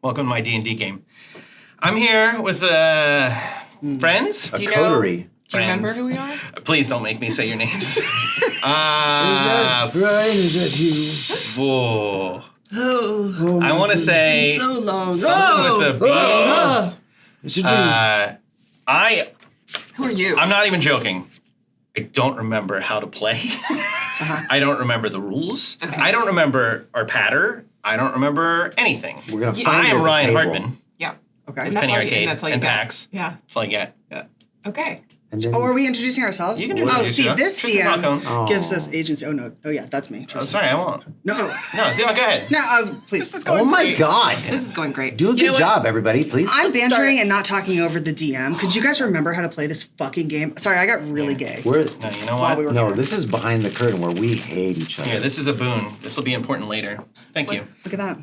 Welcome to my D&D game. I'm here with friends. Do you remember who we are? Please don't make me say your names. Friends at you. Whoa. Oh, I want to say so long. something with a B. It's a dream. Who are you? I'm not even joking. I don't remember how to play. I don't remember the rules. Okay. I don't remember our patter. I don't remember anything. We're gonna find I you am at the Ryan table. Hartman. Yeah. Okay. And that's Penny all you- Arcade and that's all you and got. PAX. Yeah. That's all I get. Okay. And then, Oh, are we introducing ourselves? You can Oh, introduce see, yourself. this Trystan DM Falcone. gives us agency. Oh, no. Oh, yeah, that's me. Oh, sorry, I won't. No. No, go ahead. No, please. oh my God. This is going great. Do a good job, everybody, please. I'm Let's bantering start. and not talking over the DM. Could you guys remember how to play this fucking game? Sorry, I got really gay. We're, No, you know While what? we were no, here. this is behind the curtain where we hate each other. Here, this is a boon. This will be important later. Thank you. Look at that.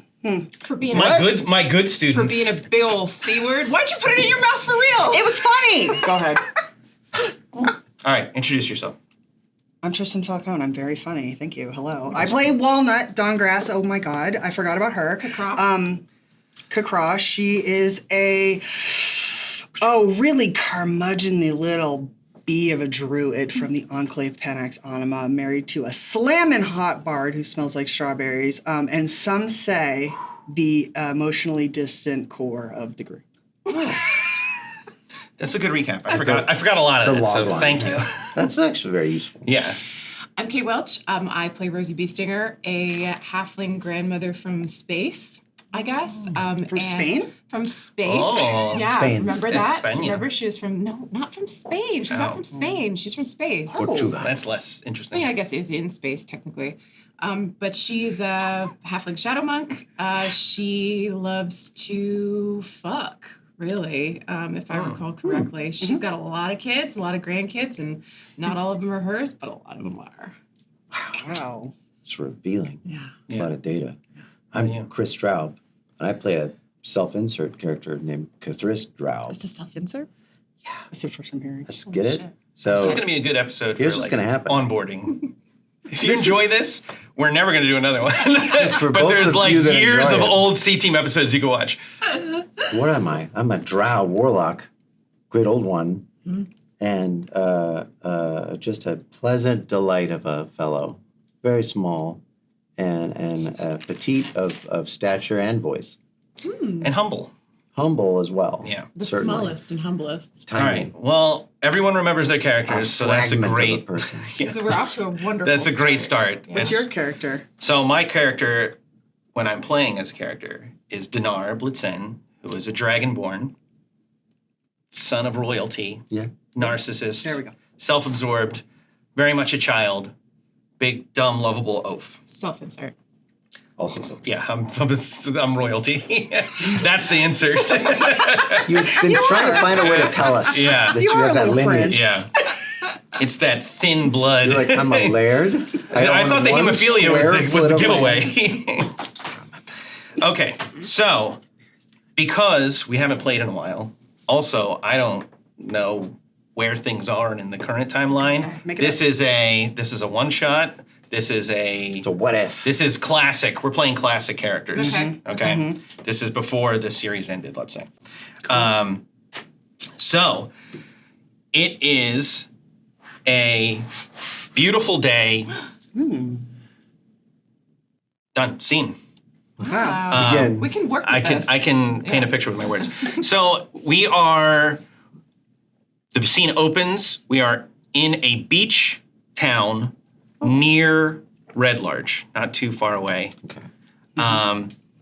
For being My good students. for being a big ol' C word. Why'd you put it in your mouth for real? It was funny. Go ahead. All right, introduce yourself. I'm Trystan Falcone. I'm very funny. Thank you. Hello. I play Walnut, Dankgrass. Oh my God. I forgot about her. Kakra. She is a, really curmudgeonly little bee of a druid from the Enclave Panax Anima, married to a slammin' hot bard who smells like strawberries, and some say the emotionally distant core of the group. That's a good recap. I forgot a lot of The that, so log line. thank you. That's actually very useful. Yeah. I'm Kay Welch. I play Rosie Beestinger, a halfling grandmother from space, I guess. From Spain? From space. Oh. Yeah, Spain. remember that? España. Remember she was from, no, not from Spain. She's not from Spain. She's from space. Portugal. That's less interesting. Spain, I guess, is in space technically. But she's a halfling shadow monk. She loves to fuck, really, if I recall correctly. She's got a lot of kids, a lot of grandkids, and not all of them are hers, but a lot of them are. Wow. It's revealing. Yeah. A lot of data. you? I'm Kris Straub, and I play a self-insert character named Drow'b. It's a self-insert? That's the first I'm hearing. Let's get it? shit. So This is going to be a good episode Here's for what's like, gonna happen. onboarding. If you enjoy this, we're never going to do another one. For but both there's of like you that years enjoy of it. old C-Team episodes you can watch. what am I? I'm a drow warlock, great old one, and just a pleasant delight of a fellow, very small, and petite of stature and voice, And humble. humble as well. Yeah. The certainly. smallest and humblest. Tiny. All right. Well, everyone remembers their A characters, so that's a fragment of great person. Yeah. So we're off to a wonderful That's a great start. Yeah. What's your character? So my character, when I'm playing as a character, is Dinar Blitzen, who is a dragonborn, son of royalty, Yeah. narcissist, There we go. self-absorbed, very much a child, big, dumb, lovable oaf. Self-insert. Also, Yeah, I'm royalty. That's the insert. you've been trying to find a way to tell us Yeah. that You you are have a that little lineage. Yeah. It's that thin blood. You're like, I'm a laird. I own thought the one hemophilia was square the foot of giveaway. Okay, so because we haven't played in a while, also I don't know where things are in the current timeline. Make it This is a one shot. This is It's a what if. this is classic. We're playing classic characters. Okay. Okay. This is before the series ended, let's say. So it is a beautiful day. Done. Scene. Wow. Again, We can work with I can this. I can paint a picture with my words. So we are. The scene opens. We are in a beach town near Red Larch, not too far away. Okay.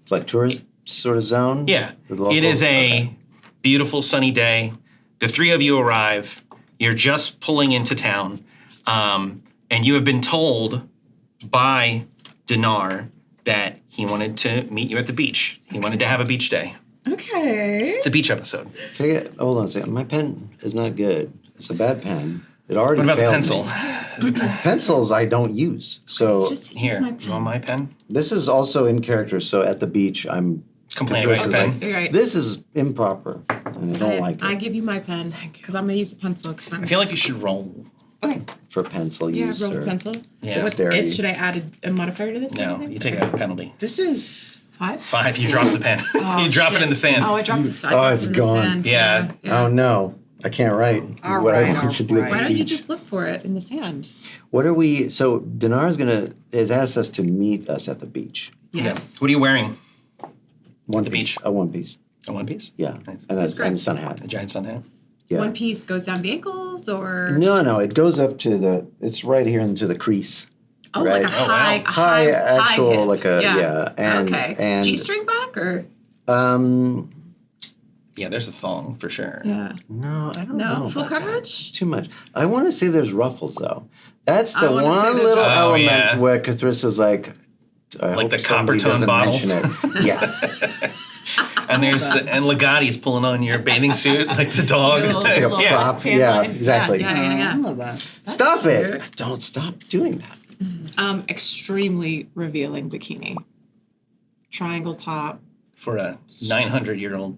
Like tourist sort of zone? Yeah, With locals? it is a Okay. beautiful sunny day. The three of you arrive. You're just pulling into town, and you have been told by Dinar that he wanted to meet you at the beach. He wanted to have a beach day. Okay. It's a beach episode. Can I get, hold on a second. My pen is not good. It's a bad pen. It already What about the failed pencil? me. Pencils I don't use. So Just use Here, my you pen. want my pen? this is also in character. So at the beach, I'm Complaining Chris about is your like, pen. Right. this is improper, and I don't like I it. give you my pen because I'm gonna use a pencil because I'm I feel like you should roll. okay. For pencil Yeah, use. roll or- a pencil. Yeah. So what's Dexterity. should I add a modifier to this? or No, anything? you take a penalty. This is 5? 5. You drop the pen. Oh, you drop shit. it in the sand. Oh, I dropped this. I Oh, dropped it's it in gone. the sand. Yeah. Oh no, I can't write All what right, I want to do. all At the Why don't you beach. just look for it in the sand? What are we? So Dinar's has asked us to meet us at the beach. Yes. What are you wearing? One The piece. beach. A one piece. A one piece? Yeah, Nice. and That's a great. sun hat. A giant sun hat? Yeah. One piece goes down the ankles, or No, it goes up to it's right here into the crease. oh, right. like a Oh, wow. high, High actual, hip. like a and okay. and G-string back or Yeah, there's a thong for sure. yeah. no, I don't No? know. Full about that. coverage? It's too much. I want to say there's ruffles though. That's I the wanna say one there's little ruffles. Oh, element yeah. where Cathrissa's like, I Like hope the somebody Coppertone doesn't bottle. mention it. Yeah, And Legati's pulling on your bathing suit like the dog. Little- like a little prop. tan Yeah, line. exactly. Yeah. I love that. Stop cute. it! Don't stop doing that. Extremely revealing bikini. Triangle top. For a 900-year-old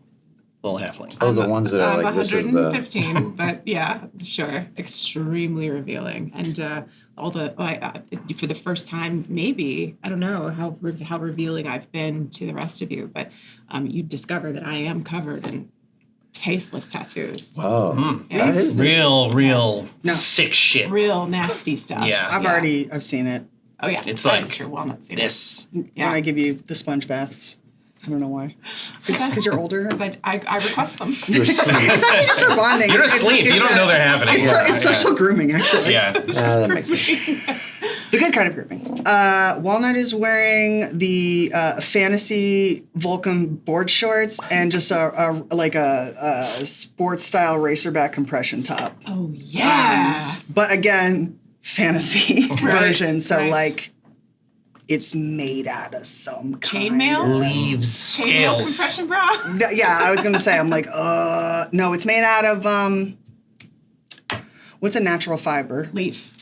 little halfling. Oh, the ones that are I'm like this is the. 115, but yeah, sure. Extremely revealing. And all the, for the first time, maybe, I don't know how revealing I've been to the rest of you, but you discover that I am covered in tasteless tattoos. Oh, that is neat. Real No. sick shit. Real nasty stuff. Yeah. I've seen it. Oh, yeah. It's That's like true. Walnut's seen it. This. Yeah. When I give you the sponge baths. I don't know why. Because you're older. Because I request them. You're asleep. It's actually just for bonding. You're It's- asleep. it's You don't a- know they're happening. It's social grooming, actually. Yeah. That makes sense. The good kind of grooming. Walnut is wearing the fantasy Vulcan board shorts and just a sports style racerback compression top. Oh, yeah. But again, fantasy version. So right. like it's made out of some kind Chainmail? Leaves. Chainmail Scales. compression bra. Yeah, I was gonna say, I'm like, no, it's made out of what's a natural fiber? Leaf.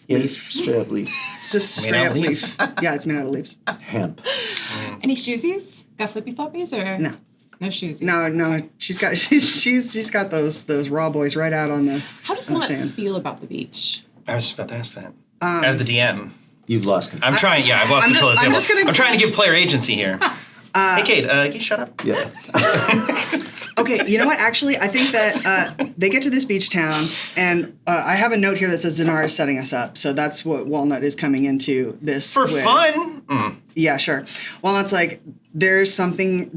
Yeah, just straight up leaf. It's just Made straight out up of leaf. Yeah, it's made out of leaves. Hemp. Any shoesies? Got flippy floppies or No. No shoesies. No, she's got those raw boys right out on the. How does I'm Walnut saying. feel about the beach? I was just about to ask that. As the DM. You've lost control. I'm trying. Yeah, I've lost I'm control of the I'm table. just gonna- I'm trying to give player agency here. Hey, Kate, can you shut up? Yeah. Okay, you know what? Actually, I think that they get to this beach town, and I have a note here that says Dinar is setting us up. So that's what Walnut is coming into this For with. fun? Yeah, sure. Walnut's like, there's something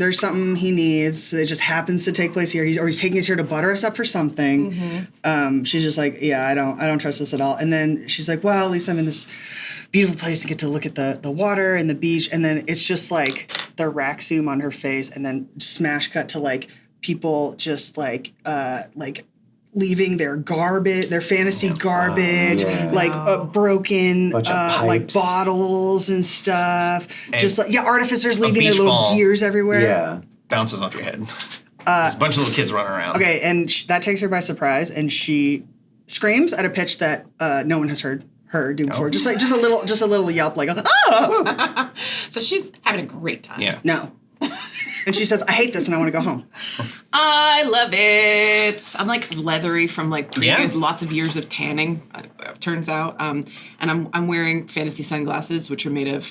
he needs. It just happens to take place here. He's taking us here to butter us up for something. She's just like, yeah, I don't trust this at all. And then she's like, well, at least I'm in this beautiful place to get to look at the water and the beach. And then it's just like the rack zoom on her face, and then smash cut to like people just like leaving their garbage, their fantasy garbage, yeah. like broken Bunch of like pipes. bottles and stuff. And just like artificers leaving their beach little ball. gears everywhere. Yeah. Bounces off your head. There's a bunch of little kids running around. Okay, and that takes her by surprise, and she screams at a pitch that no one has heard her do before. Oh. Just a little yelp, like ah! So she's having a great time. Yeah. No. And she says, I hate this and I want to go home. I love it. I'm like leathery from like Yeah. lots of years of tanning, turns out. And I'm wearing fantasy sunglasses, which are made of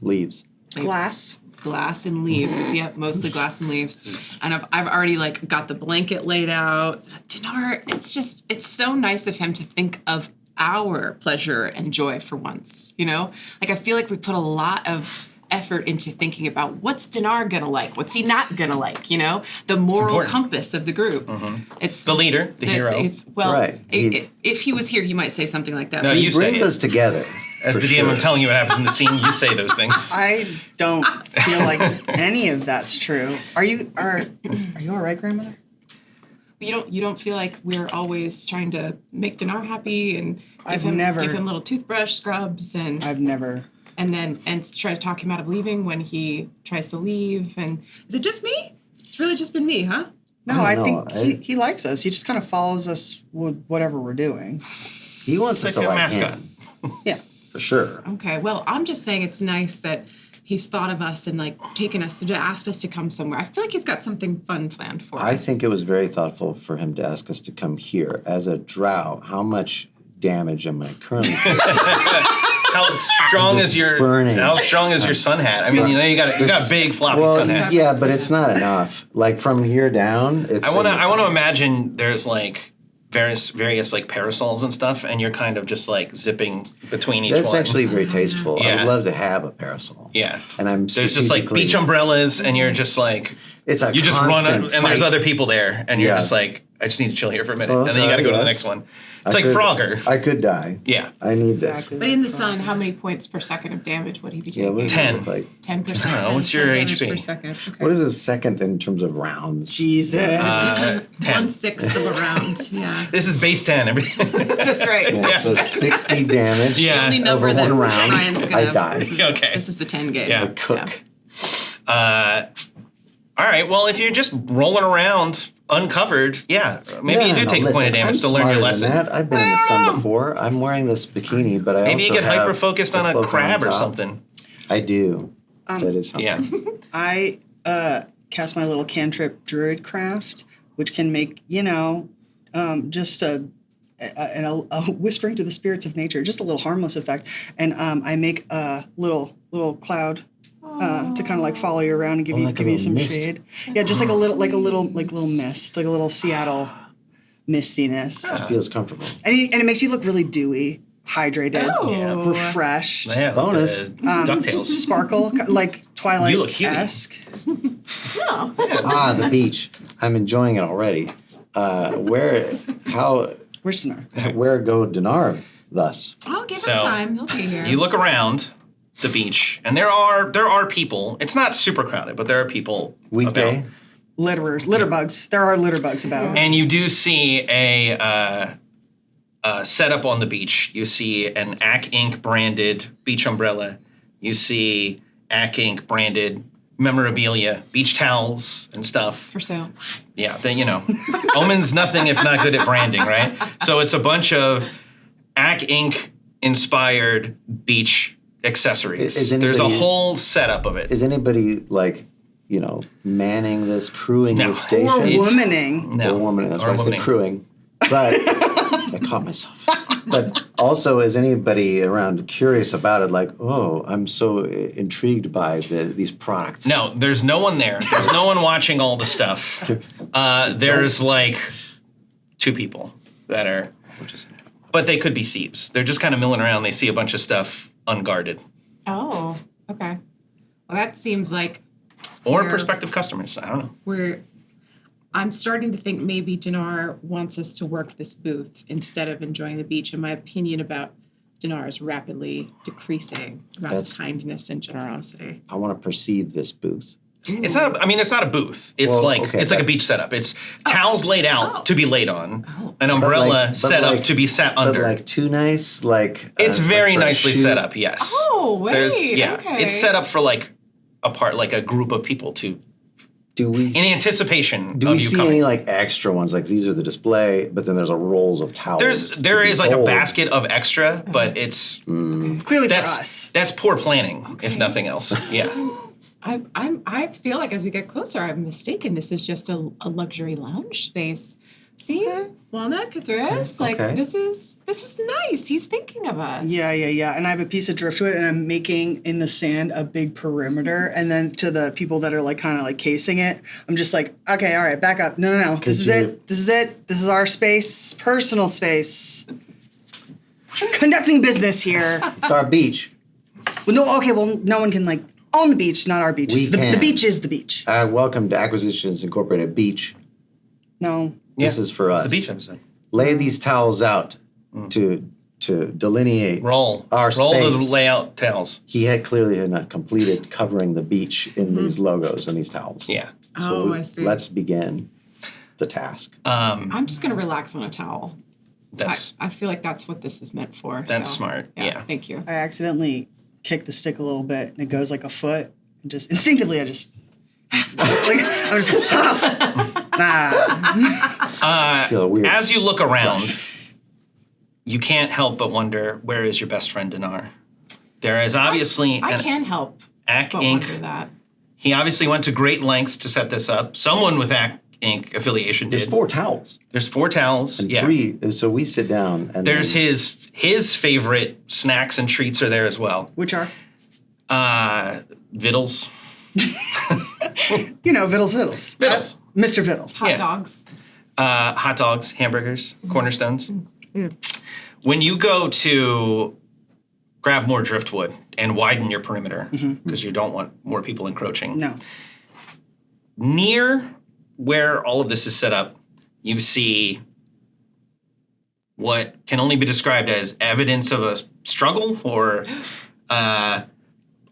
Leaves. Glass. glass and leaves. Yep, mostly glass and leaves. And I've already like got the blanket laid out. Dinar, it's so nice of him to think of our pleasure and joy for once, you know? Like I feel like we put a lot of effort into thinking about what's Dinar gonna like, what's he not gonna like, you know? The moral important. compass of the group. It's the leader, the hero. Right. If he was here, he might say something like that. No, He you say brings it. us together. As for the DM, sure. I'm telling you what happens in the scene. You say those things. I don't feel like any of that's true. Are you all right, grandmother? You don't feel like we're always trying to make Dinar happy and I've give never- him little toothbrush scrubs and I've never. try to talk him out of leaving when he tries to leave. And is it just me? It's really just been me, huh? No, I I don't know. think he likes us. He just kind of follows us with whatever we're doing. He wants us Like to a like mascot. him. Yeah. For sure. Okay, well, I'm just saying it's nice that he's thought of us and like taken us to asked us to come somewhere. I feel like he's got something fun planned for us. I think it was very thoughtful for him to ask us to come here. As a drow, how much damage am I currently taking? how strong is your burning. how strong is your sun hat? I mean, you got a big floppy sun hat. yeah, but it's not enough. Like from here down, it's. I want to imagine there's like various like parasols and stuff, and you're kind of just like zipping between each one. That's actually very tasteful. I Yeah. would love to have a parasol. Yeah. And I'm There's just like beach umbrellas, and you're just like It's a you just run constant and there's fight. other people there, and you're Yeah. just like, I just need to chill here for a minute, Oh, and then you got to go to the sorry, next yes. one. It's I like could- Frogger. I could die. Yeah. I need Exactly. But in the sun, how many points per second of damage would he be this. Yeah, taking? what 10. Like, 10%. I don't know, what's your 10 damage HP? per second. Okay. what is a second in terms of rounds? Jesus. 10. 1/6 of a round. Yeah. This is base 10. Everything. That's right. Yeah, so 60 damage. Yeah. The only number over that one round, Ryan's gonna. I die. Okay. This is the 10 game. Yeah. A cook. All right. Well, if you're just rolling around uncovered, yeah, maybe you do take a point of damage to learn your lesson. I've been in the sun before. I'm wearing this bikini, but I Maybe you also get have hyper focused the on a cloak crab or top. something. I do. That is something. Yeah. I cast my little cantrip druid craft, which can make, just a whispering to the spirits of nature, just a little harmless effect. And I make a little cloud to kind of like follow you around and give Oh, like a you little some mist. shade. Yeah, just like a little mist, like a little Seattle mistiness. It feels comfortable. And it makes you look really dewy, hydrated, Oh. refreshed. Yeah, Bonus. DuckTales. Sparkle, like You look huge. Twilight-esque. No. The beach. I'm enjoying it already. Where go Dinar thus? I'll give So, him time. He'll be here. You look around the beach, and there are people. It's not super crowded, but there are people Weekday? about. Litter bugs. There are litter bugs about. And you do see a setup on the beach. You see an Ack Inc. branded beach umbrella. You see Ack Inc. branded memorabilia, beach towels and stuff. For sale. Yeah, Omen's nothing if not good at branding, right? So it's a bunch of Ack Inc. inspired beach accessories. Is There's a anybody- whole setup of it. Is anybody manning this, crewing No. this station? Or It's- womaning. No. Or woman. That's Or why I said womaning. crewing. But I caught myself. But also, is anybody around curious about it? Like, oh, I'm so intrigued by these products. No, there's no one there. There's no one watching all the stuff. There's like 2 people that are, but they could be thieves. They're just kind of milling around. They see a bunch of stuff unguarded. Oh, okay. Well, that seems like Or Where- prospective customers. I don't know. I'm starting to think maybe Dinar wants us to work this booth instead of enjoying the beach. And my opinion about Dinar is rapidly decreasing about his kindness and generosity. I want to perceive this booth. It's not a booth. It's Well, like okay, it's like a but- beach setup. It's towels laid out Oh. to be laid on, Oh. an umbrella but set up like- to be sat But under. like too nice, like It's very like for a nicely shoot. set up. Yes. Oh, wait. Okay. It's set up for like a group of people to Do we in anticipation do of we you see coming. any like extra ones? Like these are the display, but then there's a rolls of towels. There to be is like a sold. basket of extra, but it's Clearly for that's us. that's poor planning, if nothing else. Yeah. I feel like as we get closer, I'm mistaken. This is just a luxury lounge space. See, Walnut, Kris, like Okay. this is nice. He's thinking of us. Yeah. And I have a piece of driftwood, and I'm making in the sand a big perimeter. And then to the people that are like kind of like casing it, I'm just like, okay, all right, back up. No. This is it. This is it. This is our space, personal space. Conducting business here. It's our beach. Well, no one can like on the beach, not our beach. We The can. beach is the beach. Welcome to Acquisitions Incorporated Beach. No. This is for us. It's the beach episode. Lay these towels out to delineate Roll our the space. layout towels. He had clearly not completed covering the beach in these logos and these towels. Yeah. Oh, I see. Let's begin the task. I'm just gonna relax on a towel. That's I feel like that's what this is meant for. That's so, smart, yeah. Thank you. I accidentally kick the stick a little bit, and it goes like a foot. And just instinctively, I just like I'm just I feel a weird. as you look around, rush. you can't help but wonder, where is your best friend Dinar? There is obviously I an can't help Ack but Inc. wonder that. He obviously went to great lengths to set this up. Someone with Ack Inc. affiliation did. There's 4 towels. There's 4 towels. And yeah. 3. So we sit down. And There's then, his favorite snacks and treats are there as well. Which are? Vittles. You know, Vittles. Vittles. Mr. Vittle. Hot dogs. Hot dogs, hamburgers, cornerstones. When you go to grab more driftwood and widen your perimeter, because you don't want more people encroaching. No. Near where all of this is set up, you see what can only be described as evidence of a struggle or a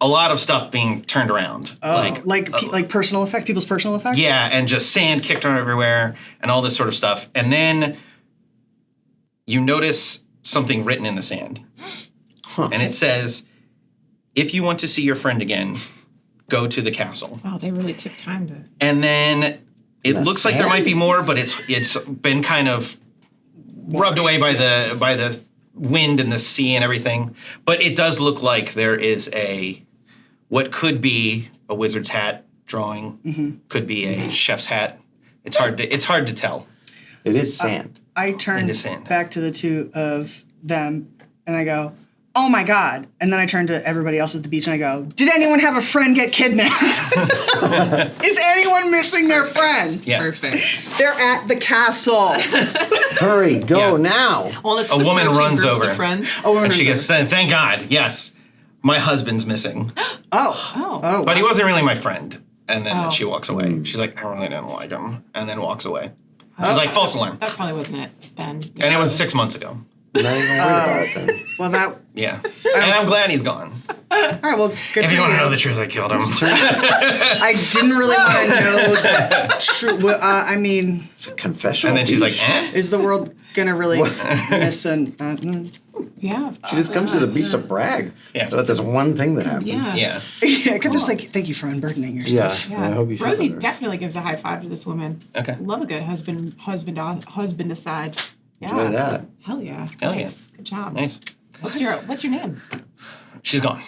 lot of stuff being turned around. Oh, like personal effect, people's personal effects? Yeah, and just sand kicked around everywhere and all this sort of stuff. And then you notice something written in the sand. And it says, if you want to see your friend again, go to the castle. Wow, they really took time to. And then it The looks like there sand? might be more, but it's been kind of rubbed away by the wind and the sea and everything. But it does look like there is what could be a wizard's hat drawing, could be a chef's hat. It's hard to tell. It is sand. I turn Into sand. back to the two of them and I go, oh my God. And then I turn to everybody else at the beach and I go, did anyone have a friend get kidnapped? Is anyone missing their friend? Yeah. Perfect. They're at the castle. Hurry, go Yeah. now. Well, this A is woman approaching runs groups over. Of friends. And she gets, thank God, yes, my husband's missing. Oh. But he wasn't really my friend. And then Oh. she walks away. She's like, I really didn't like him. And then walks away. She's like, false alarm. That probably wasn't it then. And it was 6 months ago. Not even worried about it then. Well, that. Yeah. And I'm glad he's gone. All right. Well, good If for you want to you. know the truth, I killed him. I didn't really want to know that. Well, I mean, It's a confession. And then she's like, eh? is the world gonna really miss an? Yeah. She just comes to the beach to brag. Yeah. So that's this one thing that happened. Yeah. Yeah. Yeah, because there's like, thank you for unburdening Yeah. yourself. Yeah. I hope you feel Rosie better. definitely gives a high five to this woman. Okay. Love a good husband aside. Yeah. Enjoy that. Hell yeah. Hell yeah. Nice. Good job. Nice. What's your name? She's gone.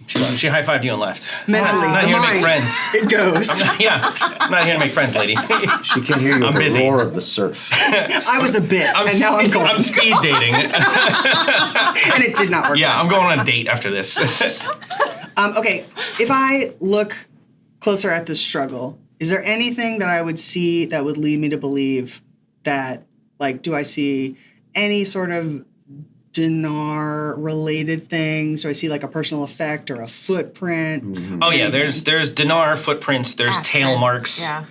She's gone. She high-fived you and left. Mentally, I'm not the here to mind, make friends. it goes. Yeah. I'm not here to make friends, lady. She can hear you I'm with busy. the roar of the surf. I was a bit, and now I'm going. I'm speed dating. And it did not work. Yeah, I'm going on a date after this. Okay, if I look closer at this struggle, is there anything that I would see that would lead me to believe that, like, do I see any sort of dinar-related things? Do I see, like, a personal effect or a footprint? Oh yeah, there's dinar footprints, there's tail marks. Yeah.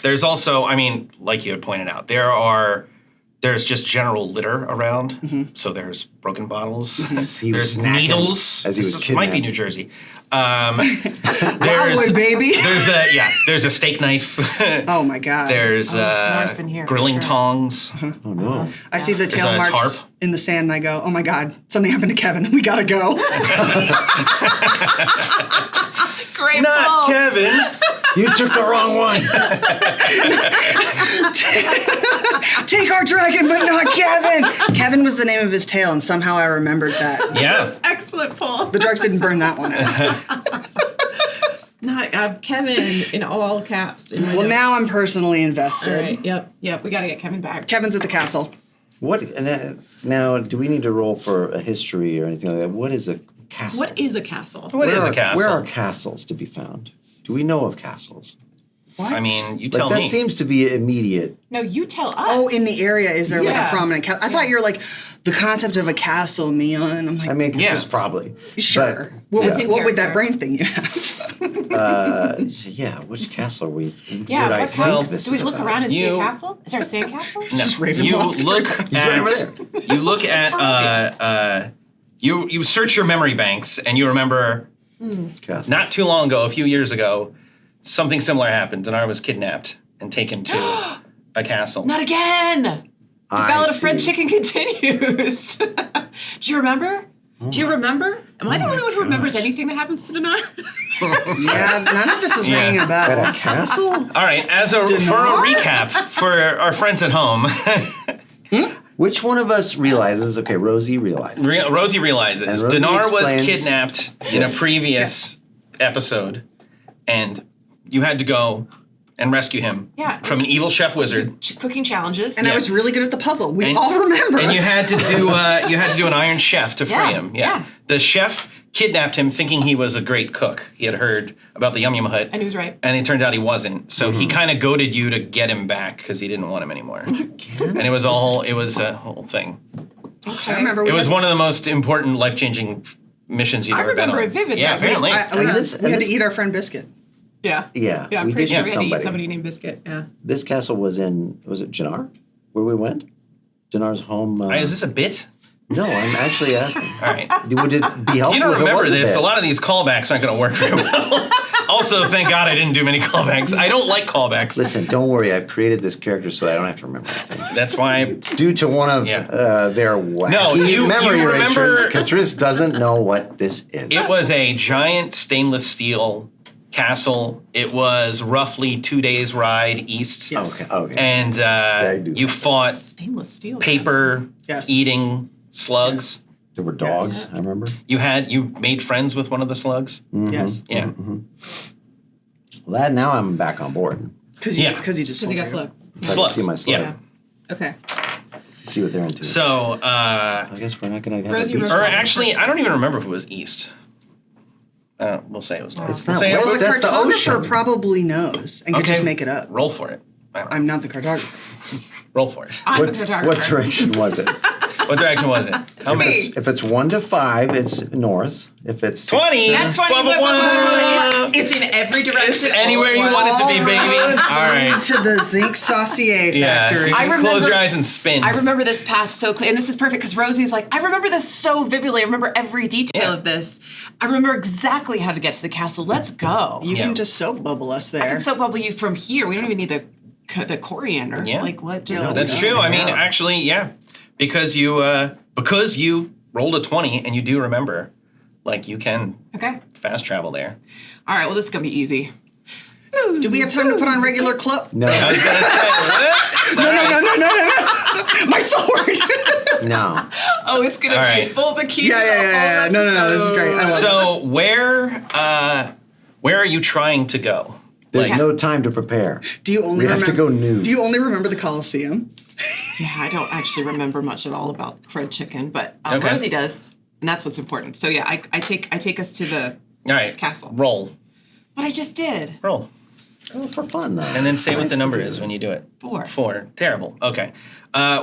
There's also, I mean, like you had pointed out, there's just general litter around. So there's broken bottles. He was There's snacking needles. as he was This might be kidnapped. New Jersey. Wildwood, baby. There's a steak knife. Oh my God. There's Dinar's been here for grilling sure. tongs. Oh no. I see the tail a marks tarp. in the sand, and I go, "Oh my God, something happened to Kevin. We gotta go." Great Not ball. Kevin. You took the wrong one. Take our dragon, but not Kevin. Kevin was the name of his tail, and somehow I remembered that. Yeah. Excellent pull. The drugs didn't burn that one out. Not Kevin in all caps. In my Well, notes. now I'm personally All invested. right. Yep. We got to get Kevin back. Kevin's at the castle. What now? Do we need to roll for a history or anything like that? What is a castle? What is a castle? What is a castle? Where are castles to be found? Do we know of castles? What? I mean, you Like tell that me. seems to be immediate. No, you tell us. Oh, in the area, is there like Yeah. a prominent castle? I thought you were like, the concept of a castle, Mion. I'm like, I mean, Yeah. yes, probably. sure. But, That's in What would that character. brain thing you have? yeah, which castle are we? Yeah. would I What think castle? this Do we is look about? around and see a You- castle? Is there a sand castle? No. just You Ravenloft. look He's right over at you look at you search your memory banks and you remember Castle. not too long ago, a few years ago, something similar happened. Dinar was kidnapped and taken to a castle. Not again. The Ballad of Fred see. Chicken continues. Do you remember? Do you remember? Am I the only one who remembers anything that happens to Dinar? Yeah, none of this is Yeah. ringing a At bell. a castle? All right, for a recap for our friends at home, Which one of us realizes? Okay, Rosie realizes. Rosie realizes And Rosie Dinar was explains- kidnapped in a previous episode, and you had to go and rescue him Yeah. from an evil chef wizard. Cooking challenges. And I Yeah. was really good at the puzzle. We And- all remember. And you had to do an Iron Chef to free Yeah, him. yeah. The chef kidnapped him thinking he was a great cook. He had heard about the Yum Yum Hut. And he was right. And it turned out he wasn't. So he kind of goaded you to get him back because he didn't want him anymore. And it was a whole thing. I remember. It was one of the most important, life-changing missions you've I ever been on. remember it vividly. Yeah, apparently. we had this- to eat our friend Biscuit. Yeah. Yeah, Yeah, I'm we pretty did sure we had to eat somebody. somebody named Biscuit. Yeah. This castle was it Jannar, where we went? Jannar's home. Is this a bit? No, I'm actually asking. All right. Would it be helpful? If you don't if it remember was this, bit? a lot of these callbacks aren't going to work very well. Also, thank God I didn't do many callbacks. I don't like callbacks. Listen, don't worry. I've created this character so I don't have to remember anything. That's why Due to one of Yeah. their wacky No, you memory remember- erasures, Kris doesn't know what this is. it was a giant stainless steel castle. It was roughly 2 days ride east. Yes. Okay. And I do you know. fought Stainless steel. paper Yes. eating slugs. There were dogs. I remember. You made friends with one of the slugs. Yes. Yeah. Well, that now I'm back on board. Because Yeah. you just Because he told got you. slugs. If I Slugs. can see my slug. Yeah. Okay. See what they're into. So, I guess we're not going to have Rosie a beach. or remembers- actually, I don't even remember if it was east. We'll say it was north. It's We'll not say it west. was- Well, the That's the cartographer ocean. probably knows and could just make it up. Roll for it. I'm not the cartographer. Roll for it. I'm a What photographer. direction was it? What direction was it? How many? me. If it's 1 to 5, it's north. If it's 20. Not 20. Blah, blah, blah, blah, blah, blah. blah. It's in every direction. It's anywhere you want it to be, baby. All roads All lead right. to the zinc saucier Yeah. factory. You I just remember- close your eyes and spin. I remember this path so clear, and this is perfect because Rosie's like, I remember this so vividly. I remember every detail Yeah. of this. I remember exactly how to get to the castle. Let's go. You Yeah. can just soap bubble us I there. can soap bubble you from here. We don't even need the coriander. Yeah. Like what? Just Yeah, That's Yeah. true. I mean, Yeah. actually, yeah, because you rolled a 20 and you do remember, like you can okay. fast travel there. All right. Well, this is gonna be easy. Do we have time to put on regular clothes? No, I was gonna say, what? No. My sword. no. Oh, it's gonna All be right. full bikini. Yeah. No. This is great. I love it. So where are you trying to go? There's Like, no time to prepare. Do you only We have to remember? go nude. Do you only remember the Coliseum? Yeah, I don't actually remember much at all about fried chicken, but Okay. Rosie does, and that's what's important. So yeah, I take us to the all right, castle. roll, What I just did. roll, Oh, for fun, though. and then say what the number is when you do it. 4. 4. Terrible. Okay.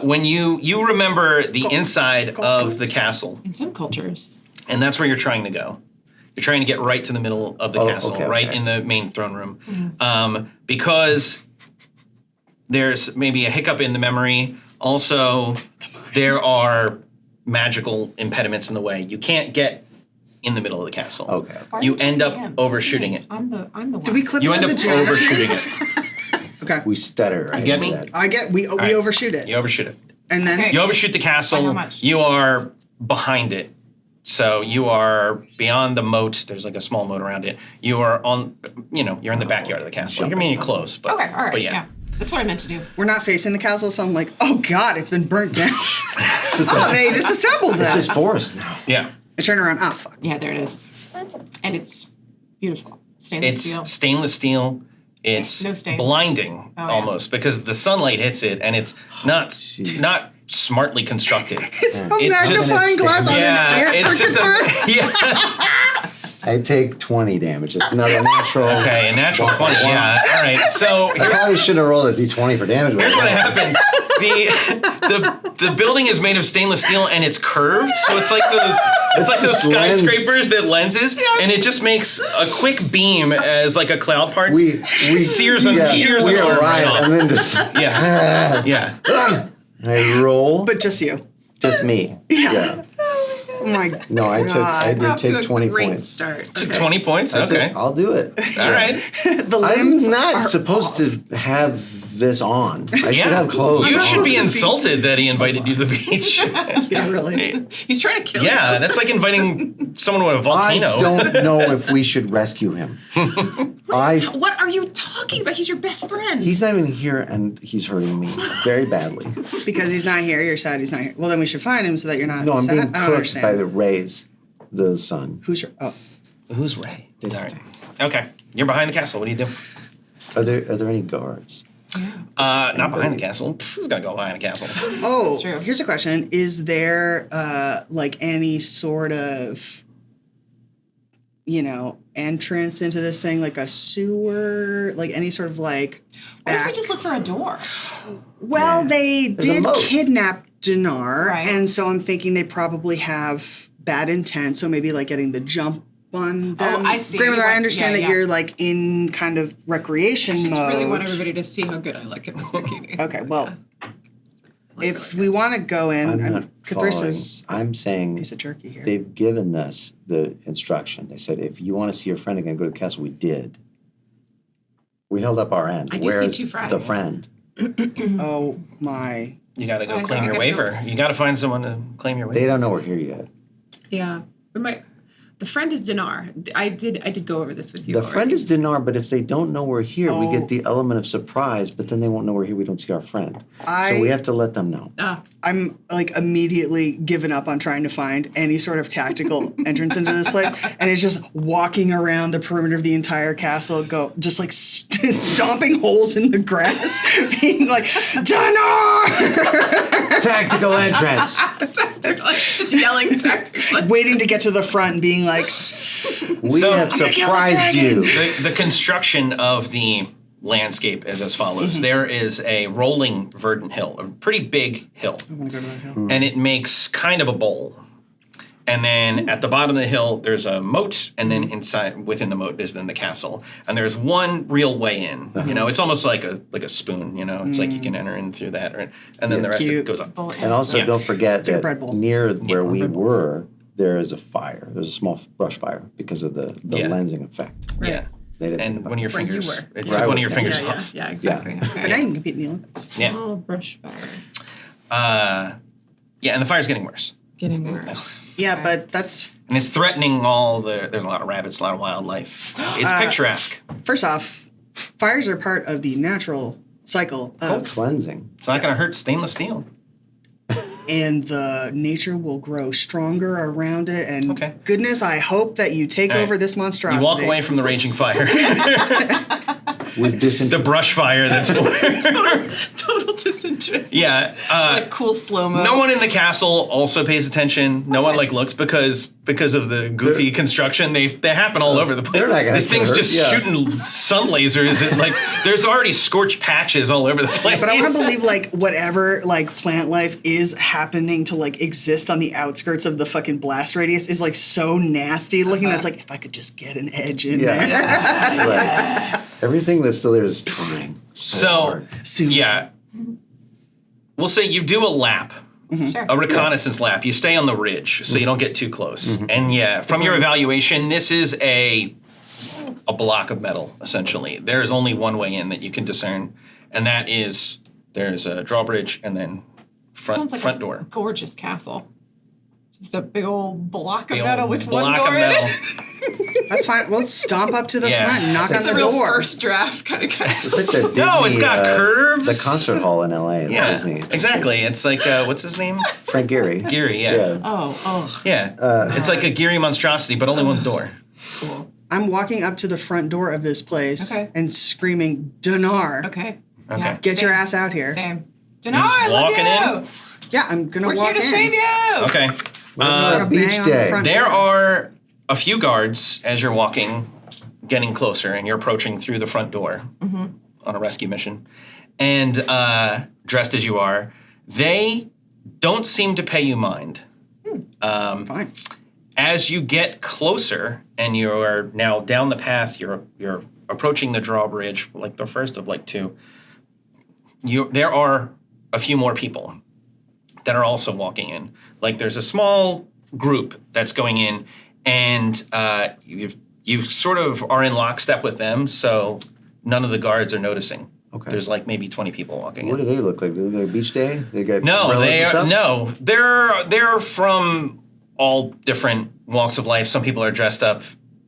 When you remember the inside of the castle, In some cultures. and that's where you're trying to go. You're trying to get right to the middle of the Oh, castle, okay, right okay. in the main throne room, because there's maybe a hiccup in the memory. Also, there are magical impediments in the way. You can't get in the middle of the castle. Okay. You end up overshooting it. I'm the one. Do we clip You it end in up the geometry? overshooting it. Okay. We stutter. Right? get me? That. I get. We right. overshoot it, You overshoot it. and then Okay. You overshoot the castle. By how much? You are behind it. So you are beyond the moat. There's like a small moat around it. You are on, you're in the backyard of the castle. I mean, you're close, but Okay, all right. But yeah. That's what I meant to do. we're not facing the castle, so I'm like, oh God, it's been burnt down. It's just, Oh, they just assembled it's that. just forest now. Yeah. I turn around. Ah, fuck. Yeah, there it is. And it's beautiful. Stainless It's steel. stainless steel. It's No stain. blinding Oh, yeah. almost because the sunlight hits it and it's not smartly constructed. It's a It's just- magnifying glass on yeah, an air it's just curtain. yeah. I take 20 damage. It's another natural. Okay, a natural 20. Yeah. All right. So I here's probably shouldn't have rolled a d20 for damage. Here's what happens. The building is made of stainless steel and it's curved, so it's like those It's just lens. skyscrapers that lenses, and it just makes a quick beam as like a cloud parts. We Sears and yeah, shears we an arm right arrive off. and then just Yeah. Yeah. I roll. But just you. Just me. Yeah. Oh my. No, I God. did take 20 points. start. To 20 points. That's Okay. it. I'll do it. All right. The limbs I'm not are supposed off. to have this on. I should Yeah. have clothes. You on. should be insulted that he invited you to the beach. Yeah, really. He's trying to kill you. Yeah, that's like inviting someone to a I volcano. don't know if we should rescue him. What are you talking about? He's your best friend. He's not even here, and he's hurting me very badly. Because he's not here, you're sad he's not here. Well, then we should find him so that you're not No, I'm sad. being I don't cooked understand. by the rays, the sun. Who's your? Oh, Who's Ray? This All right. Okay. You're behind the castle. What do you do? Are there any guards? Not behind the castle. Who's gonna go behind the castle? Oh, That's true. here's a question. Is there like any sort of, entrance into this thing, like a sewer, like any sort of like What if we back? just look for a door? Well, they There's a did moat. kidnap Dinar, Right. and so I'm thinking they probably have bad intent, so maybe like getting the jump on them. I see. Grandmother, I Yeah, understand that yeah. you're like in kind of recreation I just mode. really want everybody to see how good I look in this bikini. Okay, well, if we want to go in, I'm not following. Cathrissa's I'm saying piece of jerky here. they've given us the instruction. They said, if you want to see your friend again, go to the castle. We did. We held up our end. I do see Where's 2 friends. the friend? Oh my. You gotta go I claim your gotta waiver. You gotta find someone to claim your waiver. They don't know we're here yet. Yeah. The friend is Dinar. I did go over this with you The already. friend is Dinar, but if they don't know we're here, we Oh. get the element of surprise, but then they won't know we're here. We don't see our friend. So we have to let them know. I'm like immediately given up on trying to find any sort of tactical entrance into this place, and it's just walking around the perimeter of the entire castle, just like stomping holes in the grass, being like, Dinar! Tactical entrance. Just yelling tactically. Waiting to get to the front and being like, We So- have I'm gonna kill this surprised dragon. you. The construction of the landscape is as follows. Mm-hmm. There is a rolling verdant hill, a pretty big hill, I want to go to that hill. and it makes kind of a bowl. And then at the bottom of the hill, there's a moat, and then within the moat is then the castle. And there's one real way in. It's almost like a spoon. It's like you can enter in through that, and then the rest of it Cute. goes up. And also, Yeah. don't forget like a that bread bowl. near where we were, there is a fire. There's a small brush fire because of the Yeah. lensing effect. Yeah. They didn't think And about one of your Where you fingers. were. It Where took I one of was your standing. fingers Yeah, off. yeah, exactly. But I Okay. can compete in the Olympics. Yeah. Small brush fire. Yeah, and the fire's getting worse. Getting worse. Yeah, Okay. but that's, And it's threatening there's a lot of rabbits, a lot of wildlife. It's picturesque. first off, fires are part of the natural cycle Called of, cleansing. It's not going to hurt stainless steel. and the nature will grow stronger around it. And Okay. goodness, I hope that you take All right. over this You monstrosity. walk away from the raging fire. With the disinterest. brush fire that's Total disinterest. Yeah. Like cool slow-mo. No one in the castle also pays attention. No one looks because of the goofy construction. They happen all over the place. They're not gonna This thing's hurt, just yeah. shooting sun lasers and there's already scorched patches all over the place. But I want to believe whatever plant life is happening to exist on the outskirts of the fucking blast radius is so nasty looking. That's if I could just get an edge in there. Yeah. Right. Everything that's still there is trying so hard. yeah. We'll say you do a lap. Sure. A reconnaissance lap. You stay on the ridge so you don't get too close. And yeah, from your evaluation, this is a block of metal, essentially. There is only one way in that you can discern, and that is there's a drawbridge and then Sounds like front a door. gorgeous castle. Just a big old block of Big metal old with one block door of in metal. it. That's fine. We'll stomp up to the Yeah. front and knock It's on a the real door. first draft kind of It's castle. like the Disney, No, it's got curves. The concert hall in LA. at Yeah, Disney. exactly. It's like what's his name? Frank Gehry. Geary. Yeah. Yeah. Oh, Yeah. It's like a Geary monstrosity, but only one door. cool. I'm walking up to the front door of this place Okay. and screaming, Dinar, Okay. Okay. Yeah, get your same, ass out here. Same. Dinar, I love walking you. in? Yeah, I'm going to We're walk here to in. save you. Okay. We're on a Bang beach on the day. front There door. are a few guards as you're walking, getting closer, and you're approaching through the front door on a rescue mission. And dressed as you are, they don't seem to pay you mind. Fine. As you get closer, and you're now down the path, you're approaching the drawbridge, like the first of two. There are a few more people that are also walking in. There's a small group that's going in, and you sort of are in lockstep with them, so none of the guards are noticing. Okay. There's maybe 20 people walking What in. do they look like? Do they look like beach day? They got No, umbrellas they and are stuff? no. They're from all different walks of life. Some people are dressed up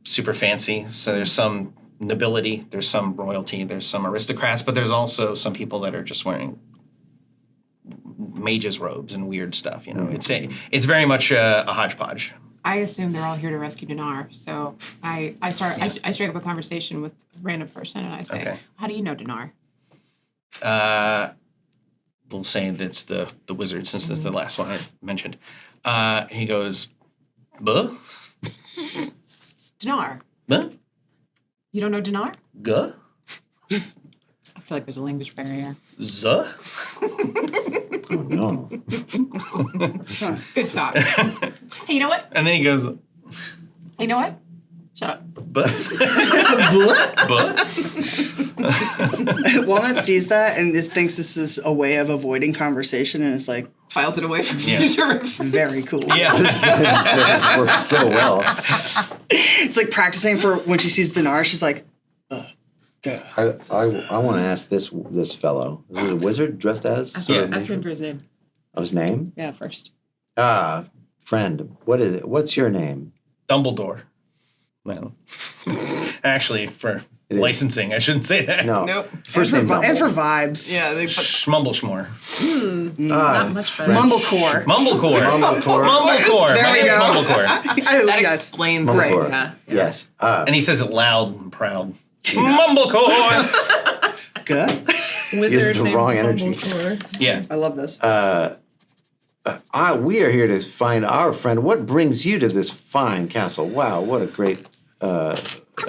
super fancy. So there's some nobility, there's some royalty, there's some aristocrats, but there's also some people that are just wearing mages' robes and weird stuff. It's very much a hodgepodge. I assume they're all here to rescue Dinar. So I strike up a conversation with a random person and I say, Okay. how do you know Dinar? We'll say that's the wizard, since that's the last one I mentioned. He goes, buh? Dinar. Buh? You don't know Dinar? Guh? I feel like there's a language barrier. Zuh? Oh, no. Good talk. Hey, you know what? And then he goes, You know what? Shut up. buh? Buh? Walnut sees that and thinks this is a way of avoiding conversation, and it's like, Files it away from Yeah. future reference. very cool. Yeah. It works so well. It's like practicing for when she sees Dinar, she's like, I want to ask this fellow. Is it a wizard dressed as? Ask Yeah. him for his name. Oh, his name? Yeah, first. Friend. What is it? What's your name? Dumbledore. Well, actually, for It is. licensing, I shouldn't say that. No. Nope. First and name. for, and for Dumbledore. vibes. Yeah, they put Schmumbleshmore. not much better. Mumblecore. Mumblecore. Mumblecore. Mumblecore. There My we name's go. Mumblecore. That Yes. explains Mumblecore. it. Yeah. Yes. And he says it loud and proud. Mumblecore. Good. Wizard the named wrong energy. Dumbledore. Yeah. I love this. We are here to find our friend. What brings you to this fine castle? Wow, what a great. I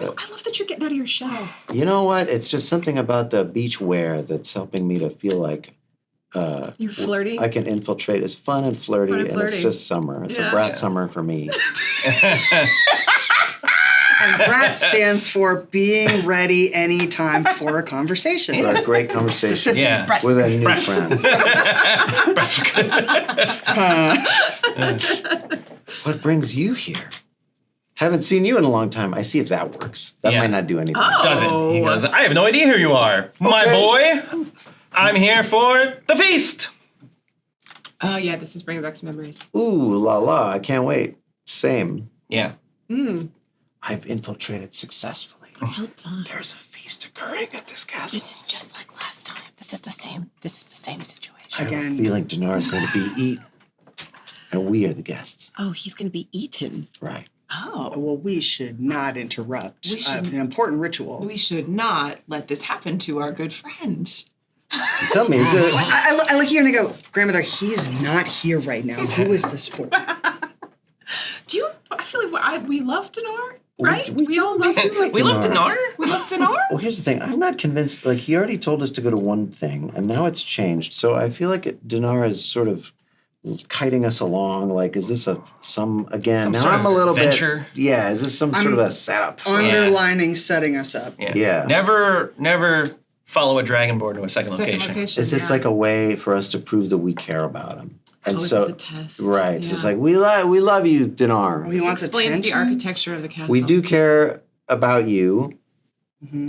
love that you're getting out of your shell. You know what? It's just something about the beach wear that's helping me to feel like You're flirty. I can infiltrate. It's fun and flirty, Fun and and it's flirty. just summer. It's Yeah. a brat summer for me. And BRAT stands for being ready anytime for a conversation. For a great It's a conversation system. Yeah. with a new Brat. friend. What brings you here? Haven't seen you in a long time. I see if that works. That Yeah. might not do anything. Doesn't. He goes, I have no idea who you are. My boy, I'm here for the feast. Oh, yeah, this is bringing back some memories. Ooh, la la. I can't wait. Same. Yeah. I've infiltrated successfully. Well done. There's a feast occurring at this castle. This is just like last time. This is the same situation. I have a Again. feeling Dinar is going to be eaten. And we are the guests. Oh, he's going to be eaten. Right. Oh. Well, we should not interrupt We should- an important ritual. We should not let this happen to our good friend. Tell me, is it... I look here and I go, Grandmother, he's not here right now. Who is this for? Do you? I feel like we love Dinar, right? We all love him. We love Dinar. We love Dinar. Well, here's the thing. I'm not convinced. Like, he already told us to go to one thing, and now it's changed. So I feel like Dinar is sort of kiting us along. Like, is this Some now sort I'm of a little venture? bit. Yeah, is this some sort of a setup? Underlining setting us up. Yeah. Never follow a dragonborn to a second location. Is this like a way for us to prove that we care about him? And this so, is a test. right, Yeah. it's like we love you, Dinar. Oh, he This wants explains the attention? architecture of the castle. We do care about you. Mhm.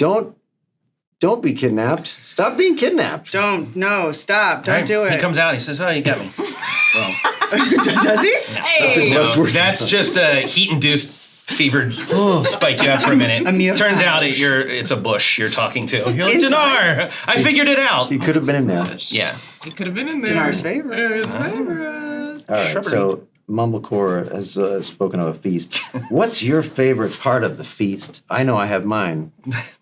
Don't be kidnapped. Stop being kidnapped. Don't. No, stop. Don't Right? do it. He comes out. He says, "Oh, you got me." Well, Does he? Hey. no, that's just a heat-induced fevered spike you have for a minute. A mirage. Turns out it's a bush you're talking to. You're like, Inside. Dinar, I figured it out. He could have been in there. Yeah. It could have been in there. Dinar's favorite. His favorite. All right, Shrubbery. so Mumblecore has spoken of a feast. What's your favorite part of the feast? I know I have mine,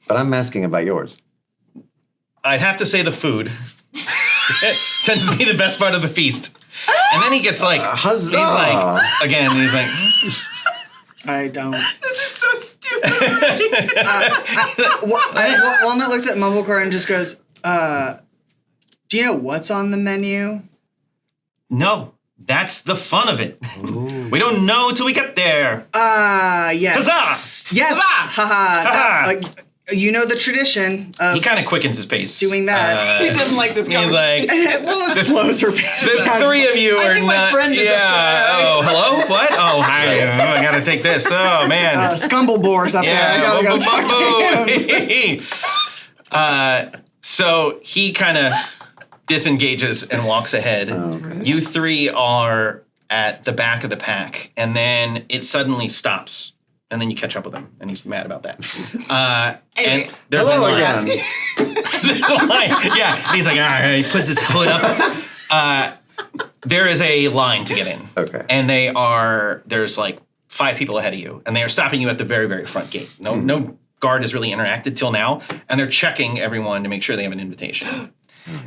but I'm asking about yours. I'd have to say the food. It tends to be the best part of the feast. And then he gets like, Huzzah! he's like, I don't. This is so stupid. Walnut looks at Mumblecore and just goes, do you know what's on the menu? no, that's the fun of it. We don't know till we get there. Yes. Huzzah! Yes. Huzzah! Haha. You know the tradition of He kind of quickens his pace. doing that. He doesn't like this He's conversation. like, well, it slows her pace the down. three of you I are think my not. friend is up yeah. there. Oh, hello? What? Oh, hi. I gotta take this. Oh, man. Scumblebore's up there. I gotta go talk to him. So he kind of disengages and walks ahead. Okay. You three are at the back of the pack, and then it suddenly stops. And then you catch up with him, and he's mad about that. Anyway, and there's hello a line. again. There's a line. Yeah, and he's like, he puts his hood up. There is a line to get in. Okay. And there's like 5 people ahead of you, and they are stopping you at the very, very front gate. No guard has really interacted till now, and they're checking everyone to make sure they have an invitation.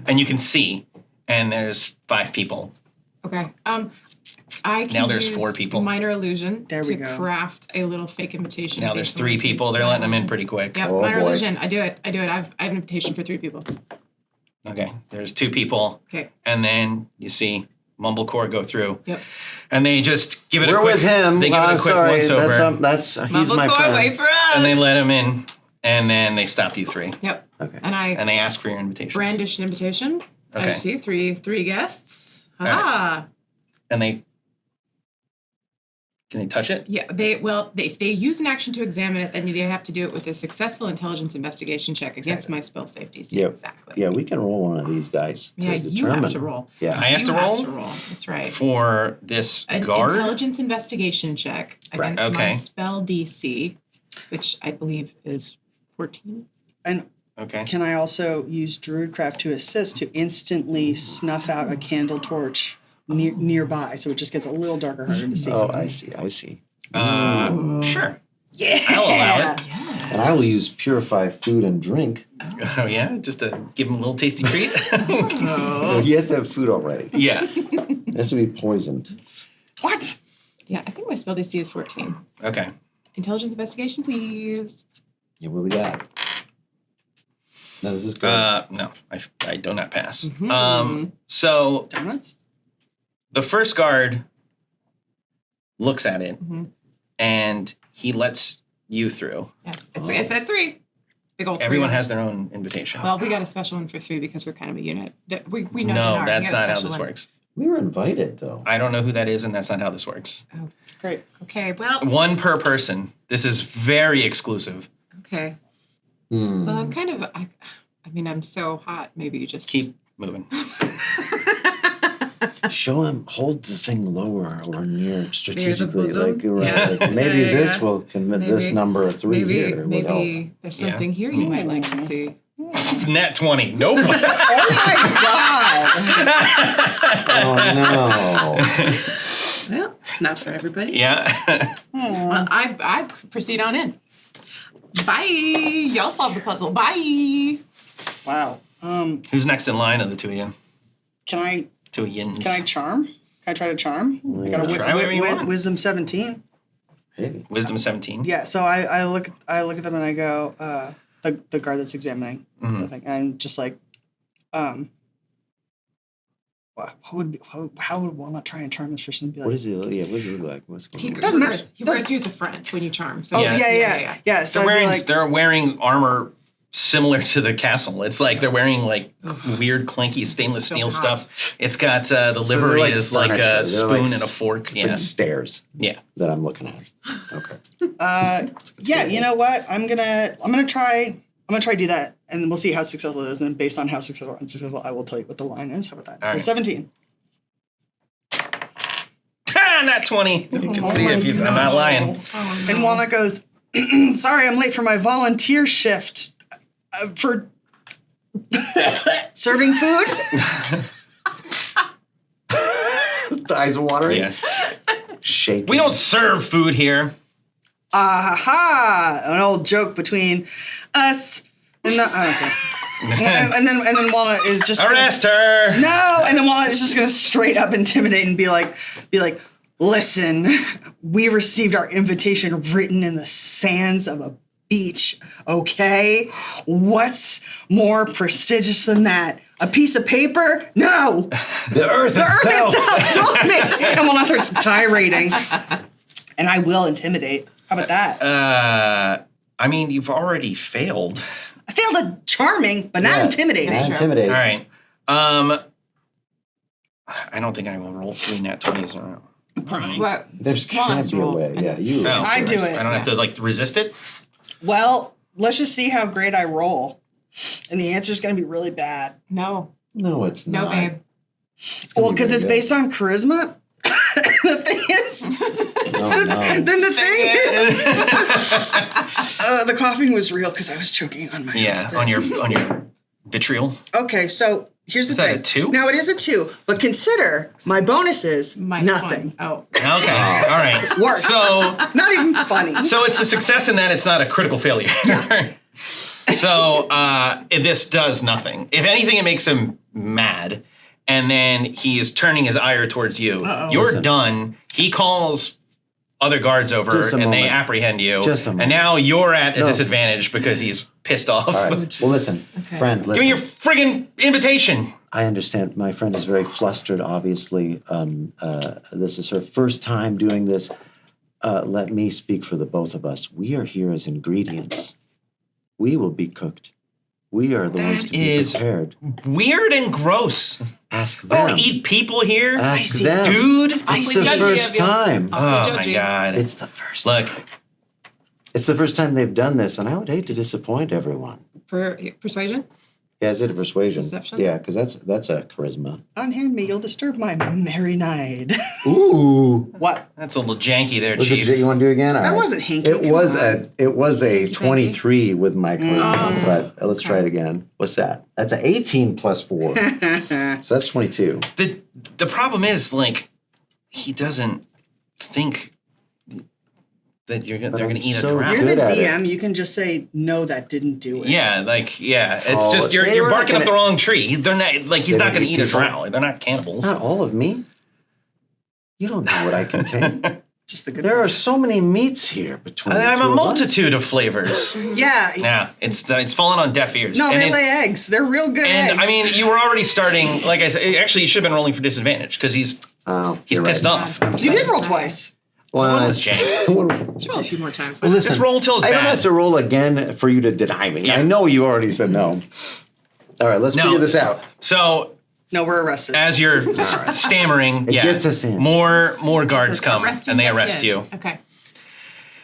And you can see, and there's 5 people. Okay. I can Now there's use 4 people. minor illusion There we to go. craft a little fake invitation. Now there's based on 3 what's in people. They're minor letting them in illusion. pretty quick. Yep, Oh, minor boy. illusion. I do it. I have an invitation for 3 people. Okay, there's 2 people. Okay. And then you see Mumblecore go through. Yep. And they just give it a We're quick... with him. They give it a quick sorry. once over. That's he's my Mumblecore, friend. wait for us. And they let him in. And then they stop you 3. Yep. Okay. And I And they ask for your invitation. brandish an invitation. Okay. I see three guests. Ah. And they... Can they touch it? Yeah, if they use an action to examine it, then they have to do it with a successful intelligence investigation check against my spell safety. Yep. Exactly. Yeah, we can roll one of these dice. To Yeah, you determine. have to roll. Yeah. I have You to roll? That's right. For this An guard? intelligence investigation check Right. against my Okay. spell DC, which I believe is 14. And Okay. can I also use Druidcraft to assist to instantly snuff out a candle torch nearby, so it just gets a little darker, harder to see? Oh, I see. Sure. Yeah. I'll allow it. Yeah. And I will use purify food and drink. Oh, yeah? Just to give him a little tasty treat? So he has to have food already. Yeah. It has to be poisoned. What? Yeah, I think my spell DC is 14. Okay. Intelligence investigation, please. Yeah, what we got? No, this is good. No, I do not pass. Mhm. So Donuts? the first guard looks at it Mhm. and he lets you through. Yes, it says 3. Big old 3. Everyone has their own invitation. Well, we got a special one for 3 because we're kind of a unit. We know no, Dinar. We that's got a not how special this one. works. we were invited, though. I don't know who that is, and that's not how this works. Great. Okay, well, 1 per person. This is very exclusive. okay. Hmm. Well, I'm kind of, I mean, I'm so hot. Maybe you just Keep moving. Show him, hold the thing lower or near strategically. bosom? Like, right, Yeah. like, maybe Yeah, this yeah. will commit this Maybe- number of 3 here. would help. Maybe there's something here you might like to see. Nat 20. Nope. Oh my god! Oh, no. Well, it's not for everybody. Yeah. Well, I proceed on in. Bye. Y'all solve the puzzle. Bye. Wow. Who's next in line of the 2 of you? Can I 2 of yins. charm? Can I try to charm? I got a Try whatever you want. wisdom 17. Maybe. Wisdom 17. Yeah, so I look at them and I go, the guard that's examining Mhm. the thing, and I'm just like, how would Walnut try and charm this person? And be like, What does he look? Yeah, what does he look like? What's He going on? Doesn't matter. He refers to you as a friend when you charm. So oh Yeah. yeah. So They're I'd be wearing like, they're wearing armor similar to the castle. It's like they're wearing like weird clanky stainless So steel hot. stuff. It's got the they're livery like is like furniture. a They're spoon like and a fork. It's Yeah. like stairs Yeah. that I'm looking at. Okay. yeah, you know what? I'm gonna try do that, and then we'll see how successful it is. And then based on how successful or unsuccessful, I will tell you what the line is. How about that? All So right. 17. Ha! Not 20. You can Oh see my if I'm not lying. Oh, And Walnut goes, sorry, I'm late for my volunteer shift for serving food. Eyes watering. Yeah. Shaking. We don't serve food here. Aha! An old joke between us and the. I don't care. and then Walnut is just gonna- Arrest her. No, and then Walnut is just gonna straight up intimidate and be like, listen, we received our invitation written in the sands of a beach, okay? What's more prestigious than that? A piece of paper? No! The earth The earth itself. itself told me! And Walnut starts tirading. And I will intimidate. How about that? I mean, you've already failed. I failed at charming, but not Yeah. intimidating. Not true. intimidating. All right. I don't think I will roll 3 nat 20s in a row. What? There's Walnut's can't be a roll. way. Yeah, you. No. I do it. I don't have to like resist it. Well, let's just see how great I roll. And the answer is going to be really bad. No. No, it's No, not. babe. Well, because it's based on charisma. The thing is, No, no. then the thing is, the coughing was real because I was choking on my Yeah, husband. on your vitriol. Okay, so Here's the Is that thing. a 2? Now, it is a 2, but consider my bonuses -1. nothing. Oh. Okay. All right. Worse. So Not even funny. So it's a success in that it's not a critical failure. So this does nothing. If anything, it makes him mad. And then he's turning his ire towards you. Uh-oh. You're Listen. done. He calls other guards over Just a and they moment. apprehend you. Just a And moment. now you're at a No. disadvantage because he's pissed off. All right. Well, listen, Okay. friend, Give listen. me your friggin' invitation. I understand. My friend is very flustered, obviously. This is her first time doing this. Let me speak for the both of us. We are here as ingredients. We will be cooked. We are the ones to be is- prepared. Weird and gross. Ask I them. don't eat people here. Ask Spicy. them. Dude. It's Awfully the judgy first of you. time. Oh Awfully my judgy. God. It's the first Look, time. It's the first time they've done this, and I would hate to disappoint everyone. Persuasion? Yeah, is it a persuasion? Deception? Yeah, because that's a charisma. Unhand me, you'll disturb my merry night. Ooh. What? that's a little janky there, Was it, Chief. you want to do it again? All That right. wasn't hinky, It come was on. a Hanky-panky? 23 with my charisma, but let's try okay. it again. What's that? That's an 18 plus 4. So that's 22. The problem is, like, he doesn't think that they're But gonna I'm eat so a drow. You're good the at it. DM. You can just say, no, that didn't do it. Yeah, it's Oh, just you're they were not barking up the gonna- wrong tree. They're not like he's They not don't gonna eat eat a people? drow. They're not cannibals. Not all of me. You don't know what I contain. Just the good There are part. so many meats here between the I'm two a of us. multitude of flavors. Yeah. Yeah, it's fallen on deaf ears. No, and they it- lay eggs. They're real good eggs. and I mean, you were already starting. Like I said, actually, you should have been rolling for disadvantage because he's Oh, he's you're pissed right. off. you did roll twice. Well, One was it's- Roll a few more times. Well, listen, Just roll till it's I don't bad. have to roll again for you to deny me. Yeah. I know you already said no. All right, let's No. figure this out. So No, we're arrested. as you're stammering, It yeah, gets us in. more guards come Arresting and they gets arrest you. Okay.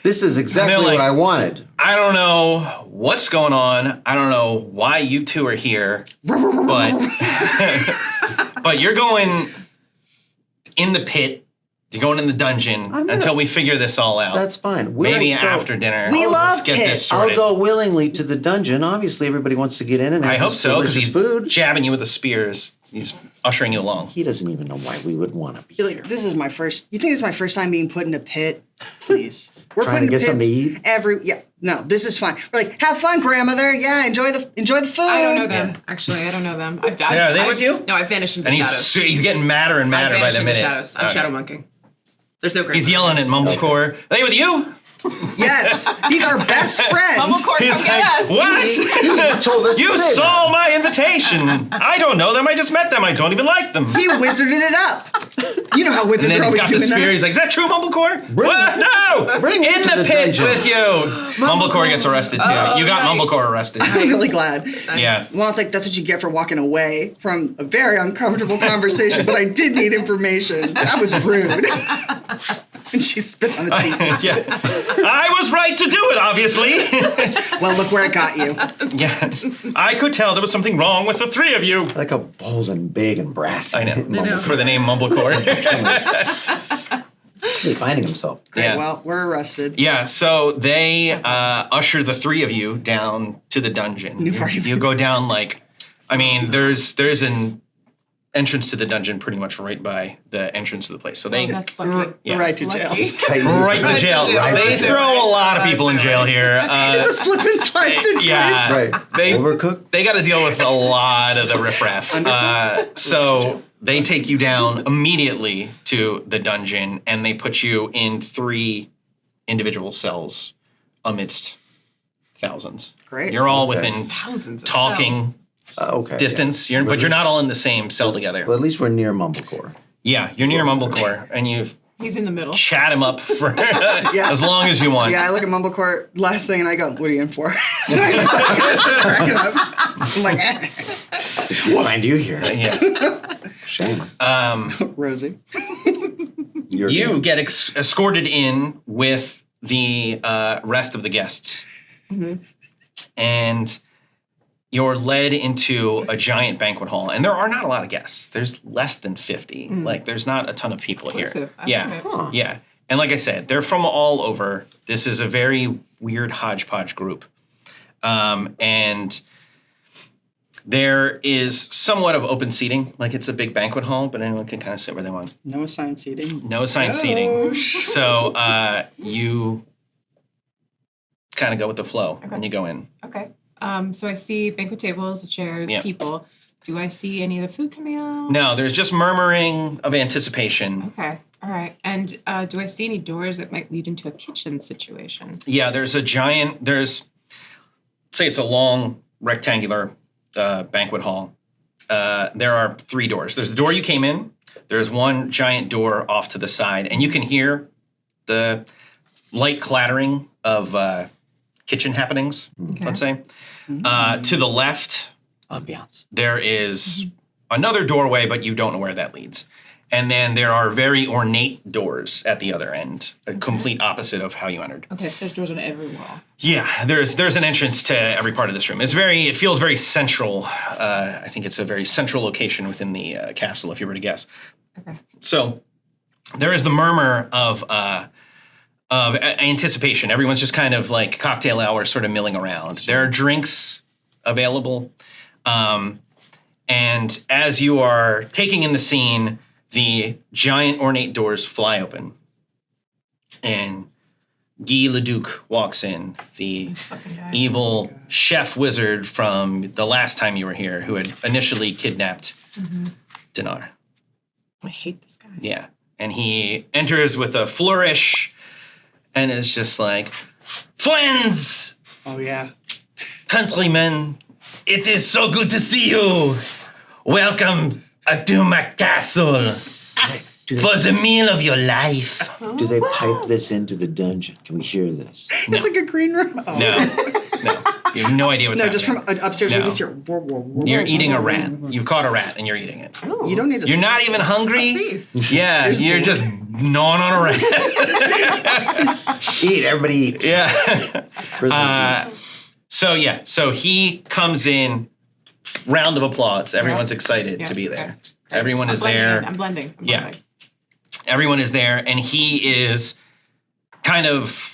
This is exactly They're like- what I wanted. I don't know what's going on. I don't know why you two are here, but but you're going in the pit. You're going in the dungeon gonna- until we figure this all out. That's fine. Maybe We'll go- after dinner. We let's love get pits. this I'll sorted. go willingly to the dungeon. Obviously, everybody wants to get in and have I hope this so because delicious he's food. jabbing you with the spears. He's ushering you along. He doesn't even know why we would want to be You're like, this is my first. You think this is my first time being put in a pit? Please. We're Trying putting to get something to eat? No, this is fine. We're like, have fun, grandmother. Yeah, enjoy the food. I don't know them. Actually, I don't know them. Yeah, are they with you? No, I've vanished into And shadows. he's getting madder and I've madder by vanished the into minute. shadows. I'm Okay. shadow monking. There's no He's yelling at Mumblecore. Are they with you? Yes, he's our best friend. Mumblecore, He's come get us. what? You told us You to say saw my invitation. I don't know them. I just met them. I don't even like them. He wizarded it up. You know how And wizards then are he's always got the doing spear. that. He's like, "Is that true, Mumblecore?" What? No. Bring him in to the the pit dungeon. with you. Mumblecore gets arrested too. Oh, You got nice. Mumblecore arrested. I'm really glad. Yeah. Well, it's like that's what you get for walking away from a very uncomfortable conversation, but I did need information. That was rude. And she spits on his feet. Yeah. I was right to do it, obviously. Well, look where it got you. Yeah. I could tell there was something wrong with the three of you. like a bold and big and brassy. I know. know. For the name Mumblecore. He's finding himself. Great, Yeah. well, we're arrested. Yeah, so they usher the three of you down to the dungeon. New party You go down there's an entrance to the dungeon pretty much right by the entrance to the place. So they That's lucky. Yeah. Right to That's jail. lucky. right to jail. Right They to jail. throw a lot of people in jail here. It's a slip and slide situation. Yeah, Right. They Overcooked? they got to deal with a lot of the riffraff. So they take you down immediately to the dungeon, and they put you in 3 individual cells amidst thousands. Great. You're all Okay. within Thousands of talking cells. Okay. distance. Yeah. But you're not all in the same cell together. Well, at least we're near Mumblecore. Yeah, you're near Mumblecore, and you He's in the middle. chat him up for as long as you want. Yeah, I look at Mumblecore last thing and I go, what are you in for? And I start cracking up. I'm like, We'll find you here. Yeah. Shame. Rosie. You're You get escorted in with the rest of the guests. And you're led into a giant banquet hall. And there are not a lot of guests. There's less than 50. Like, there's not a ton of people Exclusive. here. I Yeah. love it. Huh. Yeah. And like I said, they're from all over. This is a very weird hodgepodge group. And There is somewhat of open seating, like it's a big banquet hall, but anyone can kind of sit where they want. No assigned seating. No assigned seating. So you kind of go with the flow when you go in. Okay. So I see banquet tables, chairs, people. Do I see any of the food coming out? No, there's just murmuring of anticipation. Okay. All right. And do I see any doors that might lead into a kitchen situation? Yeah, there's say it's a long rectangular banquet hall. There are 3 doors. There's the door you came in. There's one giant door off to the side, and you can hear the light clattering of kitchen happenings, let's say. To the left, Ambiance. there is another doorway, but you don't know where that leads. And then there are very ornate doors at the other end, a complete opposite of how you entered. Okay, so there's doors on every wall. Yeah, there's an entrance to every part of this room. It feels very central. I think it's a very central location within the castle, if you were to guess. Okay. So there is the murmur of anticipation. Everyone's just kind of like cocktail hour, sort of milling around. There are drinks available, and as you are taking in the scene, the giant ornate doors fly open, and Guy Leduc walks in, the evil chef wizard from the last time you were here, who had initially kidnapped Dinar. I hate this guy. Yeah, and he enters with a flourish, and is just like, "Friends, Oh, yeah. countrymen, it is so good to see you. Welcome to my castle for the meal of your life." Do they pipe this into the dungeon? Can we hear this? It's like a green room. Oh. No. You have no idea what's No, happening. just from upstairs, No. we just hear. Whoa, whoa, whoa, You're whoa, eating whoa, a whoa, rat. whoa, whoa. You've caught a rat, and you're eating it. Ooh. You don't need to. You're not even hungry? Feast. Yeah, you're just gnawing on a rat. Eat, everybody eat. Yeah. Prisoner So he comes in, round of applause. Everyone's excited Yeah, to be okay. there. Everyone I'm is blending there. in. I'm blending. Yeah. Everyone is there, and he is kind of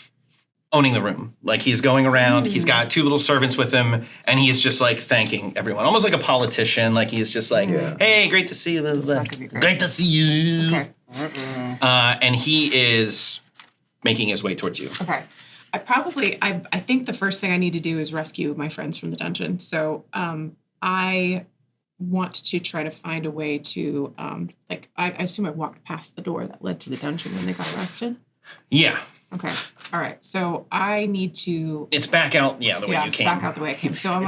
owning the room. Like, he's going around, he's got 2 little servants with him, and he is just like thanking everyone, almost like a politician. Like, he's just like, "Hey, great to see you. not gonna be great. Great to see you." Okay. And he is making his way towards you. Okay. I think the first thing I need to do is rescue my friends from the dungeon. So I want to try to find a way to, I assume I walked past the door that led to the dungeon when they got arrested. Yeah, Okay. All right. So I need to it's back out. Yeah, the way you came. back out the way I came. So I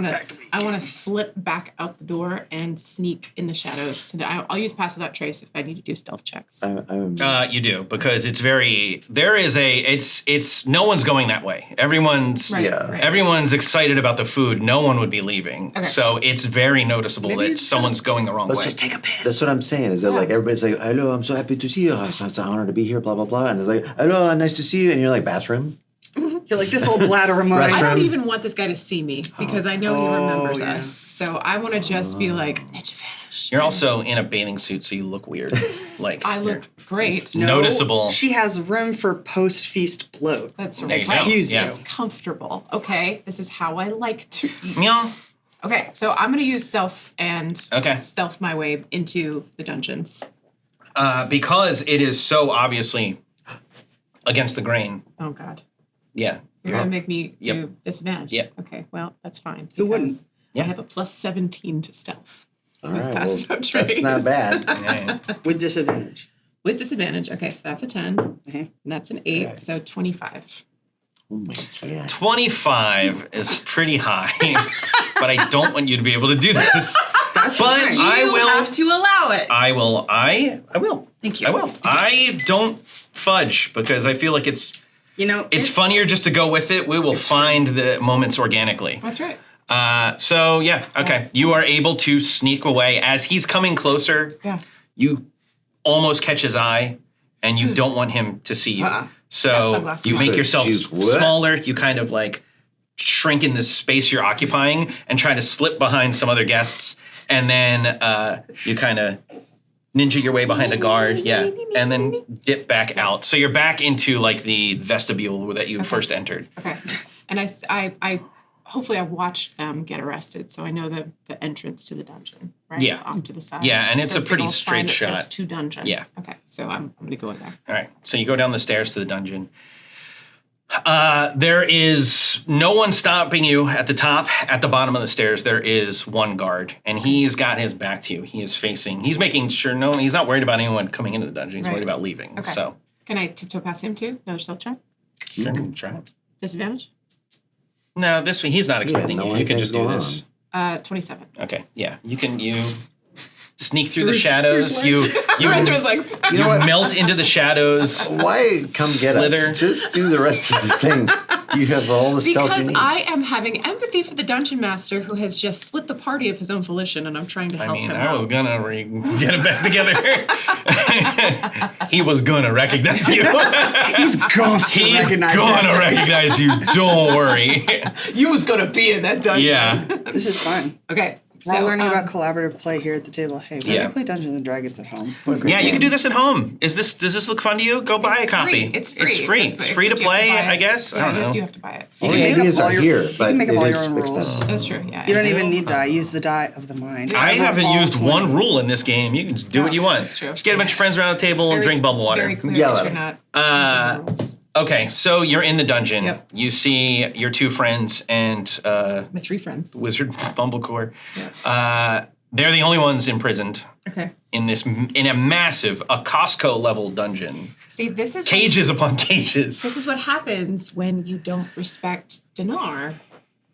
want to slip back out the door and sneak in the shadows. I'll use pass without trace if I need to do stealth checks. You do, because it's no one's going that way. Everyone's everyone's excited about the food. No one would be leaving. Okay. So it's very noticeable Maybe that it's someone's going the wrong way. Let's just take a piss. That's what I'm saying. Is that like everybody's like, "Hello, I'm so happy to see you. It's an honor to be here." Blah blah blah. And it's like, "Hello, nice to see you." And you're like, "Bathroom." You're like, this old bladder of mine. I don't even want this guy to see me because I know he remembers yeah. us. So I want to just be like, ninja vanish. You're also in a bathing suit, so you look weird. Like, I look great. No, noticeable. She has room for post-feast bloat. That's There right. you go. Excuse Yeah. you. It's comfortable. Okay. This is how I like to eat. Meow. Okay. So I'm going to use stealth and Okay. stealth my way into the dungeons. Because it is so obviously against the grain. Oh, God. Yeah. You're going to make me Yep. do disadvantage? Yep. Okay. Well, that's fine. Who wouldn't? because Yeah. I have a plus 17 to stealth. All right, pass well, without that's not trace. bad. Yeah. With disadvantage. With disadvantage. Okay. So that's a 10. Okay. And that's an 8. Okay. So 25. Oh my God. 25 is pretty high, but I don't want you to be able to do this. That's But fine. I You will. have to allow it. I will. I will. Thank you. I will. I don't fudge because I feel like it's It's funnier just to go with it. We will find the moments organically. That's right. So yeah, okay. You are able to sneak away as he's coming closer. Yeah. You almost catch his eye, and you don't want him to see you. Yeah, So sunglasses. you make yourself Juice, what? smaller. You kind of like shrink in the space you're occupying and try to slip behind some other guests, and then you kind of ninja your way behind a guard, yeah, and then dip back out. So you're back into like the vestibule that you first entered. Okay. And I hopefully I've watched them get arrested, so I know the entrance to the dungeon, right? Yeah. It's off to the side. Yeah, and it's So a pretty big old sign straight that says shot. to dungeon. Yeah. Okay, so I'm going to go in there. All right. So you go down the stairs to the dungeon. There is no one stopping you at the top. At the bottom of the stairs, there is one guard, and he's got his back to you. He's making sure he's not worried about anyone coming into the dungeon. He's Right. worried about leaving. Okay. So Can I tiptoe past him too? No stealth check? sure, try it. Disadvantage? No, he's not expecting no you. You can anything's just do going this. 27. Okay. Yeah. You sneak through the shadows. You Right through his legs. you melt into the shadows. Why come get Slither. us? Just do the rest of the thing. You have all the stealth you Because need. I am having empathy for the dungeon master who has just split the party of his own volition, and I'm trying to help him I was out. gonna get it back together. He was gonna recognize you. He's going to He's recognize gonna that. recognize you. Don't worry. You was going to be in that dungeon. Yeah. This is fun. Okay. We're learning about collaborative play here at the table. Hey, why Yeah. do you play Dungeons and Dragons at home? Yeah, you can do this at home. Does this look fun to you? Go buy It's a copy. free. It's free. It's free. It's free to you have play, buy it. I guess. Yeah, I don't know. you do have to buy it. All You the can make up ideas all are your- here, you but can make up it all is your own rules. expensive. That's true. Yeah. You don't even need die. Use the die of the mind. I roll haven't all used 20s. one rule in this game. You can just do what you want. That's true. Just get a bunch of friends around the table and drink bubble water. Very clear Yell that at you're him. not. using the rules. Okay, so you're in the dungeon. Yep. You see your two friends and My 3 friends. Wizard Bumblecore. Yeah. They're the only ones imprisoned Okay. in a massive, a Costco level dungeon. See, this is Cages upon cages. This is what happens when you don't respect Dinar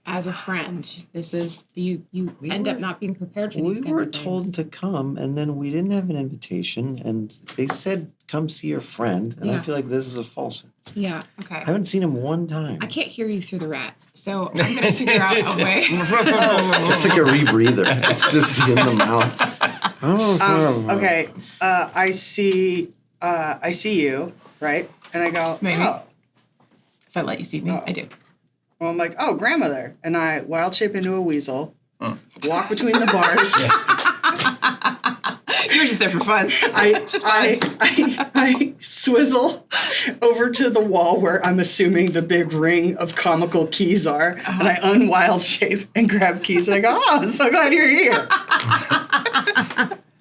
as a friend. This is you end up not being prepared for these We kinds were of things. told to come, and then we didn't have an invitation, and they said, come see your friend. And I Yeah. feel like this is a falsehood. Yeah. Okay. I haven't seen him one time. I can't hear you through the rat, so I'm gonna figure out a way. It's like a rebreather. It's just in the mouth. Okay, I see you, right? And I go, Maybe. oh. If I let you see me, I do. Well, I'm like, oh, grandmother. And I wild shape into a weasel, walk between the bars. You were just there for fun. Just I vibes. swizzle over to the wall where I'm assuming the big ring of comical keys are, and I unwild shape and grab keys, and I go, oh, I'm so glad you're here.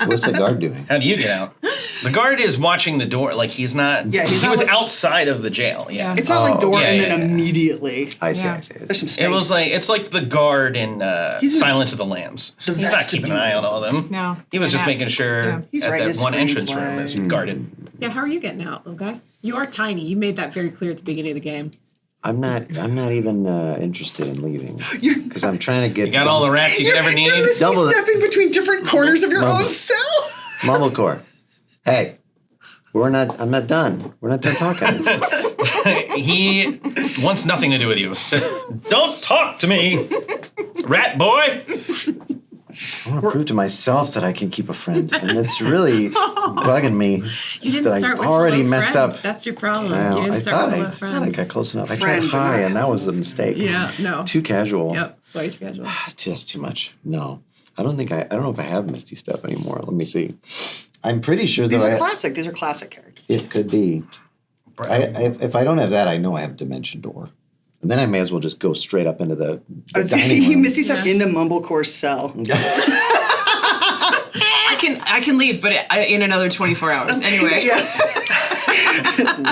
What's the guard doing? How do you get out? The guard is watching the door. Like he's not. Yeah, he's he not was like- outside of the jail. Yeah. Yeah. It's not like door yeah, and yeah, then yeah. immediately. I see, Yeah. I see. There's some space. It was like it's like the guard in He's in Silence of the Lambs. the He's not keeping an eye on all of them. No. He was just Yeah. making sure Yeah. He's that writing that his one entrance room is screenplay. guarded. Yeah. How are you getting out, little guy? You are tiny. You made that very clear at the beginning of the game. I'm not even interested in leaving You're- because I'm trying to get. You got all the rats you could ever need. You're Double it. stepping between different corners of your Mumble. own cell. Mumblecore. Hey, I'm not done. We're not done talking. He wants nothing to do with you. So, don't talk to me, rat boy. I want to prove to myself that I can keep a friend, and it's really bugging me. You didn't that start I with already hello, messed friends. up. That's your problem. Well, You didn't I start thought with I hello, thought I friends. got close enough. I Friend, tried but high, not and that was the mistake. Yeah. No. Too casual. Yep. Way too casual. That's too much. No, I don't know if I have Misty stuff anymore. Let me see. I'm pretty sure These that are classic. These are classic characters. it could be. If I don't have that, I know I have Dimension Door, and then I may as well just go straight up into the dining He room. Missy stuff into Mumblecore's cell. I can leave, but in another 24 hours. Anyway. Yeah.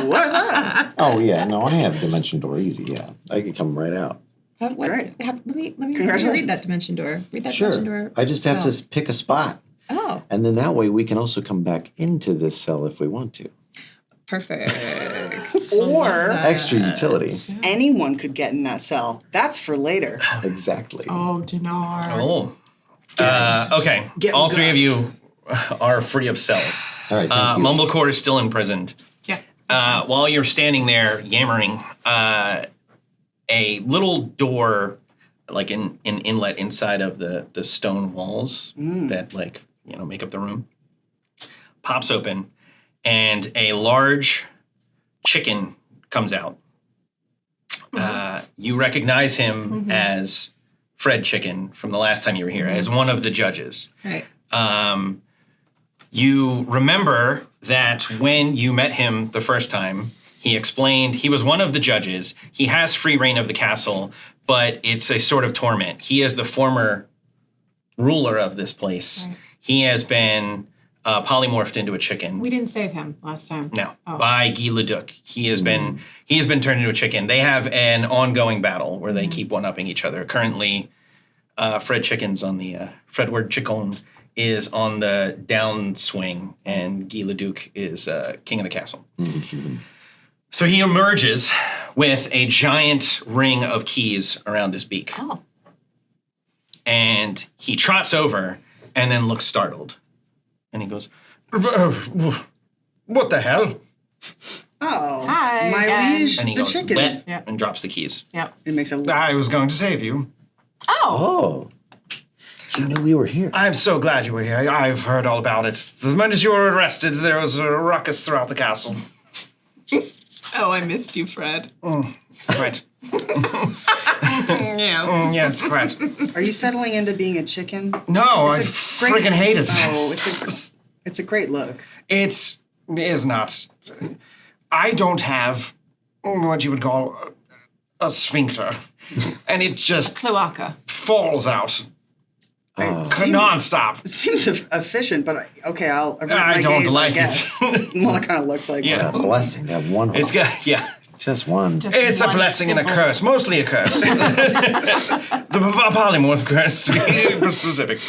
What's up? Oh yeah, no, I have Dimension Door easy. Yeah, I could come right out. Let Great. me Congratulations. read that dimension door. Read that Sure. dimension door. I just have spell. to pick a spot, Oh, and then that way we can also come back into this cell if we want to. perfect. Or Extra utility. anyone could get in that cell. That's for later. Exactly. Oh, Dinar. Oh. Okay. Get All three of guffed. you are free of cells. All right. Thank you. Mumblecore is still imprisoned. Yeah. While you're standing there yammering, a little door, like an inlet inside of the stone walls that make up the room, pops open, and a large chicken comes out. You recognize him as Fred Chicken from the last time you were here, as one of the judges. Right. You remember that when you met him the first time, he explained he was one of the judges. He has free reign of the castle, but it's a sort of torment. He is the former ruler of this place. Right. He has been polymorphed into a chicken. We didn't save him last time. No, Oh. by Guy Leduc. He has been turned into a chicken. They have an ongoing battle where they keep one-upping each other. Currently, Fredward Chicken is on the downswing, and Guy Leduc is king of the castle. So he emerges with a giant ring of keys around his beak. Oh. And he trots over and then looks startled. And he goes, what the hell? Oh, Hi, my and- liege, And he the goes, chicken. "Wet," Yeah. and drops the keys. Yep. It makes a I was going to save you. Oh. Oh. You knew we were here. I'm so glad you were here. I've heard all about it. The moment you were arrested, there was a ruckus throughout the castle. Oh, I missed you, Fred. Quite. Yes. Yes, quite. Are you settling into being a chicken? No, I It's a great- freaking hate it. Oh, it's a great look. It is not. I don't have what you would call a sphincter. And it just Cloaca. falls out It nonstop. seems efficient, but okay, I'll avert I my don't gaze, like I guess. Well, it kind of looks like Yeah. A blessing to have one hole. It's got, yeah. Just one. Just It's a one blessing and a simple- curse, mostly a curse. The polymorph curse, to be specific.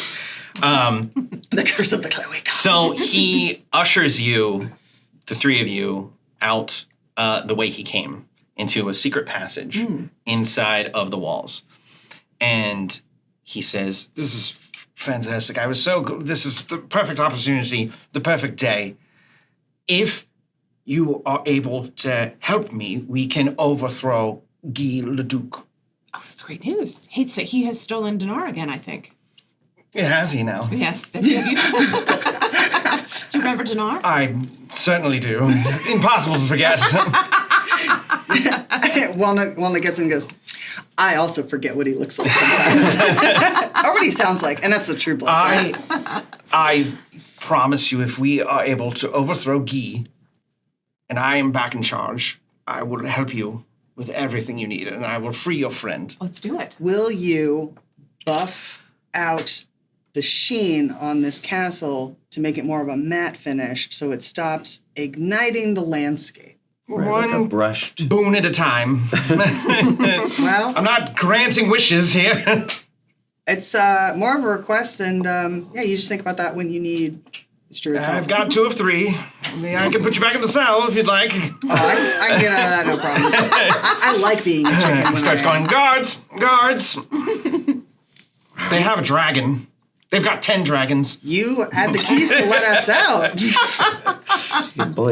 the curse of the cloaca. So he ushers you, the three of you, out the way he came, into a secret passage inside of the walls. And he says, this is fantastic. I was so good. This is the perfect opportunity, the perfect day. If you are able to help me, we can overthrow Guy Leduc. Oh, that's great news. He has stolen dinar again, I think. Has he now? Yes. Do you remember dinar? I certainly do. Impossible to forget. Walnut gets in and goes, I also forget what he looks like sometimes. Or what he sounds like, and that's the true blessing. I promise you, if we are able to overthrow Guy, and I am back in charge, I will help you with everything you need, and I will free your friend. Let's do it. Will you buff out the sheen on this castle to make it more of a matte finish so it stops igniting the landscape? Right, like a One brushed. boon at a time. Well, I'm not granting wishes here. it's more of a request, and yeah, you just think about that when you need Druid's help. I've got 2 of 3. I can put you back in the cell if you'd like. Oh, I can get out of that, no problem. I like being a chicken. He when starts I- going, guards, guards. They have a dragon. They've got 10 dragons. You had the keys to let us out.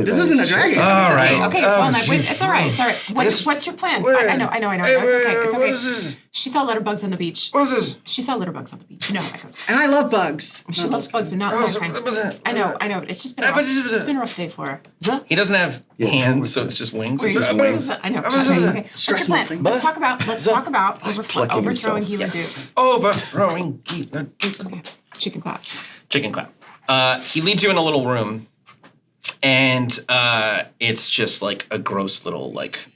This isn't a dragon. All right. Okay, Oh, Walnut, wait, it's all right. It's all right. What's your plan? I know. It's okay. It's What okay. is this? She saw litter bugs on the beach. What is this? She saw litter bugs on the beach. You know how that goes. And I love bugs. She loves bugs, but not that kind. What's that? I know. It's just been a rough, it's been a rough day for her. Zuh. He doesn't have Yeah, hands, so it's just wings. Wait, Just wait, I know. What's Okay, that? okay. What's Stress your plan? melting. Let's talk about plucking overthrowing himself. Gila Duke. Overthrowing Chicken clap. chicken clap. He leads you in a little room, and it's just like a gross little like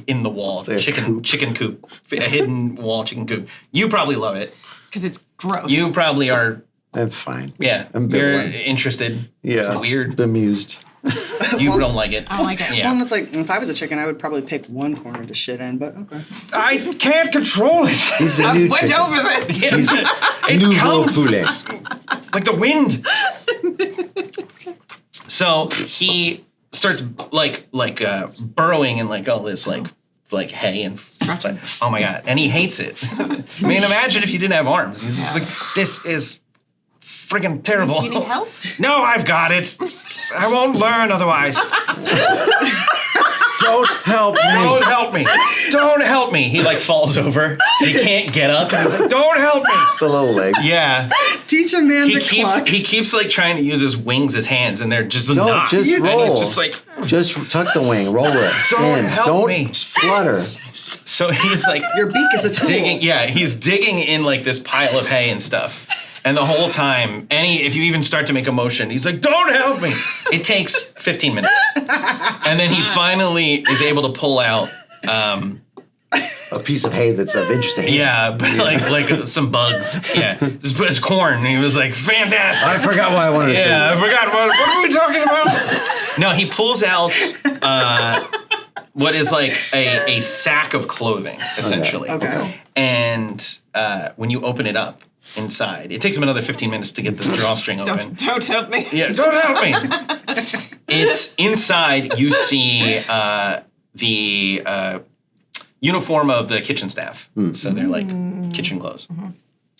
in the wall like a chicken coop, a hidden wall chicken coop. You probably love it. Because it's gross. You probably are. I'm fine. Yeah, I'm you're ambivalent. interested. Yeah. It's weird. Bemused. You don't like it. I don't like it. Yeah. Well, it's like, if I was a chicken, I would probably pick one corner to shit in, but okay. I can't control it. He's a I new went chicken. over this. He's It nouveau comes poulet. like the wind. So he starts like burrowing in like all this like hay and Scratching. oh my god, and he hates it. I mean, imagine if you didn't have arms. He's just like, this is friggin' terrible. Do you need help? No, I've got it. I won't learn otherwise. Don't help me. Don't help me. Don't help me. He like falls over. He can't get up. And he's like, don't help me. The little legs. Yeah. Teach a man to cluck. He keeps like trying to use his wings as hands, and they're just Don't, not. just And roll. he's just like, Just tuck the wing, roll it. Don't in. help Don't me. flutter. so he's like Your beak is a tool. digging. Yeah, he's digging in like this pile of hay and stuff. And the whole time, if you even start to make a motion, he's like, don't help me. It takes 15 minutes. And then he finally is able to pull out A a piece of hay that's of interest to him. Yeah, but like some bugs. Yeah, it's corn. And he was like, fantastic. I forgot why I wanted to. Yeah, I forgot. What are we talking about? No, he pulls out what is like a sack of clothing, essentially. Okay. And when you open it up inside, it takes him another 15 minutes to get the drawstring open. Don't help me. Yeah, don't help me. It's inside. You see the uniform of the kitchen staff. So they're like kitchen clothes.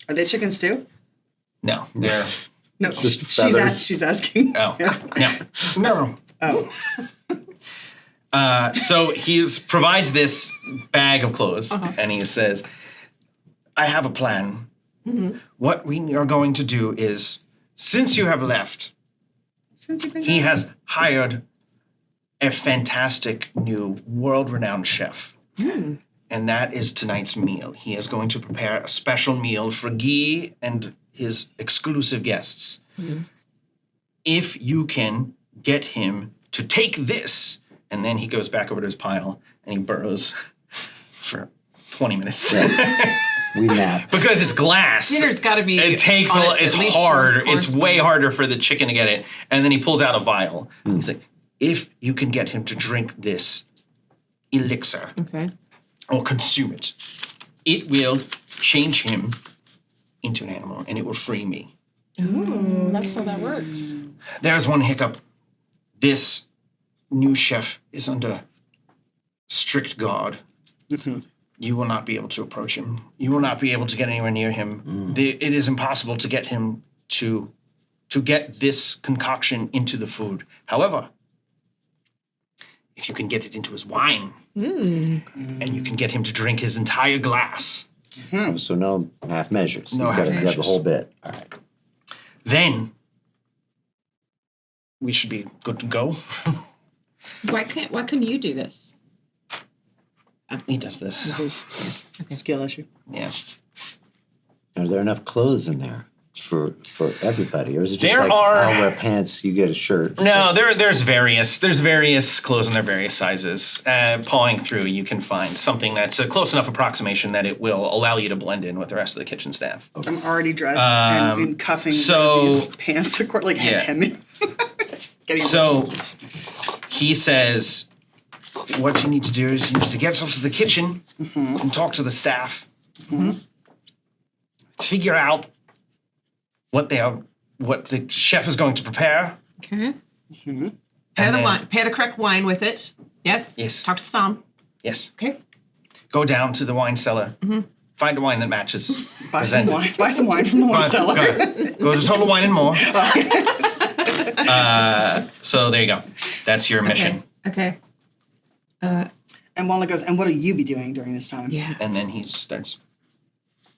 Are they chickens too? No, they're No, just feathers. she's asking. oh no. Oh. So he provides this bag of clothes, and he says, "I have a plan. What we are going to do is, since you have left, Since you've been he gone. has hired a fantastic new world-renowned chef. And that is tonight's meal. He is going to prepare a special meal for Guy and his exclusive guests. If you can get him to take this," and then he goes back over to his pile and he burrows for 20 minutes. We nap. Because it's glass. Dinner's got to be. It takes on it's at least hard. fourth course. It's way harder for the chicken to get it. And then he pulls out a vial. He's like, if you can get him to drink this elixir Okay. or consume it, it will change him into an animal and it will free me. Ooh, that's how that works. There's one hiccup. This new chef is under strict guard. You will not be able to approach him. You will not be able to get anywhere near him. It is impossible to get him to get this concoction into the food. However, if you can get it into his wine, and you can get him to drink his entire glass, So no half measures. No He's half got to have the measures. whole bit. All right. then we should be good to go. Why couldn't you do this? He does this. Skill issue. Yeah. Are there enough clothes in there for everybody, or is it just There like are- I'll wear pants, you get a shirt? No, there's various clothes in their various sizes. Pawing through, you can find something that's a close enough approximation that it will allow you to blend in with the rest of the kitchen staff. I'm already dressed and in cuffing so- Rosie's pants, like Yeah. hemming. Getting So he says, what you need to do is you need to get yourself to the kitchen and talk to the staff. Figure out what the chef is going to prepare. Okay. Pair the then- wine. Pair the correct wine with it. Yes. Yes. Talk to Sam. Yes. Okay. Go down to the wine cellar. Find a wine that matches. buy some Present it. wine. Buy some wine from the wine cellar. Go to Total Wine and More. So there you go. That's your mission. Okay. And Walnut goes, and what will you be doing during this time? Yeah. And then he starts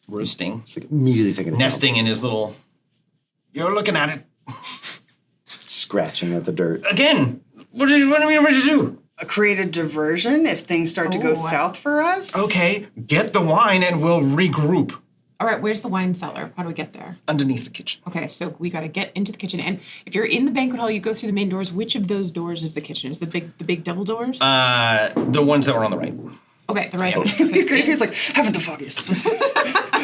roosting, It's like immediately taking a nesting in his little. You're looking at it scratching at the dirt. again. What are you ready to do? Create a diversion if things start to go south for us. Okay, get the wine and we'll regroup All right. Where's the wine cellar? How do we get there? underneath the kitchen. Okay, so we got to get into the kitchen, and if you're in the banquet hall, you go through the main doors. Which of those doors is the kitchen? Is the big double doors? The ones that were on the right. Okay, the right. He's like, haven't the foggiest.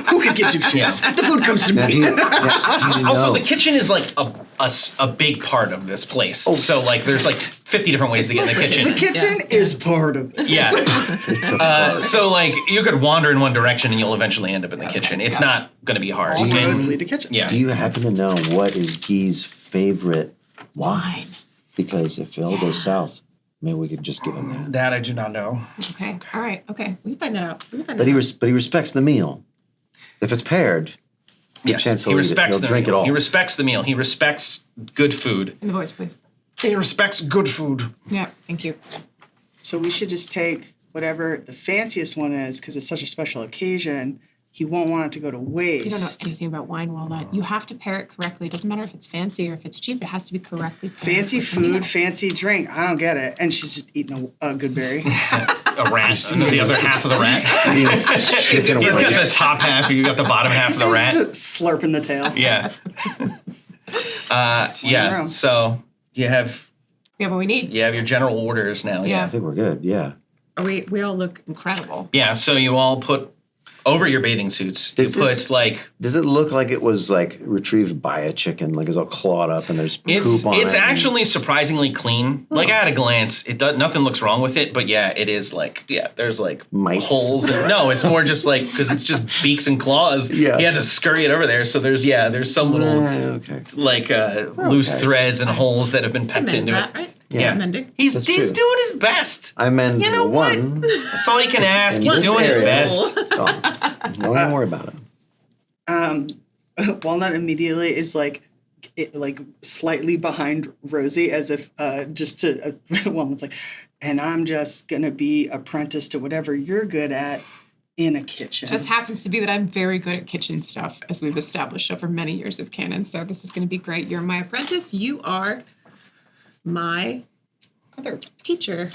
Who could give two shits? The food comes to Now, do me. you, now, do you Also, know? the kitchen is like a big part of this place. So like, there's like 50 different ways to get in the kitchen. The kitchen is part of it. Yeah. It's a So like, you could wander in one direction and you'll eventually end up in the kitchen. It's not going to be hard. All roads And- lead to kitchen. yeah. Do you happen to know what is Guy's favorite wine? Because if it all goes south, maybe we could just give him that. That I do not know. Okay, all right, okay. We can find that out. But he respects the meal. If it's paired, Yes. chance He he'll eat it. respects He'll the drink meal. it all. He respects the meal. He respects good food. In the voice, please. He respects good food. Yeah, thank you. So we should just take whatever the fanciest one is, because it's such a special occasion. He won't want it to go to waste. You don't know anything about wine, Walnut. You have to pair it correctly. It doesn't matter if it's fancy or if it's cheap. It has to be correctly paired. Fancy with the meal. food, fancy drink. I don't get it. And she's just eating a good berry. A rat. The other half of the rat. Chicken He's got away. the top half. You got the bottom half of the rat. Slurping the tail. Yeah. Yeah. room. So you have Yeah, but we need. your general orders now. I Yeah. think we're good. Yeah. We all look incredible. Yeah, so you all put over your bathing suits. Does you put this- like Does it look like it was like retrieved by a chicken? Like it's all clawed up and there's poop on it? it's and- actually surprisingly clean. Like at a glance, nothing looks wrong with it, but yeah, it is like there's like Mites? holes. No, it's more just like because it's just beaks and claws. Yeah. You had to scurry it over there, so there's some little okay. like loose Okay. threads and holes that have been pecked Amend into that, it. right? Yeah. Amending. He's That's doing true. his best. I meant You know what? one. That's all you can ask. in He's this doing his area. best. Oh, don't even worry about it. Walnut immediately is like slightly behind Rosie, as if just to Walnut's like, and I'm just gonna be apprentice to whatever you're good at in a kitchen. Just happens to be that I'm very good at kitchen stuff, as we've established over many years of canon. So this is going to be great. You're my apprentice. You are my Other. teacher.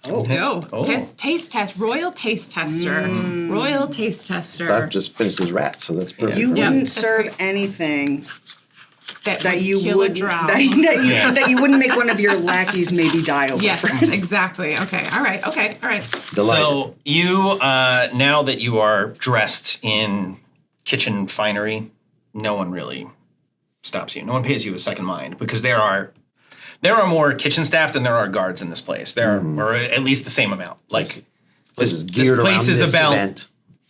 Oh, No, Oh. taste test, royal taste tester, royal taste tester. I've just finished his rat, so that's perfect. you Yeah, wouldn't that's serve great. anything that that would you kill would a drow. that you wouldn't make one of your lackeys maybe die over. Yes, from. exactly. Okay, all right, all right. Delighted. So you, now that you are dressed in kitchen finery, no one really stops you. No one pays you a second mind because there are more kitchen staff than there are guards in this place. There are, or at least the same amount. Like This is geared around this event.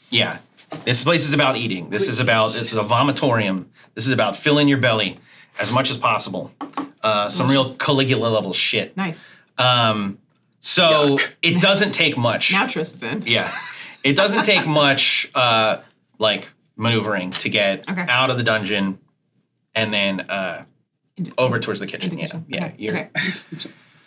yeah. This place is about eating. This is a vomitorium. This is about filling your belly as much as possible. Some real Caligula level shit. Nice. So it doesn't take much. Now Tris is in. Yeah. It doesn't take much like maneuvering to get Okay. out of the dungeon and then over towards the kitchen. In the kitchen. Yeah. Okay, You're okay.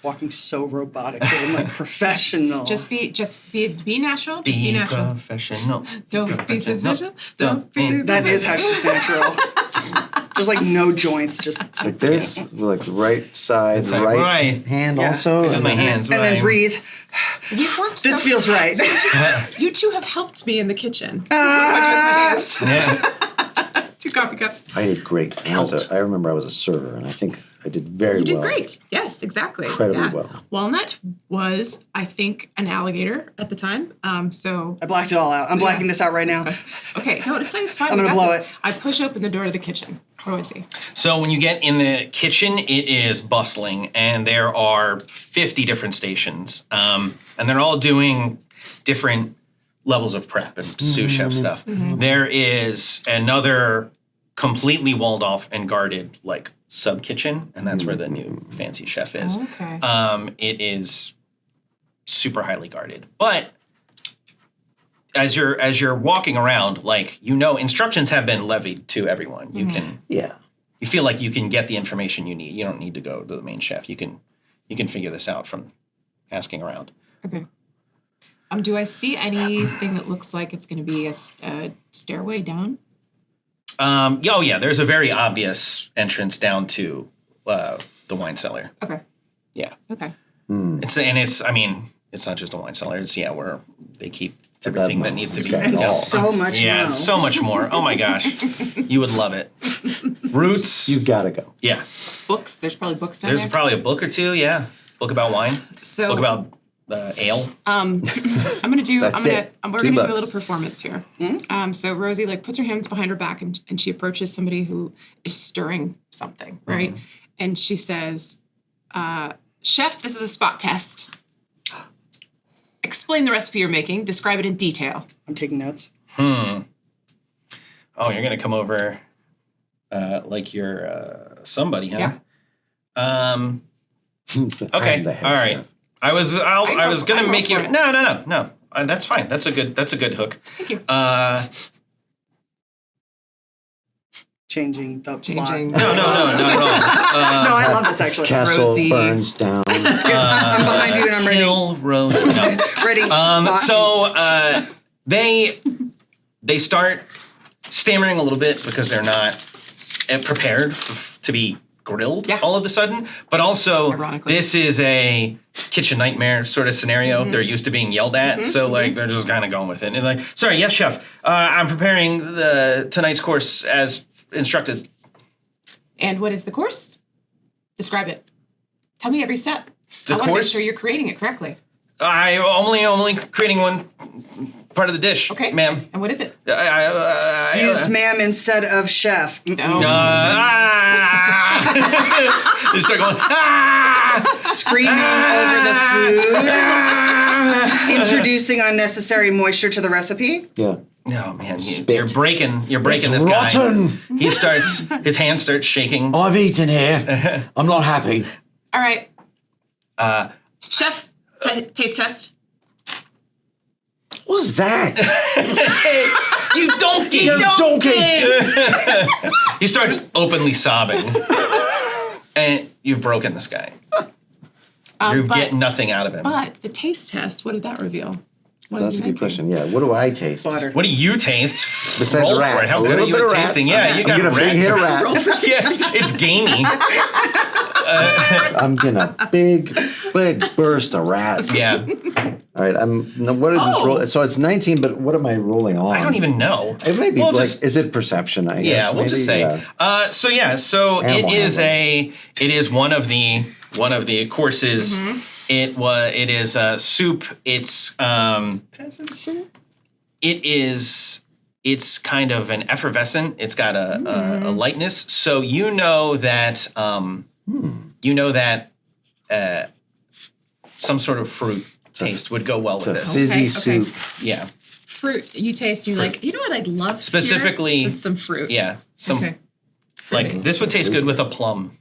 Walking so robotically and like professional. Just be natural. Just be natural. professional. Don't be suspicious. Don't be suspicious. that is how she's natural. Just like no joints, just Like this, like right side, It's like, right, right. hand Yeah. also. With and my then- hands. and then right. breathe. You've worked This so feels right. You two have helped me in the kitchen. Ah! Yeah. 2 coffee cups. I did great. I remember I was a server, and I think I did very You did well. great. Yes, exactly. Incredibly Yeah. well. Walnut was, I think, an alligator at the time. So I blacked it all out. I'm blacking this out right now. okay, no, it's fine. I'm we gonna got blow this. it. I push open the door to the kitchen. What do I see? So when you get in the kitchen, it is bustling, and there are 50 different stations, and they're all doing different levels of prep and sous chef stuff. There is another completely walled off and guarded like sub kitchen, and that's where the new fancy chef is. Okay. It is super highly guarded, but as you're walking around, like instructions have been levied to everyone. You can. Yeah. You feel like you can get the information you need. You don't need to go to the main chef. You can figure this out from asking around. Okay. Do I see anything that looks like it's going to be a stairway down? Oh yeah, there's a very obvious entrance down to the wine cellar. Okay. Yeah, Okay. it's not just a wine cellar. It's where they keep everything that needs to be. Okay. And Oh. so much Yeah, more. so much more. Oh my gosh, you would love it. Roots. You gotta go. Yeah, Books. There's probably books down there's there. probably a book or two. Yeah, book about wine. So Book about ale. I'm gonna do. That's it. We're 2 gonna do bucks. a little performance here. So Rosie puts her hands behind her back and she approaches somebody who is stirring something, right? And she says, "Chef, this is a spot test. Explain the recipe you're making. Describe it in detail." I'm taking notes. Oh, you're gonna come over like you're somebody, huh? Yeah. Okay. I'm the head All right. chef. I was gonna go make you. for it. No. That's fine. That's a good hook. Thank you. Changing the Changing. plot. No, not at all. No, I love this actually. Castle Rosie. burns down. I'm behind you and I'm ready. Kill Rosie. No. Ready. spot. So they start stammering a little bit because they're not prepared to be grilled Yeah. all of a sudden. But also, Ironically. this is a kitchen nightmare sort of scenario. They're used to being yelled at, so like they're just kind of going with it. And like, sorry, yes, chef. I'm preparing tonight's course as instructed. And what is the course? Describe it. Tell me every step. The I want to make course? sure you're creating it correctly. I only creating one part of the dish. Okay. Ma'am. And what is it? Used ma'am instead of chef. No. You start going, Screaming over the food. Introducing unnecessary moisture to the recipe. Yeah. No, man, Spit. you're breaking It's this rotten. guy. His hand starts shaking. I've eaten here. I'm not happy. All right. Chef, taste test. What's that? You donkey! You donkey! He starts openly sobbing. And you've broken this guy. You get nothing out of him. But the taste test, what did that reveal? What is That's the a good main question. Yeah. What do I taste? Butter. What do you taste? Besides Roll rat. for it. How A good are little you bit at of rat. tasting? Yeah, you got I'm gonna big hit a rat. Yeah, it's gamey. I'm getting a big burst of rat. Yeah. All right. What is this roll? So it's 19, but what am I rolling on? I don't even know. It may be We'll like, just- is it perception? I guess. Yeah, we'll just say. Yeah. So Animal it is one of the courses. Mm-hmm. It is soup. It's Peasant soup? it's kind of an effervescent. It's got a lightness. So you know that some sort of fruit taste would go well It's with a this. fizzy Okay. soup. Yeah. fruit you taste? And you're like, you know what I'd love here? Specifically- Is some fruit. Yeah. Some Okay. like this would taste good with a plum.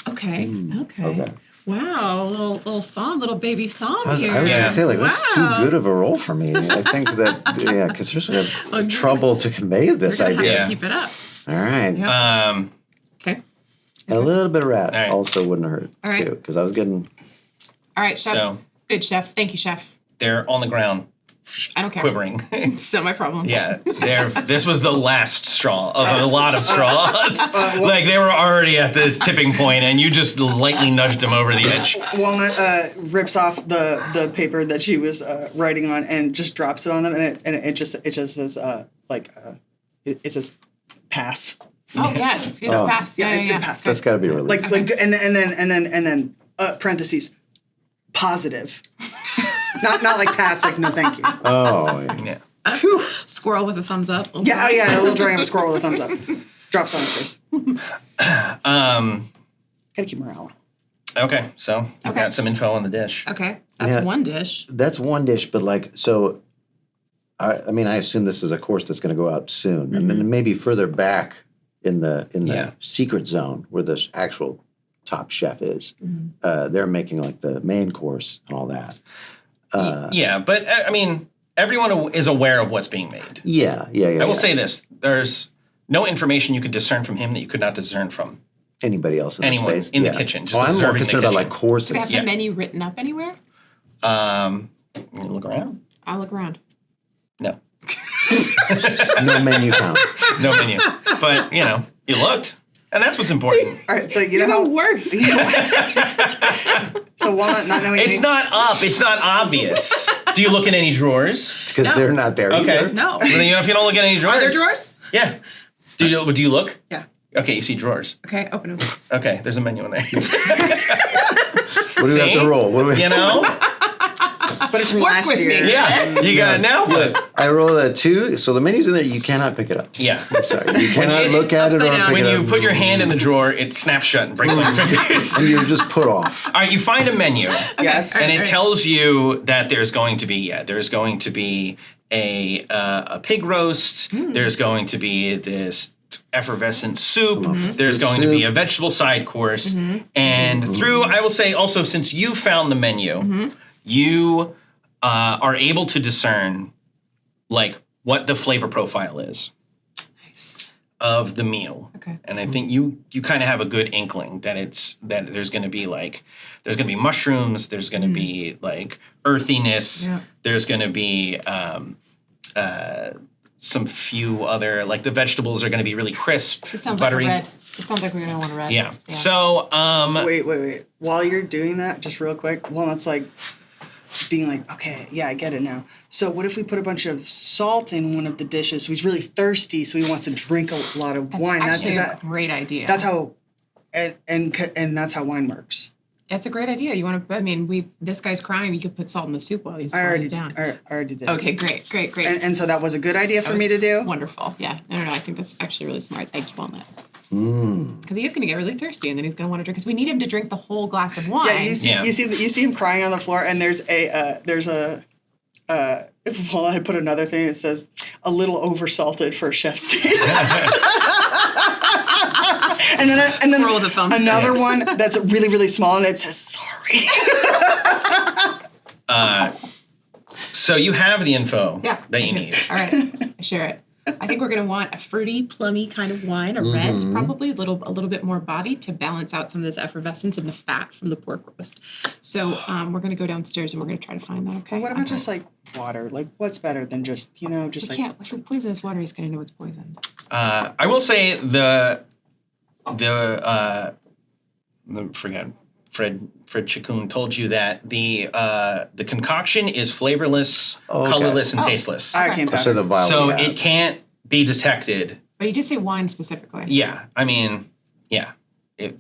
Okay. Okay. Okay. Wow. Little psalm, little baby psalm I was here. going Yeah. to say, like, that's too Wow. good of a role for me. I think that, yeah, because there's sort Oh, of trouble to convey this You're gonna idea. have Yeah. to keep it up. All right. Yeah. Okay. And a little bit of rat All right. also wouldn't hurt, All right. too, because I was getting, All right, chef. So Good chef. Thank you, chef. they're on the ground I don't care. quivering. It's not my problem. Yeah, this was the last straw of a lot of straws. Like they were already at the tipping point, and you just lightly nudged them over the edge. Walnut rips off the paper that she was writing on and just drops it on them, and it just says it says pass. Oh yeah. It's Oh. pass. Yeah, it's yeah. pass. that's got to be a relief. Like and then parentheses positive. not like pass, like no thank you. Oh, Yeah. Squirrel with a thumbs up. Yeah, oh yeah, a little drawing of a squirrel with a thumbs up. Drops on his face. Gotta keep morale. Okay, so we've Okay. got some info on the dish. Okay. That's Yeah. one dish. that's one dish, but like, so, I mean, I assume this is a course that's going to go out soon. And then maybe further back in the Yeah. secret zone where the actual top chef is, they're making like the main course and all that. Yeah, but I mean, everyone is aware of what's being made. Yeah. I will say this: there's no information you could discern from him that you could not discern from. Anybody else in Anyone the space? in the kitchen, just I'm more observing the concerned about kitchen. like courses. Do I have Yeah. the menu written up anywhere? Look around. I'll look around. No, No menu found. no menu. But you looked, and that's what's important. All right, so you know how worse. so Walnut not knowing It's not up. It's not obvious. Do you look in any drawers? Because No. they're not there Okay. either. No. Well, then, if you don't look in any drawers, Are there drawers? Yeah. Do you look? Yeah. Okay, you see drawers. Okay, open them. Okay, there's a menu in there. What do we have See? to roll? What do we but it's from Work last with year. me. Yeah, you got it now. What? I roll a 2, so the menu's in there. You cannot pick it up. Yeah. Sorry, you cannot It look is at it or upside down. pick When it you up. put your hand in the drawer, it snaps shut and breaks all your fingers. and you're just put off. All right, you find a menu, Yes. and it Alright. tells you that there's going to be a pig roast. There's going to be this effervescent soup. There's going to be soup. a vegetable side course, and through I will say also since you found the menu, you are able to discern like what the flavor profile is Nice. of the meal. Okay. And I think you kind of have a good inkling that there's going to be mushrooms, there's going to be like earthiness, Yeah. there's going to be some few other like the vegetables are going to be really crisp, This sounds buttery. like a red. This sounds like we're gonna want a red. Yeah. So Wait. While you're doing that, just real quick, Walnut's like being like, okay, yeah, I get it now. So what if we put a bunch of salt in one of the dishes? So he's really thirsty, so he wants to drink a lot of That's wine. actually a great idea. That's how, and that's how wine works. That's a great idea. You want to? I mean, this guy's crying. You could put salt in the soup while he's down. I already did. Okay, great. And so that was a good idea for me to do? Wonderful. Yeah. No. I think that's actually really smart. Thank you, Walnut. Mm. Because he is going to get really thirsty, and then he's going to want to drink. Because we need him to drink the whole glass of wine. Yeah, you see him crying on the floor, and there's a well, I put another thing that says a little oversalted for chef's taste. and then Scroll with a thumbstick. another one that's really, really small, and it says sorry. So you have the info Yeah. that you need. All right. I share it. I think we're going to want a fruity, plummy kind of wine, a red, probably a little bit more body to balance out some of this effervescence and the fat from the pork roast. So we're going to go downstairs and we're going to try to find that. Okay. What about just like water? Like, what's better than just If we poison his water, he's going to know it's poisoned. I will say Fred Chikun told you that the concoction is flavorless, Okay. colorless, and tasteless. I can't So the vial. So we have. it can't be detected. But he did say wine specifically. Yeah, I mean, yeah. A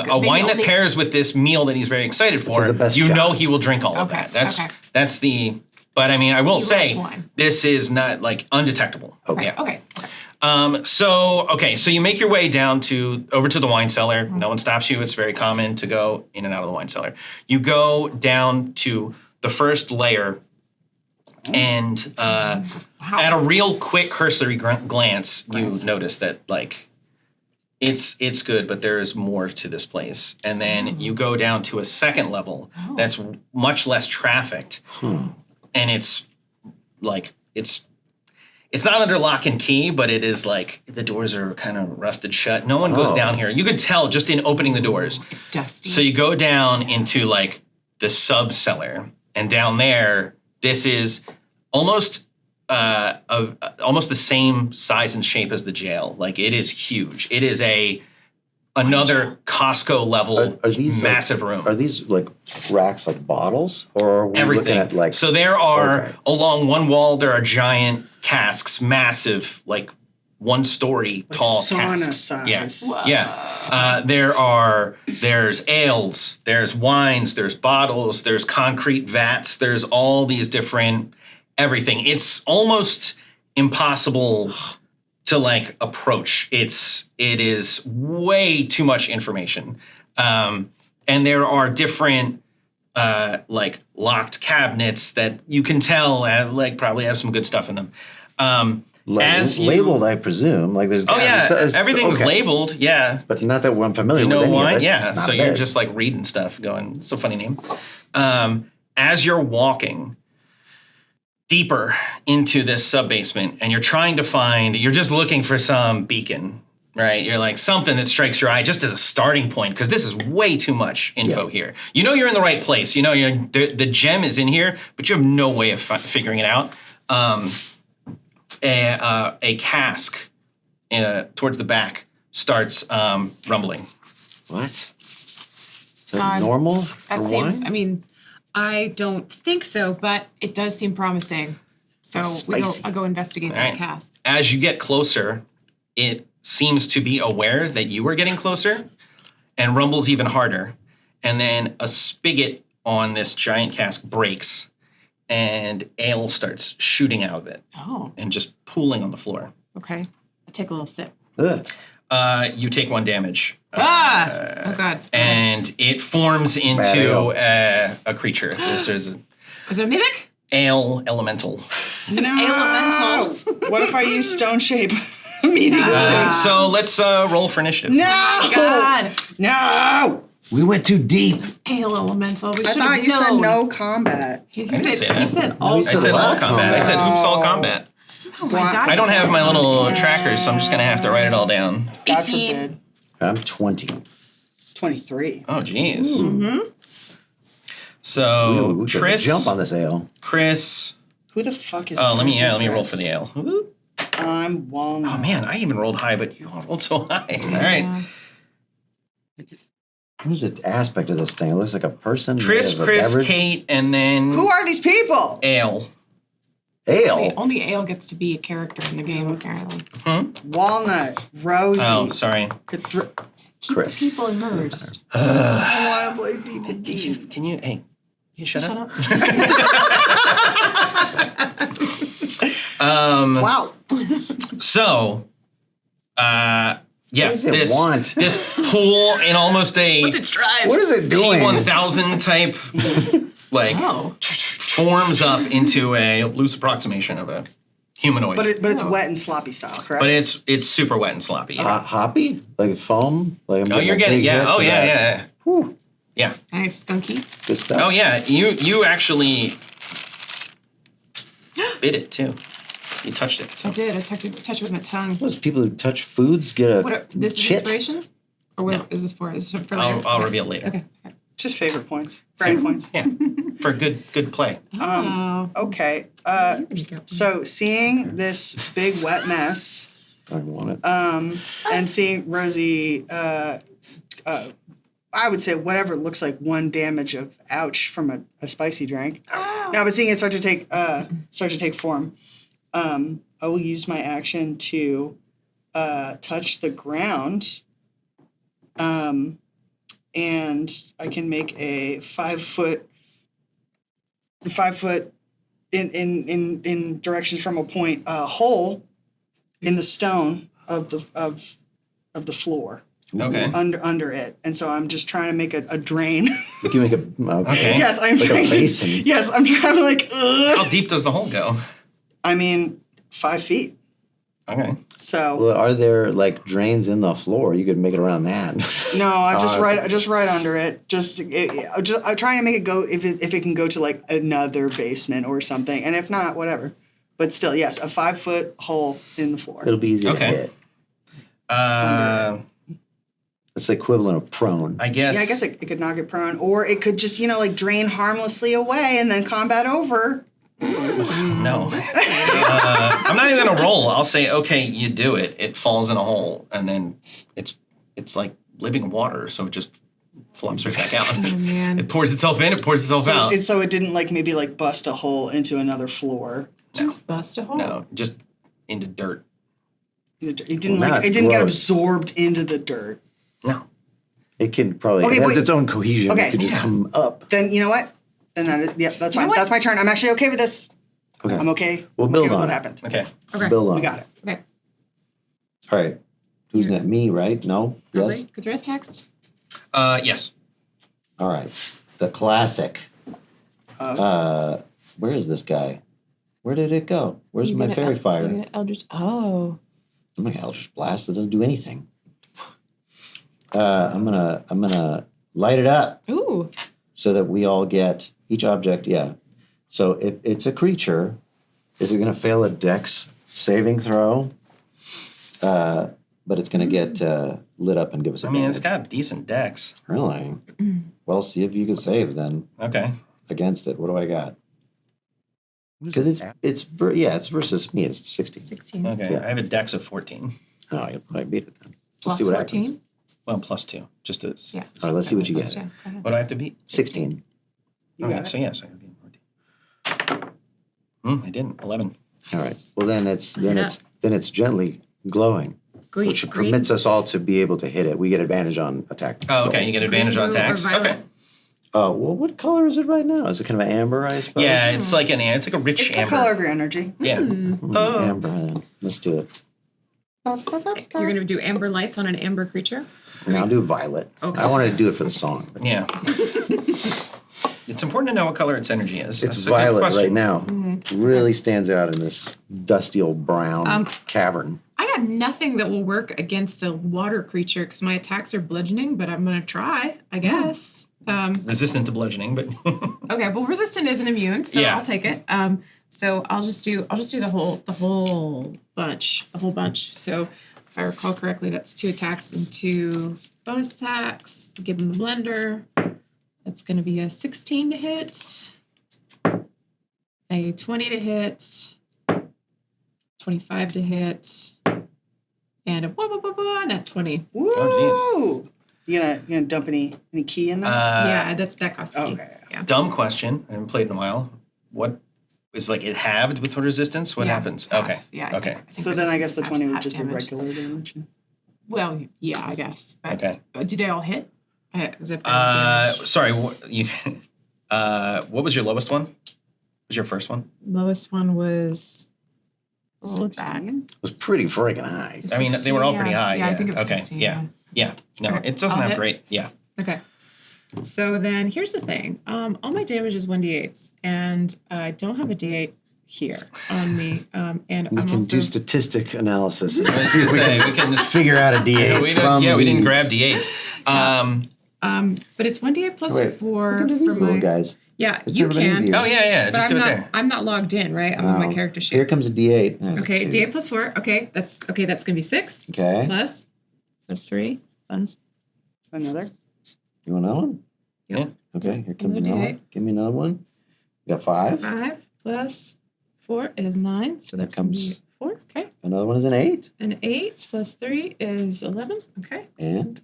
Maybe wine that only- pairs with this meal that he's very excited for, the best you shot. know he will drink all of Okay, that. okay. That's the. But I mean, I will He say loves wine. this is not like undetectable. Okay. Yeah. Okay. So you make your way over to the wine cellar. No one stops you. It's very common to go in and out of the wine cellar. You go down to the first layer, and at a real quick cursory glance, you notice that like it's good, but there is more to this place. And then you go down to a second level that's much less trafficked, and it's like it's not under lock and key, but it is like the doors are kind of rusted shut. No one goes down here. You could tell just in opening the doors. It's dusty. So you go down into like the sub cellar, and down there, this is almost almost the same size and shape as the jail. Like it is huge. It is another Costco level Are these massive room. Are these like racks like bottles, or are we Everything. looking at like? So there are Okay. along one wall there are giant casks, massive, like 1-story tall sauna casks. size. Yeah. There's ales, there's wines, there's bottles, there's concrete vats, there's all these different everything. It's almost impossible to like approach. It is way too much information. And there are different like locked cabinets that you can tell probably have some good stuff in them. Labeled, I presume. Like there's. Oh yeah, it's- everything's okay. labeled. Yeah. But not that I'm familiar Do you know with any why? of it. Yeah. Not So you're bad. just like reading stuff, going, it's a funny name. As you're walking deeper into this sub-basement and you're just looking for some beacon, right? You're like something that strikes your eye just as a starting point, because this is way too much info here. You know you're in the right place. You know the gem is in here, but you have no way of figuring it out. A cask towards the back starts rumbling. What? Is that normal for That seems. wine? I mean, I don't think so, but it does seem promising. So Spicy. I'll go investigate All that right. cast. As you get closer, it seems to be aware that you are getting closer and rumbles even harder. And then a spigot on this giant cask breaks and ale starts shooting out of it Oh, and just pooling on the floor. okay. I'll take a little sip. Ugh. You take 1 damage. Oh God. And it forms into a creature. There's an Was it a mimic? ale elemental. No. Elemental. What if I use stone shape immediately? So let's roll for initiative. No. God. No. We went too deep. Ale elemental. We I should thought have you said known. no combat. He didn't say said. He that. said No, all. he I said all combat. I said oops, all Oh. combat. Somehow my die I don't have my little Yeah. trackers, so I'm just gonna have to write it all down. God 18. forbid. I'm 20. 23. Oh, geez. Mm-hmm. So we took a Tris, jump on this ale. Kris. Who the fuck is Oh, let me Trystan roll Kris? for the ale. Ooh. I'm Walnut. Oh man, I even rolled high, but you all rolled so high. All right, Who's the aspect of this thing? It looks like a person. Tris, made of a Kris, beverage. Kate, and then Who are these people? ale. Ale. Only Ale gets to be a character in the game, apparently. Walnut, Rosie, Oh, sorry. Keep the Kris. people immersed. I want to play D&D. Can you, hey, you shut up? Wow. So, yeah, What does it want? this pool in almost a What's its drive? What is it doing? T1000 type, like, Oh. forms up into a loose approximation of a humanoid. But it's Oh. wet and sloppy style, correct? But it's super wet and sloppy. Yeah. Hoppy? Like foam? Like I'm Oh, you're getting, big yeah. hits Oh, of yeah, that. yeah, yeah. Whew, Yeah. Nice, skunky. good stuff. Oh, yeah. You actually bit it, too. You touched it. I So. did. I touched it with my tongue. Those people who touch foods get a This is chit. inspiration? Or what No. is this for? Is this for later? I'll Okay. reveal later. Okay. Just favorite points. Brand points. Yeah. For good play. Oh. Okay. You're gonna go. So seeing this big wet mess, I want it. and seeing Rosie, I would say whatever looks like 1 damage of ouch from a spicy drink. Now, but seeing it start to take form, I will use my action to touch the ground, and I can make a 5 foot in directions from a point hole in the stone of the floor. Okay. Under it, and so I'm just trying to make a drain. You can make a Okay. Yes, I'm Like a trying to. basin. Yes, I'm trying to like. How deep does the hole go? I mean, 5 feet. Okay. So Well, are there like drains in the floor? You could make it around that. no, I'm just okay. right under it. I'm trying to make it go if it can go to like another basement or something, and if not, whatever. But still, yes, a 5 foot hole in the floor. It'll be easy Okay. to hit. It's the equivalent of prone. I guess. Yeah, I guess it could knock it prone, or it could just like drain harmlessly away, and then combat over. No. I'm not even gonna roll. I'll say, okay, you do it. It falls in a hole, and then it's like living water, so it just flops right back out. Oh, man. It pours itself in. It pours itself out. So it didn't like maybe like bust a hole into another floor. Just bust a hole. No, just into dirt. It didn't Well, like it that's didn't get gross. absorbed into the dirt. No. It can probably Okay, it has wait. its own cohesion. Okay. It could just Yeah. come up. Then you know what? Then that's You know fine. what? That's my turn. I'm actually okay with this. Okay. I'm okay. We'll I'm build okay with on what it. happened. Okay. Okay. Build on We got it. Okay. All right. Who's next? Me, right? No? Yes? Probably. Kris next. Yes. All right. The classic. Where is this guy? Where did it go? Where's You my get fairy you fire? get Eldritch. Oh. I'm gonna Eldritch Blast. It doesn't do anything. I'm gonna light it up Ooh. so that we all get each object. Yeah. So if it's a creature, is it gonna fail a Dex saving throw? But it's gonna get lit up and give us a I mean, it's advantage. got decent decks. Really? Well, see if you can save then Okay. against it. What do I got? Because it's versus me. It's 16. 16. Okay. Yeah. I have a dex of 14. Oh, I beat it then. Plus see what 14. happens. Well, plus 2. Just to. Yeah. All right, let's see what you Plus get. 2. Go ahead. What do I have to beat? 16. You Okay, got so it. yes, I have beat 14. I didn't. 11. All right. Well, then Light it it's gently glowing, Green. which permits us all to be able to hit it. We get advantage on attack. Oh, okay. rolls. You get advantage Green, on blue, or attacks. violet. Okay. Oh, well, what color is it right now? Is it kind of an amber, I suppose? Yeah, it's like it's like a rich It's the amber. color of your energy. Yeah. Oh. Amber, then. Let's do it. You're going to do amber lights on an amber creature? And I'll do violet. Okay. I wanted to do it for the song. But Yeah. It's important to know what color its energy is. it's That's a good violet question. right now. Really stands out in this dusty old brown cavern. I got nothing that will work against a water creature because my attacks are bludgeoning, but I'm going to try, I guess. Resistant to bludgeoning, but Okay, well, resistant isn't immune, so Yeah. I'll take it. So I'll just do the whole bunch. So if I recall correctly, that's 2 attacks and 2 bonus attacks to give him the blender. That's going to be a 16 to hit, a 20 to hit, 25 to hit, and a nat 20. Woo! Oh, You gonna dump any key in there? Yeah, that costs key. okay. Yeah. dumb question. I haven't played in a while. What is like it halved with resistance? What Yeah, happens? half. Okay. Yeah. I Okay. think So then I guess the resistance is 20 would half just be damage. regular damage. Well, yeah, I guess. But, Okay. Did they all hit? Was it damage? Sorry. What was your lowest one? What was your first one? Lowest one was. I'll look back. It was pretty friggin' high. I mean, they were all 16, pretty high. Yeah, I think it was okay. 16. Yeah. Yeah. No, Okay, it doesn't I'll have hit. great. Yeah. Okay. So then here's the thing. All my damage is 1d8s, and I don't have a d8 here on me. And We I'm can also do statistic analysis. And I was see if gonna we say, can we can just figure out a D8 we from didn't these. grab D8s. but it's 1d8 plus Wait, 4 we can do these for little my. guys. Yeah, It's you never been can. easier. Oh yeah. But Just do it there. I'm not logged in, right? I'm on my character sheet. Here comes a D8. There's a Okay, 2. d8 plus 4. Okay, that's gonna be 6 Okay. plus. So that's 3 plus. Another. You want another one? Yeah. Okay, here comes Another another D8. one. Give me another one. You got 5. 5 plus 4 is 9, so that's gonna be comes- 4. Okay, Another one is an 8. and 8 plus 3 is 11. Okay. And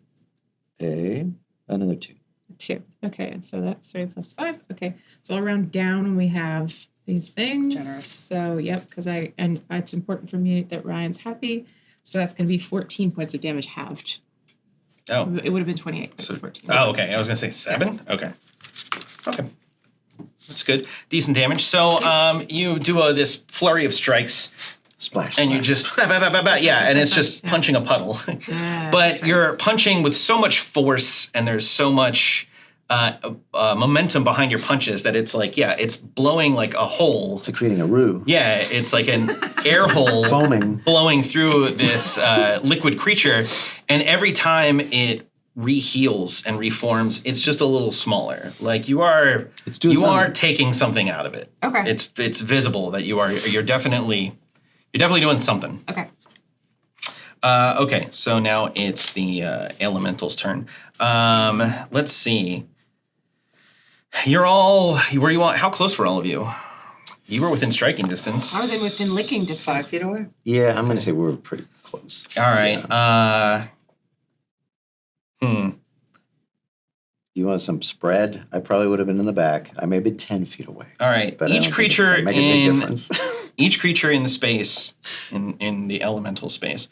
another 2. 2. Okay, and so that's 3 plus 5. Okay, so I'll round down when we have these things. Generous. So, yep, because it's important for me that Ryan's happy. So that's going to be 14 points of damage halved. Oh. It would have been 28, but it's 14. Oh, okay. I was gonna say 7. Okay. That's good. Decent damage. So you do this flurry of strikes, Splash. and you splash. just yeah, and it's just Yeah. punching a puddle. Yeah, But that's right. you're punching with so much force, and there's so much momentum behind your punches that it's like, yeah, it's blowing like a hole. It's like creating a roux. Yeah, it's like an air hole Foaming. blowing through this liquid creature, and every time it reheals and reforms, it's just a little smaller. Like you are doing something. taking something out of it. Okay. It's visible that you're definitely doing something. Okay. Okay, so now it's the elemental's turn. Let's see. You're all where you want. How close were all of you? You were within striking distance. I was within licking distance. 5 feet away. Yeah, I'm going to say we're pretty close. All right. You want some spread? I probably would have been in the back. I may have been 10 feet away. All right. But I don't Each think creature it's gonna make a big difference. each creature in the space, in the elemental space,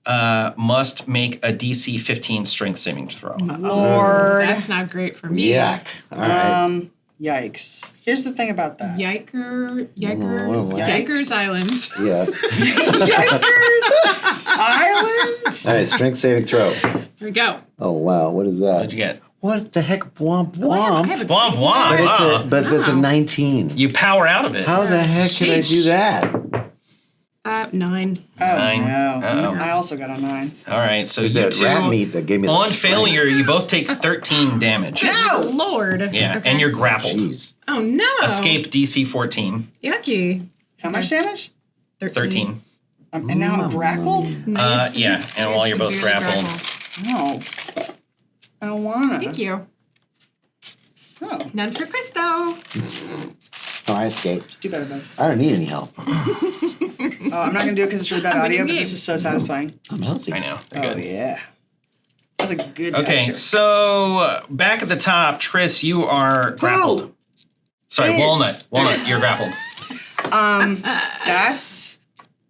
must make a DC 15 strength saving throw. Lord. That's not great for me. Yuck. All right. Yikes. Here's the thing about that. Yikers Yikes. Island. Yes. Yikers! Island? All right, strength saving throw. Here we go. Oh, wow. What is What'd that? you get? What the heck? Womp I womp. have a Womp great- womp. But that's a 19. You power out of it. How the heck could I do Sheesh. that? 9. Oh, 9. no. Uh-oh. I also got a 9. All right, so There's you that two, rat meat that gave me the on strength. failure, you both take 13 damage. No! Lord. Yeah, Okay. and you're grappled. Jeez. Oh, no. Escape DC 14. Yucky. How much damage? 13. And now I'm grappled? Yeah, and while you're both severely grappled. No. I don't wanna. Thank you. Oh, None for Kris, though. Oh, I escaped. do better, bud. I don't need any help. Oh, I'm not gonna do it because it's really bad What do audio, you but mean? this is so satisfying. I'm healthy. I know. Oh, Good. yeah. That's a good Okay, texture. so back at the top, Tris, you are grappled. Sorry, It's- Walnut, you're grappled. That's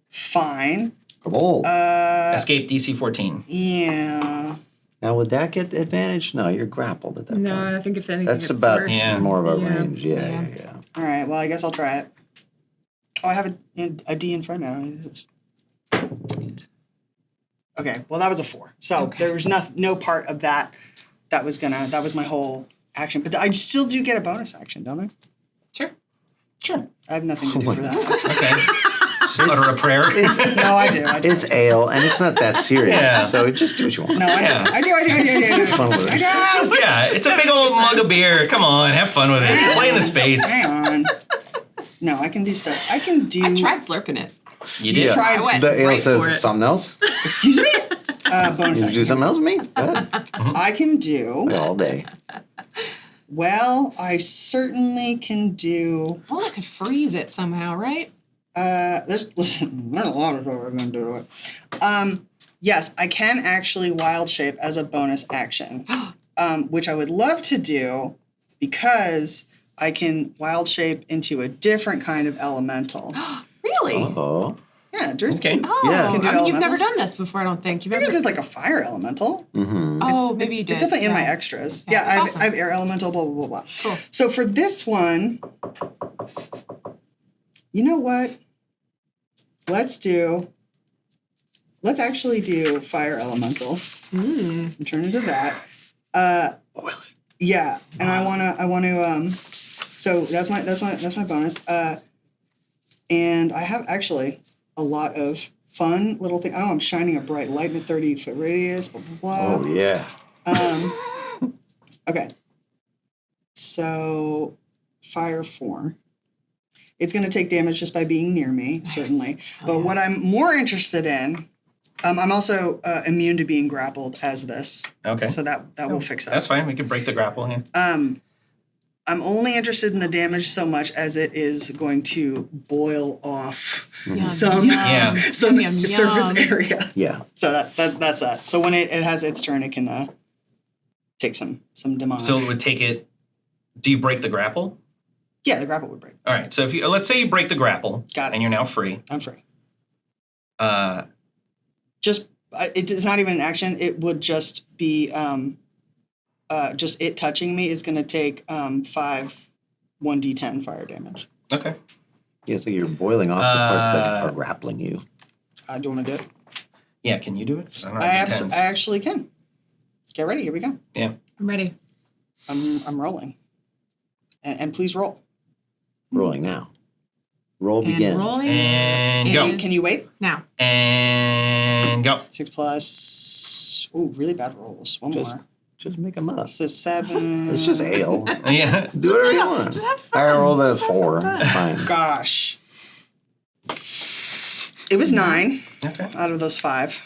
fine. Kabul. Escape DC 14. Yeah. Now, would that get advantage? No, you're grappled at that No, point. I think if anything, That's it's about worse. Yeah. more of a Yeah. range. Yeah. All right, well, I guess I'll try it. Oh, I have a D in front of me. I don't need this. Okay, well, that was a 4. So Okay. there was no part of that that was my whole action. But I still do get a bonus action, don't I? Sure. Sure. I have nothing to do for that. Okay. Just utter a prayer. No, I do. It's ale, and it's not that serious. Yeah. So just do what you want. No, I do. Yeah. I do. Have fun with it. I do. Yeah, it's a big old mug of beer. Come on, have fun with it. Play in the space. Hang on. No, I can do stuff. I can do. I tried slurping it. You did. Yeah. Try- I went The ale right for it. says something else. Excuse me? Bonus You do action. something else with me? Go ahead. I can do. All day. Well, I certainly can do. Well, I could freeze it somehow, right? There's a lot of stuff I can do. Yes, I can actually wild shape as a bonus action, which I would love to do because I can wild shape into a different kind of elemental. Really? Oh. Yeah, Drew's Okay. Oh, Yeah. Can do I mean, you've never elementals. done this before, I don't think. You've I think I ever. did like a fire elemental. Mm-hmm. Oh, maybe you did. It's definitely in my Yeah. extras. Okay, Yeah, that's I awesome. have air elemental, blah, blah, blah, blah. Cool. So for this one, you know what? Let's actually do fire elemental and turn into that. Yeah, and I wanna so that's my bonus. And I have actually a lot of fun little things. Oh, I'm shining a bright light in a 30-foot radius, blah blah blah. Oh, yeah. Okay. So, fire form. It's going to take damage just by being near me, certainly. But what I'm more interested in, I'm also immune to being grappled as this. Okay. So that will fix that. That's fine. We can break the grapple here. I'm only interested in the damage so much as it is going to boil off some Yeah. some Yum, yum, surface yum. area. Yeah. So that's that. So when it has its turn, it can take some damage. So it would take it. Do you break the grapple? Yeah, the grapple would break. All right. So if you let's say you break the grapple, Got it. and you're now free. I'm free. Just It's not even an action. It would just be just it touching me is going to take 5 1d10 fire damage. okay. Yeah, it's like you're boiling off the parts that are grappling you. Do you want to do it? Yeah. Can you do it? 'Cause I don't I have D10s. actually can. Get ready. Here we go. Yeah. I'm ready. I'm rolling. And please roll. Rolling now. Roll begin. And rolling. And go. is Can you wait? Now. And go. 6 plus. Ooh, really bad rolls. One Just- more. Just make them up. This is 7. It's just ale. Yeah. Do whatever you want. Just have fun. I rolled a Just have some 4. fun. It's fine. Gosh. It was 9 Okay. out of those 5.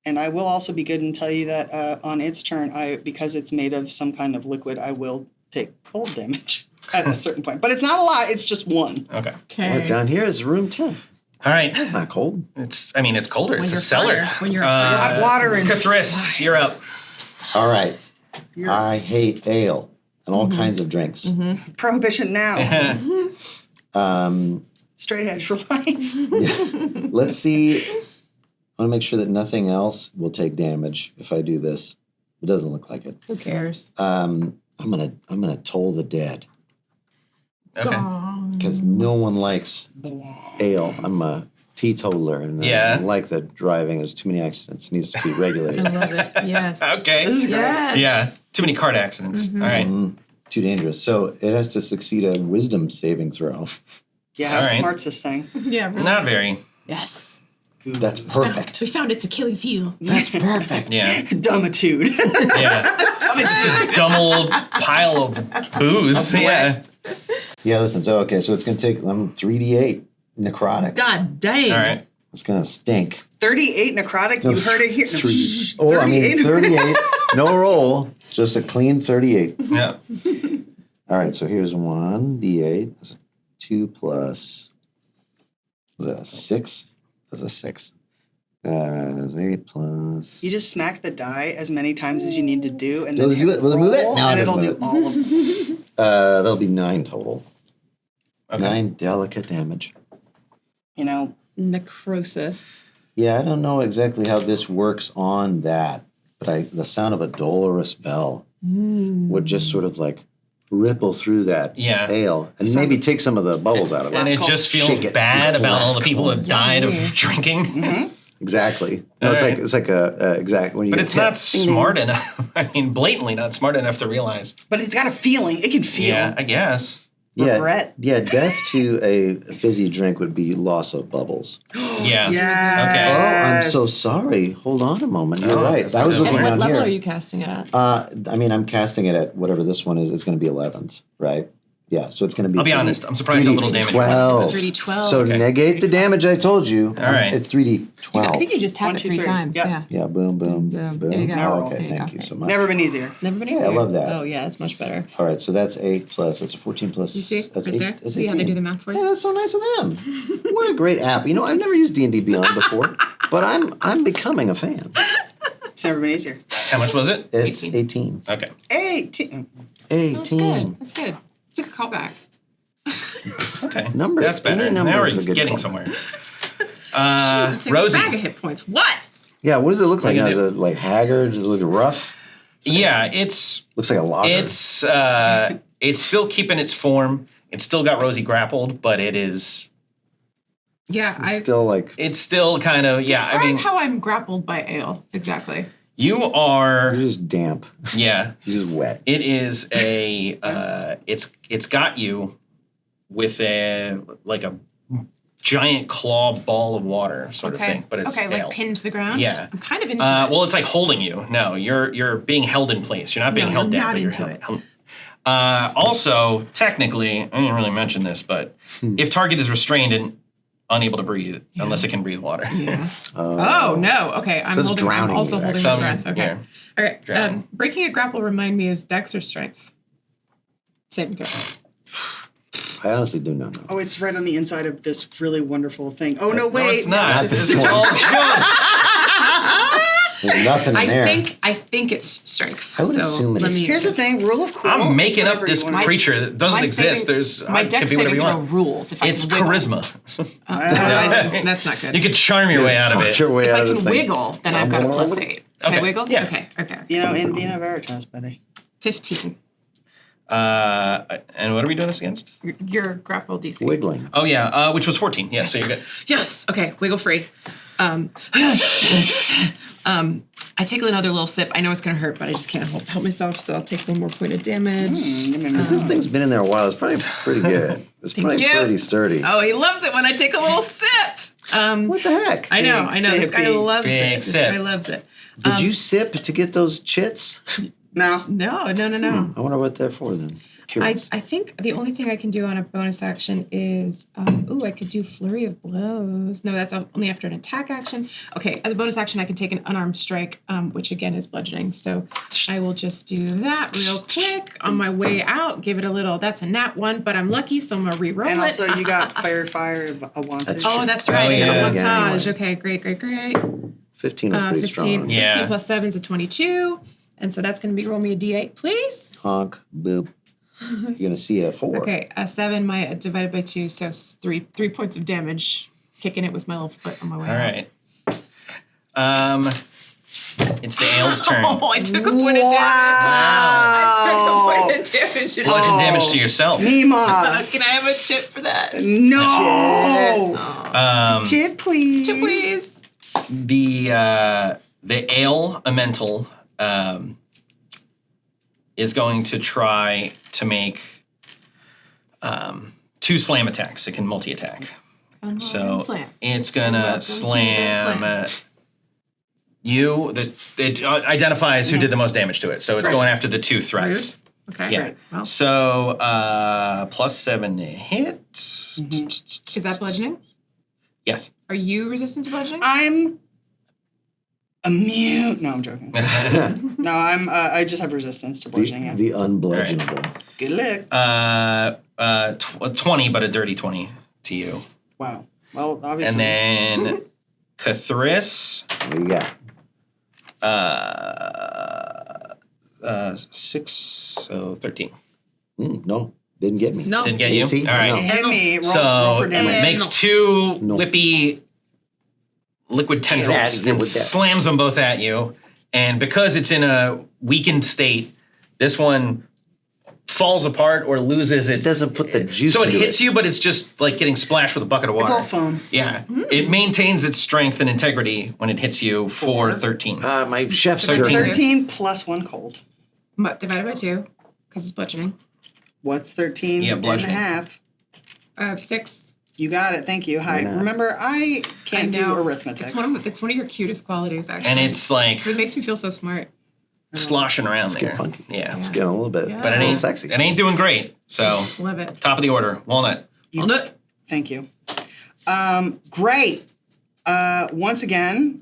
And I will also be good and tell you that on its turn, because it's made of some kind of liquid, I will take cold damage at a certain point. But it's not a lot. It's just 1. Okay. Okay. Well, down here is room 10. All right. It's not cold. It's colder. When It's a you're cellar. fire. When you're Hot water and Kris, you're up. All right. I hate ale and all kinds of drinks. prohibition now. Okay. Straight edge for life. Yeah. Let's see. I want to make sure that nothing else will take damage if I do this. It doesn't look like it. Who cares? I'm gonna toll the dead Gong. because no one likes ale. I'm a teetotaler and Yeah. I don't like that driving. There's too many accidents. It needs to be I regulated. love it. Yes. Okay. This is great. Yes. Yeah. Too many cart accidents. All right. Too dangerous. So it has to succeed a wisdom saving throw. Yeah, how All right. smart's this thing? Yeah. Really. Not very. Yes. That's perfect. We found its Achilles heel. That's perfect. Yeah. Dumbitude. Yeah. It's just a dumb old pile of booze. Yeah. Yeah, listen. So okay, so it's gonna take 3d8 necrotic. God dang. All right. It's gonna stink. 38 necrotic. You heard it here. Three. Oh, I mean 38. 38. No roll, just a clean 38. Yeah. All right, so here's 1d8. That's a 2 plus. Was that a 6? That's a 6. That's 8 plus. You just smack the die as many times as you need to do, and Will then it do hit it? Will it move it? roll, No, and it it'll doesn't do move all of them. That'll be 9 total. Okay. 9 delicate damage. You know, Necrosis. Yeah, I don't know exactly how this works on that, but the sound of a dolorous bell would just sort of like ripple through that Yeah. ale and maybe take some of the bubbles out of And it. it just feels Shake it. bad about all the Last people who have died of Yummy. drinking. Exactly. No, All right. it's like a exact when you But get it's hit. not smart enough. I mean, blatantly not smart enough to realize. but it's got a feeling. It can feel Yeah, I guess. regret. Yeah, death to a fizzy drink would be loss of bubbles. Yeah. Yeah. Oh, I'm so sorry. Hold on a moment. You're Oh, right. that's I was what it looking is. And what down level here. are you casting it at? I mean, I'm casting it at whatever this one is. It's going to be 11th, right? Yeah, so it's going to be. I'll be 3D honest. I'm surprised how little damage. 12. It's a 3d12. So negate the damage I told you. All right. It's 3d12. I think you just tap 1, it 2, 3 3. times. Yep. Yeah. Yeah, boom, boom, Boom. boom. There you go. Now roll. Okay, There you thank go. you so much. Never been easier. Never been Yeah, I easier. love that. Oh, yeah, it's much better. All right, so that's 8 plus. That's a 14 plus. You see? That's Right 8, there? that's See how they 18. do the math for Yeah, you? that's so nice of them. What a great app. You know, I've never used D&D Beyond before, but I'm becoming a fan. It's never been easier. How much was it? It's 18. 18. Okay. 18. 18. That's good. That's good. It's like a callback. Okay. Numbers, That's better. any Now number we're is a good getting call. somewhere. Jesus, Rosie. a bag of hit points. What? Yeah, what does it look like now? Look Is at it like haggard? Does it look rough? Yeah, it's Looks like a logger. it's still keeping its form. It's still got Rosie grappled, but it is. Yeah, It's still like It's still kind of Describe I mean, how I'm grappled by ale. Exactly. you are. you're just damp. Yeah, You're just wet. it is a. It's got you with a like a giant claw ball of water sort of thing, but it's okay, ale. like pinned to the ground. Yeah. I'm kind of into it. Well, it's like holding you. No, you're being held in place. You're not being No, held I'm down. not But you're into held. Also, technically, I didn't really mention this, but if target is restrained and unable to breathe, unless it can breathe water. Yeah. Oh no. Okay, I'm So it's holding. I'm drowning also you, holding actually. my breath. Okay. Yeah. All right. Drowning. Breaking a grapple remind me is Dex or Strength. Saving throw. I honestly do not know. Oh, it's right on the inside of this really wonderful thing. Oh no, No, wait. it's not. Not This this is one. all jokes. There's nothing in there. I think it's strength. I would so assume it let is. me Here's the just- thing, rule of cool. I'm making it's up whatever this you wanna- creature that doesn't My exist. saving- There's my it dex could be whatever saving you throw want. rules. If I It's can wiggle. charisma. That's not good. You could charm your way out of it. Your way If out I of can this thing. wiggle, then I've got a +8. Can Okay, I wiggle? yeah. Okay. You know, in Vina Veritas, buddy. 15. And what are we doing this against? Your grapple DC. Wiggling. Oh yeah, which was 14. Yeah, so you're good. Yes. Okay. Wiggle free. I take another little sip. I know it's gonna hurt, but I just can't help myself. So I'll take one more point of damage. This thing's been in there a while. It's probably pretty good. It's probably you. pretty sturdy. Oh, he loves it when I take a little sip. What the heck? I know. This guy sippy. loves Big it. This sip. guy loves it. Did you sip to get those chits? No. No. I wonder what they're for then. Curious. I think the only thing I can do on a bonus action is, I could do Flurry of Blows. No, that's only after an attack action. Okay, as a bonus action, I can take an unarmed strike, which again is bludgeoning. So I will just do that real quick on my way out. Give it a little. That's a nat 1, but I'm lucky, so I'm gonna re-roll And it. also, you got fire, a wanted. Oh, that's right. Oh, I yeah. got a Yeah, montage. anyway. Okay, great. 15 is pretty 15, strong. Yeah. 15 plus 7 is a 22. And so that's going to be roll me a d8, please. Honk, boop. You're going to see a 4. Okay, a 7 divided by 2, so 3 points of damage. Kicking it with my little foot on my way All out. right. It's the ale's turn. Oh, I took a point of damage. Wow. I took a point of damage. Bludgeon damage to yourself. Nima. Can I have a chip for that? No. Chip, please. Chip, please. The ale elemental is going to try to make 2 slam attacks. It can multi-attack. So slam. it's gonna Welcome to the slam slam. you. It identifies who did the most damage to it. So it's going after the 2 threats. Okay, Yeah. great. Well, So +7 to hit. is that bludgeoning? Yes. Are you resistant to bludgeoning? I'm immune. No, I'm joking. No, I just have resistance to bludgeoning. Yeah. The unbludgeonable. Good luck. 20, but a dirty 20 to you. Wow. Well, obviously. And then Kris, What do you got? 6, so 13. No, didn't get me. No. Didn't get you? See? All right. No. Hit me. Roll So for it damage. makes 2 No. whippy liquid outta tendrils here and with that. slams them both at you. And because it's in a weakened state, this one falls apart or loses its. It doesn't put the juice So it into hits it. you, but it's just like getting splashed with a bucket of water. It's all foam. Yeah. It maintains its strength and integrity when it hits you for 13. My chef's 13. jerky. 13 plus 1 cold. Divided by 2, because it's bludgeoning. What's 13 Yeah, and a bludgeoning. half? I have 6. You got it. Thank you. Hi. Yeah. Remember, I can't do know. arithmetic. It's one of your cutest qualities, actually. And it's like It makes me feel so smart. sloshing around Let's get there. funky. Yeah. It's getting a little bit. Yeah. But it a little ain't sexy. It ain't doing great. So Love it. top of the order, Walnut. Walnut. Thank you. Great. Once again,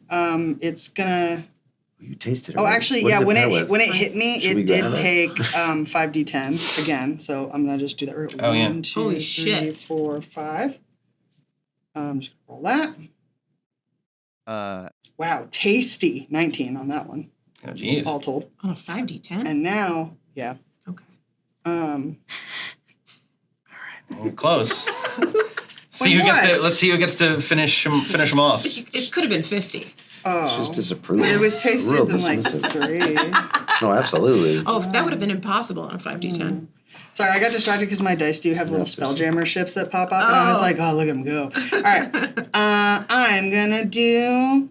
it's gonna. You tasted it. Oh, right? actually, What yeah. does When pair it with? when it hit me, Should we it grab did that? take 5d10 again. So I'm gonna just do that. Right. Oh, yeah. 1, 2, Holy 3, shit. 4, 5. Just roll that. Wow, tasty. 19 on that one, Oh, geez. all told. On a 5d10? And now, yeah. Okay. Close. Let's see who gets to finish him off. It could have been 50. Oh. Just disapproving. It was tastier Real than like dismissive. 3. No, absolutely. Oh, that would have been impossible on a 5d10. Sorry, I got distracted because my dice do have little spelljammer ships that pop up, and I was like, oh, look at them go. All right. I'm going to do...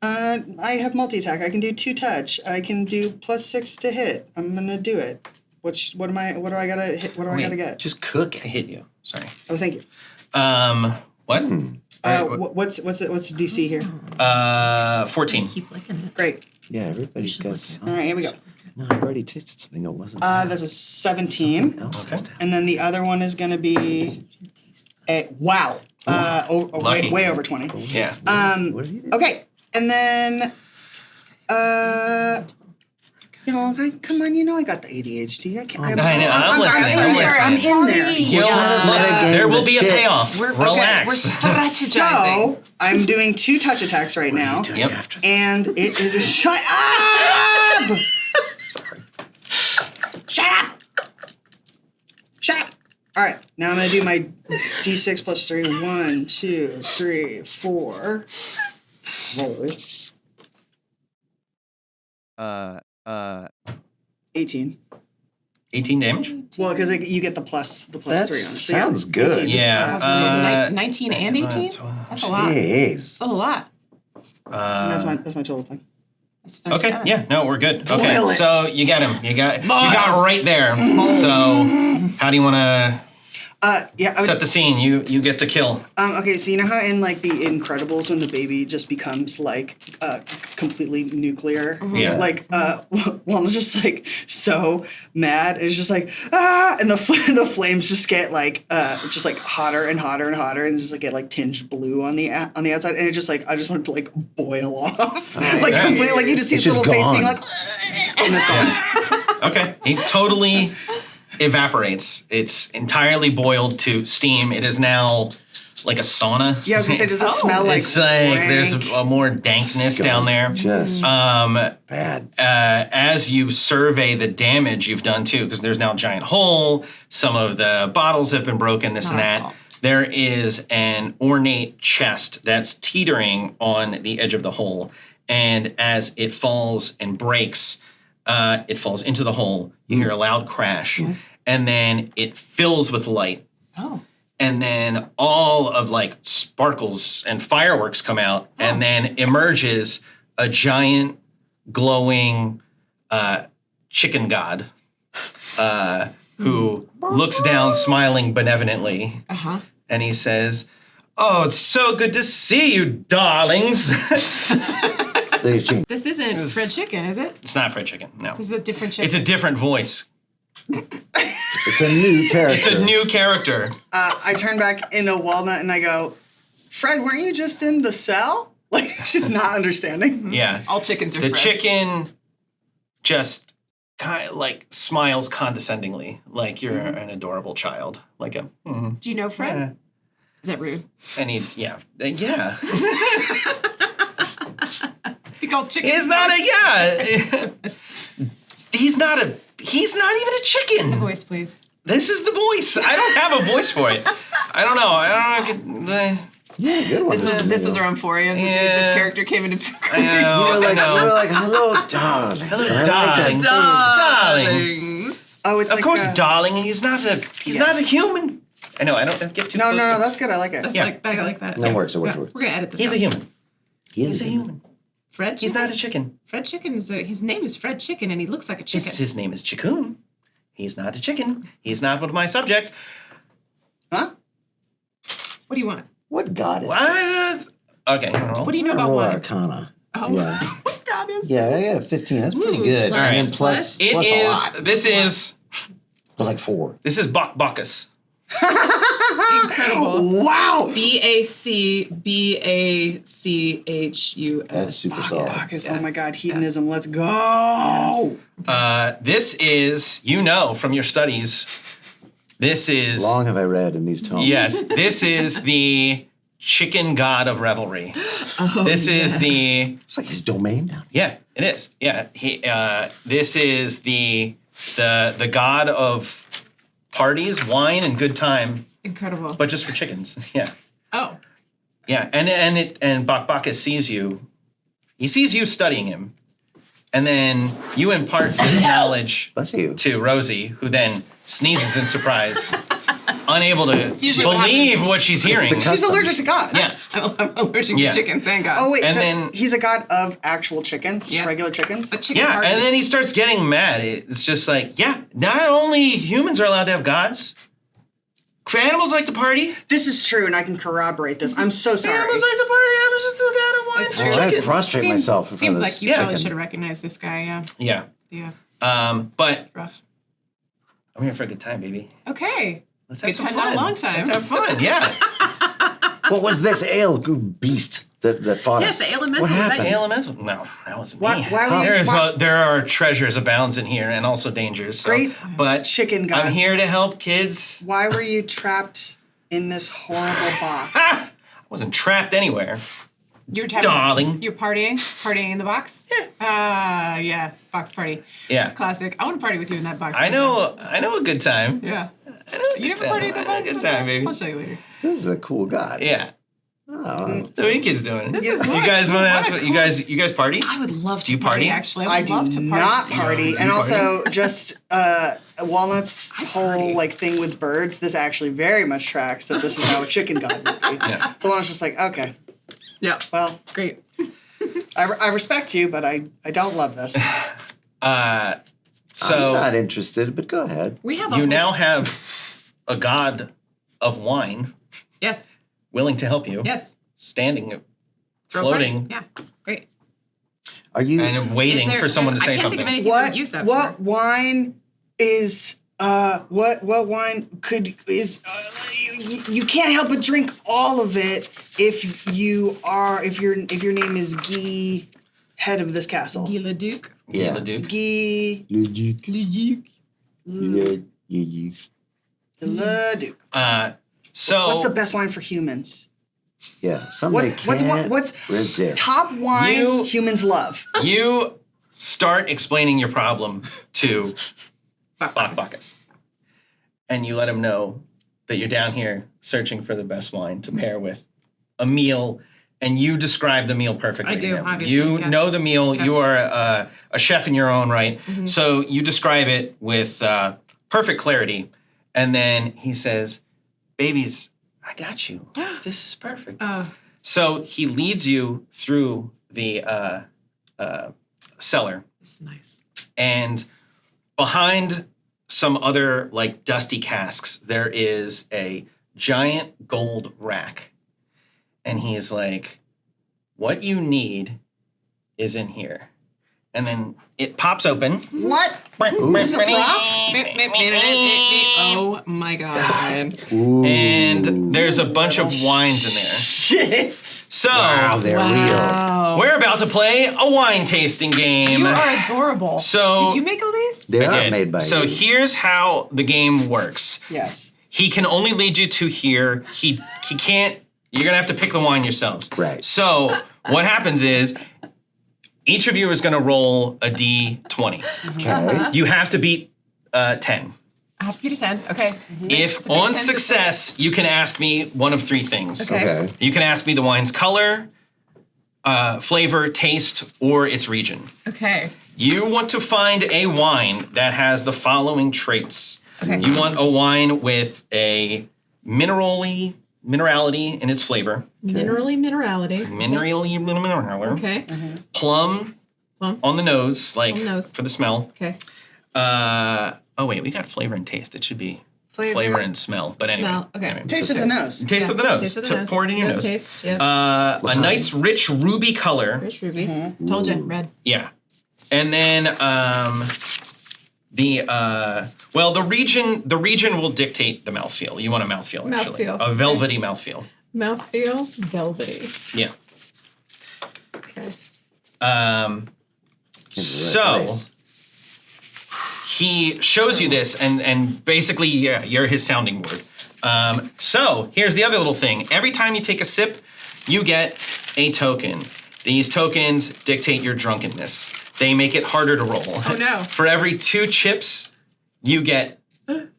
I have multi-attack. I can do 2 touch. I can do +6 to hit. I'm going to do it. What do I gotta hit? What do I gotta get? Just cook I it. hit you. Sorry. Oh, thank you. What? What's the DC here? 14. Keep licking it. Great. Yeah, everybody's got some. All right, here we go. No, I've already tasted something that wasn't. That's a 17. Okay. And then the other one is gonna be a wow. Lucky. Way over 20. Yeah. What did you do? Okay, and then come on, I got the ADHD. I know, I'm listening. I'm in there. There will be a Shit. payoff. Relax. We're strategizing. So I'm doing 2 touch attacks right now, Yep. and it is a shut up. Sorry. Shut up. Shut up. All right, now I'm gonna do my D6 plus 3. 1, 2, 3, 4. Holy. 18. 18 damage? Well, because you get the plus 3 on it. So Sounds good. 18. Yeah. 19 and 18? That's a lot. Jeez. That's a lot. That's my total thing. That's Okay. 37. Yeah. No, we're good. Okay. Boil it. So you get him. You got right there. So how do you want to Yeah. I was, set the scene? You get to kill. okay, so you know how in like The Incredibles when the baby just becomes like completely nuclear? Yeah. Like Walnut's just like so mad. It's just like and the flames just get like just like hotter and hotter and hotter and just like get like tinged blue on the outside and it just like I just want it to like boil off like Yeah. completely like you just see It's his little just face being gone. like and it's gone. Okay. He totally evaporates. It's entirely boiled to steam. It is now like a sauna. Yeah, I was gonna say, does it smell like? It's like there's rank? a more dankness down there. Just bad. As you survey the damage you've done too, because there's now a giant hole, some of the bottles have been broken, this and that. There is an ornate chest that's teetering on the edge of the hole. And as it falls and breaks, it falls into the hole. You hear a loud crash. Yes. And then it fills with light. Oh. And then all of like sparkles and fireworks come out, and then emerges a giant glowing chicken god who looks down smiling benevolently, Uh-huh. and he says, "Oh, it's so good to see you, darlings." This isn't Fred Chicken, is it? It's not fried chicken, no. This is a different chicken. It's a different voice. It's a new character. It's a new character. I turn back into Walnut and I go, Fred, weren't you just in the cell? Like she's not understanding. Yeah. All chickens are The Fred. chicken just kind of like smiles condescendingly, like you're an adorable child. Like a, Do you know Fred? Yeah. Is that rude? and yeah. I think all chickens. He's not He's not even a The chicken. voice, please. This is the voice. I don't have a voice for it. I don't know. Yeah, good one. This was around 4 a.m. Yeah. This character came into I know. You were like, I know. hello, darling. Hello, I like darling. that. Darling. Oh, it's Of like course, darling. He's not a human. I know. I don't get too. No, close, but that's good. I like it. That's Yeah. like that. That works, it works. We're gonna edit this. He's out. a human. He's a human. Fred. He's Chicken? not a chicken. Fred Chicken is his name is Fred Chicken, and he looks like a chicken. His name is Chikun. He's not a chicken. He's not one of my subjects. Huh? What do you want? What god is this? What? Okay. What do you know about Roll water? Arcana. Oh, Yeah. what god is Yeah, this? I got a 15. That's pretty Ooh, good. plus- And then plus- It plus a is. lot. This is. Plus like 4. This is Bacchus. Incredible. Wow. BACBACHUS. That's super solid. Bacchus, oh my God, hedonism, let's go. This is, from your studies, this is. Long have I read in these tomes. Yes, this is the chicken god of revelry. This is the. It's like his domain down Yeah, it is. Yeah, this is the god of parties, wine, and good time, Incredible. but just for chickens. Yeah. Oh. Yeah, and Bacchus sees you. He sees you studying him, and then you impart this knowledge Bless you. to Rosie, who then sneezes in surprise, unable to usually what believe happens. what she's hearing. the She's allergic to gods. Yeah, I'm allergic Yeah. to chickens, thank God. Oh wait, And so then- he's a god of actual chickens, just Yes. regular chickens. But chicken yeah, parties. and then he starts getting mad. It's just like, yeah, not only humans are allowed to have gods, animals like to party. This is true, and I can corroborate this. I'm so sorry. Animals like to party. Animals just still got a That's wine. true. I prostrate myself in front Seems of like this you probably chicken. should have recognized this guy, yeah. Yeah. Yeah. But Rough. I'm here for a good time, baby. Okay. Let's have Good some time, fun. not a long time. Let's have fun. Yeah. What was this ale beast that fought Yes, us? the elemental, What is that happened? Elemental? No, that wasn't Why- me. why were you- There are treasures abounds in here, and also dangers. So, Great but chicken god. I'm here to help kids. Why were you trapped in this horrible box? I wasn't trapped anywhere. You're having, Darling. You're partying in the box? Yeah, box party. Yeah. Classic. I want to party with you in that box. I know a good time. Yeah. I know a You good never time. partied in I the know a box? good time, baby. I'll show you later. This is a cool god. Yeah. Oh, So what are you kids doing? This you is what- guys want to have what a some, you guys party? I would love to Do you party? actually. I would do love to party. not party, Do and you also just Walnut's I whole party. like thing with birds. This actually very much tracks that this is how a chicken god would be. Yeah. So Walnut's just like, okay, Yeah. well, Great. I respect you, but I don't love this. I'm So not interested, but go ahead. We have a you whole- now have a god of wine Yes. willing to help you, Yes. standing, Throw a party. floating, Yeah. Great. Are you? and waiting Is there- for someone to there's- say I can't think of something. anything What to use that what for. wine is what wine could is you can't help but drink all of it if your name is Guy, head of this castle. Guy Leduc. Yeah. The Duke. Guy Leduc. Leduc. Leduc. So What's the best wine for humans? Yeah. Somebody What's resist. top wine You- humans love? you start explaining your problem to Bacchus, and you let him know that you're down here searching for the best wine to pair with a meal, and you describe the meal perfectly. I do, to him. obviously, You yes. know the meal. Yeah. You are a chef in your own right. Mhm. So you describe it with perfect clarity, and then he says, "Babies, I got you. This is perfect." So he leads you through the cellar, This is nice. and behind some other like dusty casks, there is a giant gold rack. And he's like, "What you need is in here." And then it pops open. What? This is a prop? Oh my god. Ooh. And there's a bunch of wines in there. Shit. So Wow, they're real. we're about to play a wine tasting game. You are adorable. So Did you make all these? They I are did. made by So you. here's how the game works. Yes. He can only lead you to here. He can't. You're gonna have to pick the wine yourselves. Right. So what happens is each of you is gonna roll a d20. Okay. You have to beat 10. I have to beat a 10. Okay. If on success, you can ask me one of three things. Okay. Okay. You can ask me the wine's color, flavor, taste, or its region. Okay. You want to find a wine that has the following traits. Okay. You want a wine with a minerality in its flavor. Minerality. Mineral. Okay. Plum Plum. on the nose, like On the nose. for the smell. Okay. Oh wait, we got flavor and taste. It should be flavor and smell. But anyway. Smell, okay. Anyway, Taste so- of the nose. Taste of the nose. Taste of the To nose. pour it in your nose. Taste. Yeah. A nice rich ruby color. Rich ruby. Told you. Red. Yeah. And then the region will dictate the mouthfeel. You want a mouthfeel, actually. Mouthfeel, A velvety mouthfeel. Mouthfeel. Velvety. Yeah. Okay. So he shows you this, and basically, yeah, you're his sounding board. So here's the other little thing. Every time you take a sip, you get a token. These tokens dictate your drunkenness. They make it harder to roll. Oh, no. For every 2 chips, you get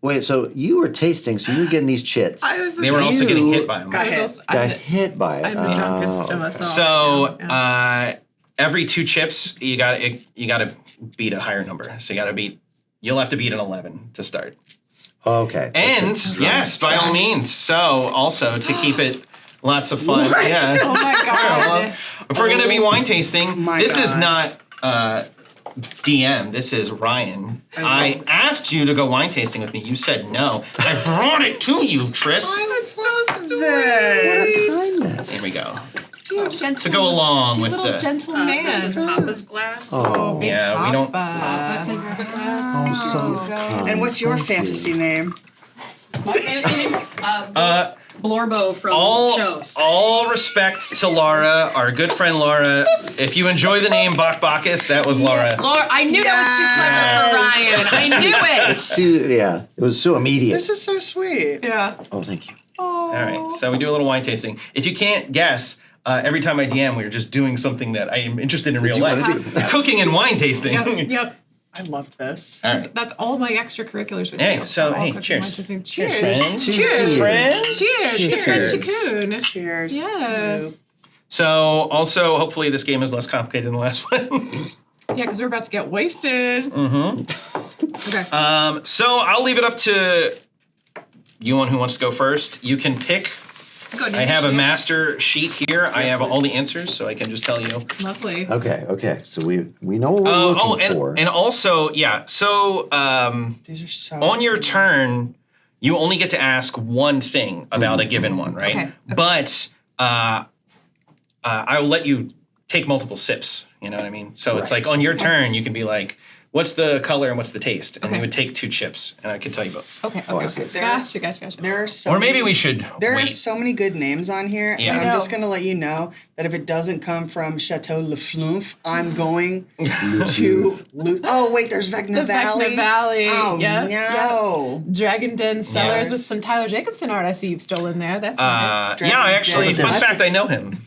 Wait, so you were tasting, so you were getting these chits. They were also getting hit by them. Got hit. Got hit by it. I'm the drunkest of us all. So Yeah. every 2 chips, you got to beat a higher number. So you'll have to beat an 11 to start. Okay. And yes, by all means. So also to keep it lots of fun. Yeah. Oh my god. Well, if we're gonna be wine tasting, my this is God. not DM. This is Ryan. I asked you to go wine tasting with me. You said no. I brought it to you, Tris. That's so This. Kindness. Here we go. You gentle, To go along with little the. gentle This is man. Papa's glass. Oh, Big Yeah, we don't- Papa. Can I have a glass? so kind. And what's your Thank you. fantasy name? My fantasy name? Blorbo from shows. All respect to Laura, our good friend Laura. If you enjoy the name Bacchus, that was Laura. Laura, I knew that was too clever for Ryan. I knew it. Yeah, it was so immediate. This is so sweet. Yeah. Oh, thank you. All right, so we do a little wine tasting. If you can't guess, every time I DM, we're just doing something that I am interested in real you life. wanna do? Cooking and wine tasting. Yep. I love this. All right. That's all my extracurriculars with Hey, you. so, All hey, cooking, cheers. wine tasting. Cheers, Cheers. friends. Cheers. Friends. Cheers to Frenchy Cheers. Coon. Cheers. Yeah. So, also, hopefully, this game is less complicated than the last one. Yeah, because we're about to get wasted. Okay. So, I'll leave it up to you on who wants to go first. You can pick. Go I have a initiate. master sheet here. I have all the answers, so I can just tell you. Lovely. Okay. So we know what we're looking for. and also, yeah. So, These are so on your turn, you only get to ask one thing about a given one, right? Okay. But I will let you take multiple sips. You know what I mean? So it's Right. like on your turn, you can be like, "What's the color and what's the taste?" And Okay. you would take 2 chips, and I can tell you both. Okay. Oh, I Okay. see. Okay. Gotcha. There are so Or maybe many, we should there are wait. so many good names on here, Yeah. and I I'm know. just gonna let you know that if it doesn't come from Chateau Le Flunf, I'm going to lose. Oh wait, there's Vecna The Valley. Vecna Valley. Oh Yep, no. Dragon Den Cellars Yeah. with some Tyler Jacobson art I see you've stolen there. That's nice. Yeah, I actually, Dragon fun Den. fact, I know him.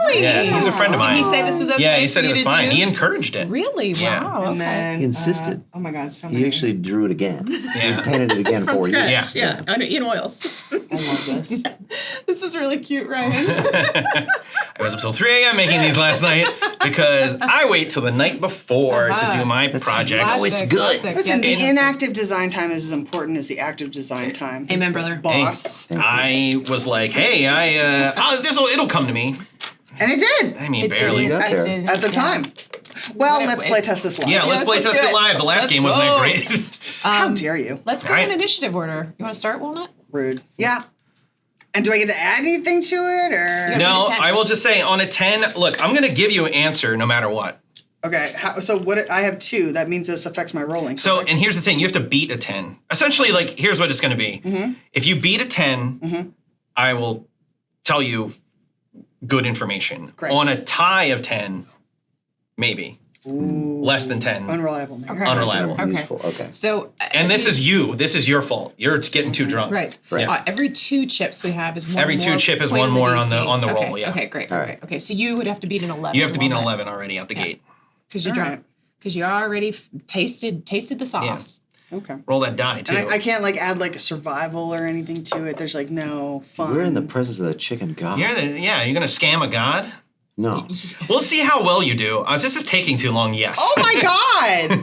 Really? Yeah, he's a friend of Did mine. he say this was okay Yeah, he said for it you was to fine. do? He encouraged it. Really? Yeah. Wow. And Okay. then He insisted. oh my God, so many. He actually drew it again. Yeah. He painted it again From for scratch. you. Yeah. In oils. I love this. This is really cute, Ryan. I was up till 3 a.m. making these last night because I wait till the night before to do my projects. Oh, it's good. Listen, the Yes. inactive design time is as important as the active design time. Amen, brother. Boss. I was like, hey, it'll come to me. And it did I mean, It did. barely. You got It there. did. at the Yeah. time. Well, But let's play test this live. Yeah, let's Yes, play let's Test do It it. Live. The last Let's game wasn't that go. great. How dare you? Let's go Alright. in initiative order. You want to start, Walnut? Rude. Yeah. And do I get to add anything to it or? No, a 10. I will just say on a 10, look, I'm going to give you an answer no matter what. Okay. So what? I have 2. That means this affects my rolling. So, correct? and here's the thing, you have to beat a 10. Essentially, like, here's what it's going to be. If you beat a 10, I will tell you good information. Great. On a tie of 10, maybe. Ooh, Less than 10. unreliable. Name. Okay. Unreliable. Okay. Useful. Okay. So. And this is you. This is your fault. You're getting too drunk. Right. Right. Every 2 chips we have is one Every more 2 chip is point one more on the DC. roll, Okay, yeah. Okay, great. All Okay. right. Okay, so you would have to beat an 11. You have to beat an Walnut, 11 already out the gate. Because you're All drunk. Because you already tasted the sauce. Okay. Roll that die, too. And I can't like add like a survival or anything to it. There's like no fun. We're in the presence of the chicken god. You're going to scam a god? No. We'll see how well you do. If this is taking too long, yes. Oh my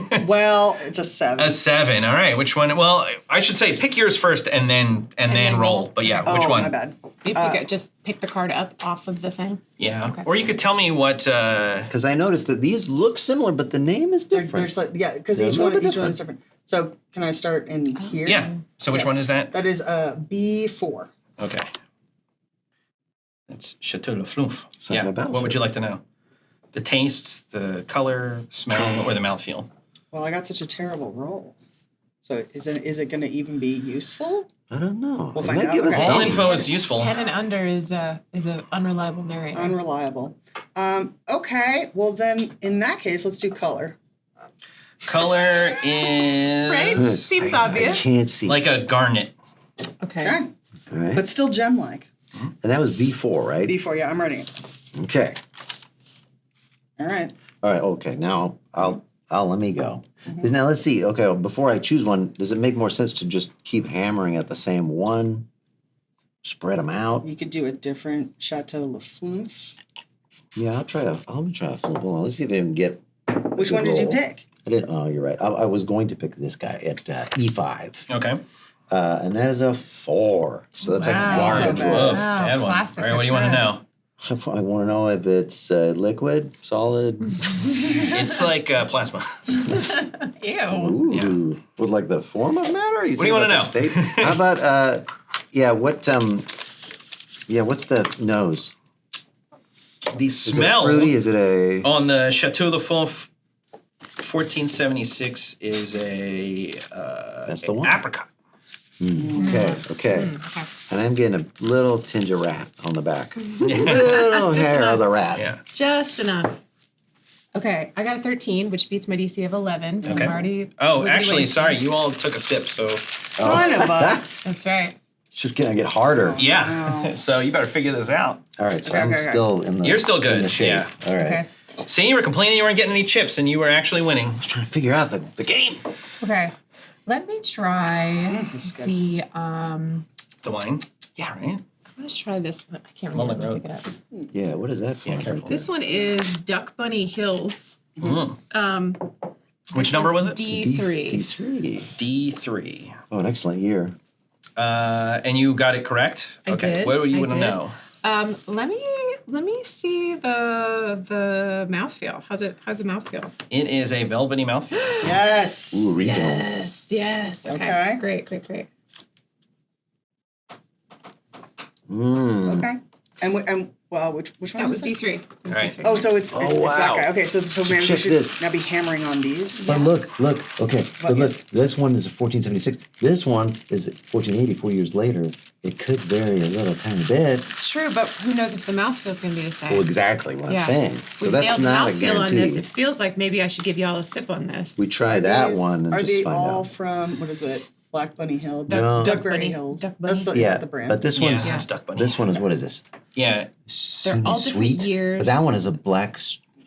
God! Well, it's a 7. A 7. All right. Which one? Well, I should say pick yours first and then then roll. roll. But yeah, oh, which one? my bad. You pick it, just pick the card up off of the thing. Yeah. Okay. Or you could tell me what. Because I noticed that these look similar, but the name is different. There's like because They're a each little one bit is different. So can I start in here? Yeah. So which Yes. one is that? That is B4. Okay. That's Chateau Le Fleuve. Something Yeah. about What would it. you like to know? The taste, the color, the smell, or the mouthfeel? Well, I got such a terrible roll. So is it going to even be useful? I don't know. We'll It find might out. give us Okay. All something. info is useful. 10 and under is a unreliable narrator. Unreliable. Okay. Well, then in that case, let's do color. Color is Right? Seems I obvious. can't see. like a garnet. Okay. Okay. All right. But still gem-like. And that was B4, right? B4. Yeah, I'm writing it. Okay. All right. All right. Okay. Now I'll let me go. 'Cause now let's see. Okay, before I choose one, does it make more sense to just keep hammering at the same one? Spread them out? You could do a different Chateau Lafleur. Yeah, let me try a flip. Hold on, let's see if I can get. Which one did you roll. pick? I didn't. Oh, you're right. I was going to pick this guy at E5. Okay. And that is a 4. So that's Wow. a garbage So roll. Whoa, Wow, bad one. classic All right, what do you want to know? I want to know if it's liquid, solid. It's like plasma. Ew. Ooh. With like the form of matter? What do you wanna know? How about, what's the nose? The Is smell it fruity? Is it a... on the Chateau Lafleur 1476 is a That's the one. apricot. Okay. Okay. And I'm getting a little tinge of rat on the back. Little hair of the rat. Yeah. Just enough. Okay, I got a 13, which beats my DC of 11. So Okay. I'm already. Oh, wiggly actually, ways. sorry, you all took a sip, so Son of a. That's right. It's just gonna get harder. yeah. Wow. So you better figure this out. All right, so Okay, I'm okay. still in the... You're still In good, the shade. yeah. All right. Okay. See, you were complaining you weren't getting any chips, and you were actually winning. Trying to figure out the game. Okay. Let me try This is good. the The wine? Yeah, right? let's try this one. I can't Mullen remember. Road. Pick it up. Yeah, what is that for? Yeah, careful. This one is Duck Bunny Hills. Mm. Which number was it? D3. D3. D3. Oh, an excellent year. And you got it correct? I Okay. did, What do you I want to did. know? Let me see the mouthfeel. How's the mouthfeel? It is a velvety mouthfeel. Yes. Ooh, regional. Yes. Okay. Great. Mmm. Okay. And which one That was that? D3. It was All right. D3. Oh, so it's that wow. guy. Okay, so maybe we check should this. now be hammering on these. But look, okay. But yeah. look, this one is a 1476. This one is 1480, 4 years later. It could vary a little tiny bit. It's true, but who knows if the mouthfeel's going to be the same? Well, exactly what I'm saying. So We that's nailed not a the mouthfeel on this. guarantee. It feels like maybe I should give y'all a sip on this. We try that These- one and are just they find all out. from what is it? Black Bunny Hill, No. Duck Duckberry Bunny. Hills. Duck That's Bunny. is Yeah, that the brand? but this Yeah, one's it's Duck Bunny. this one is what is this? Yeah. They're all Sweet. different years. But that one is a black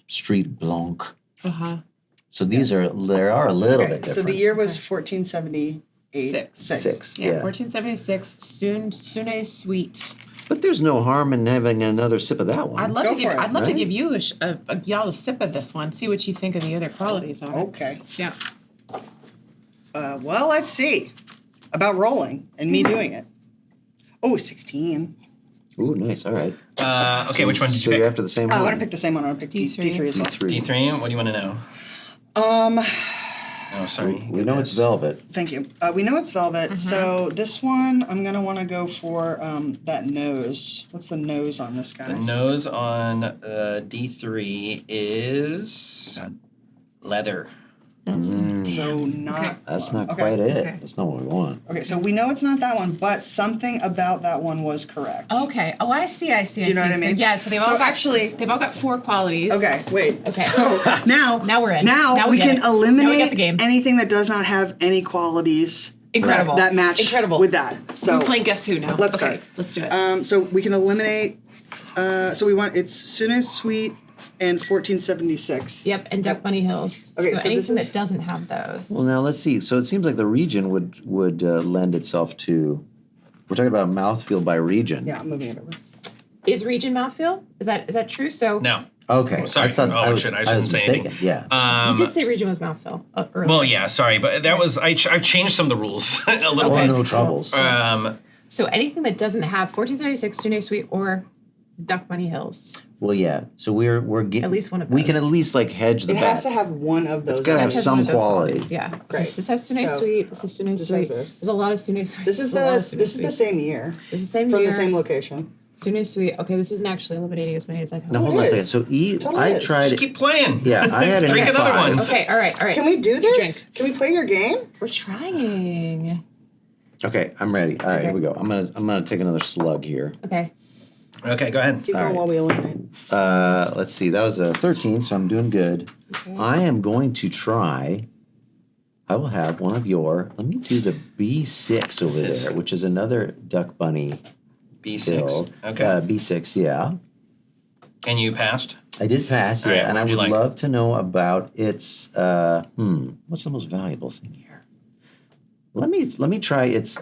street blanc. Uh-huh. So these are a little bit different. So the year was 1478. Six. Yeah, 1476. Sune Sweet. But there's no harm in having another sip of that one. I'd love Go to give. for it, I'd love to right? give you y'all a sip of this one. See what you think of the other qualities of it. Okay. Yeah. Well, let's see about rolling and me doing it. Oh, 16. Ooh, nice. All right. Okay, which one did So you you're pick? after the same I one. want to pick the same one. I want to pick D3. D3 as well. D3. D3. What do you want to know? Mm-hmm. Oh, sorry. We know it's velvet. Thank you. We know it's velvet, so this one I'm gonna want to go for that nose. What's the nose on this The guy? nose on D3 is leather. So not. That's not okay. quite it. Okay. That's not what we want. Okay, so we know it's not that one, but something about that one was correct. Okay. Oh, I see. Do you know what I mean? So, yeah. So they've all So got actually- they've all got 4 qualities. Okay, wait. Okay. So now Now we're in. Now, Now we we get can it. Now we eliminate get the game. anything that does not have any qualities Incredible. that match Incredible. with that. So We're playing Guess Who now. Let's okay, start. Let's do it. So we can eliminate. So we want it's Sune Sweet and 1476. Yep. And Duck Bunny Hills. Okay, so so this anything is- that doesn't have those. Well, now let's see. So it seems like the region would lend itself to. We're talking about mouthfeel by region. Yeah, I'm moving it over. Is region mouthfeel? Is that true? So No. Okay. Sorry. I thought Oh, I was I shouldn't say mistaken. anything. Yeah. you did say region was mouthfeel earlier. Well, yeah, sorry, but that was I've changed some of the rules a little Well, Okay. no troubles. bit. So anything that doesn't have 1476, Sune Sweet, or Duck Bunny Hills. Well, yeah. So we're getting At least one of We can those. at least like hedge the It has bet. to have one of those. It's gotta have This has some one of those quality. qualities, Yeah. Okay, Great. so this has Sune So, Sweet. This is Sune this Sweet. has this. There's a lot of Sune Sweet. This is the same year This is the same from year. the same location. Sune Sweet. Okay, this isn't actually eliminating as many as I Now thought. hold on a It second. is. So Totally I is. tried. just keep playing. Yeah, I had an Drink E5. another one. Okay, all right. Can we do this? Drink. Can we play your game? We're trying. Okay, I'm ready. All right, Okay. here we go. I'm gonna take another slug here. Okay. Okay, go ahead. Keep All going right. while we eliminate. Let's see. That was a 13, so I'm doing good. Okay. I am going to try. I will have one of your. Let me do the B6 over This is- there, which is another Duck Bunny B6. hill. Okay. B6, yeah. And you passed? I did pass, All yeah, right, and I what would would you like? love to know about its. What's the most valuable thing here? Let me try its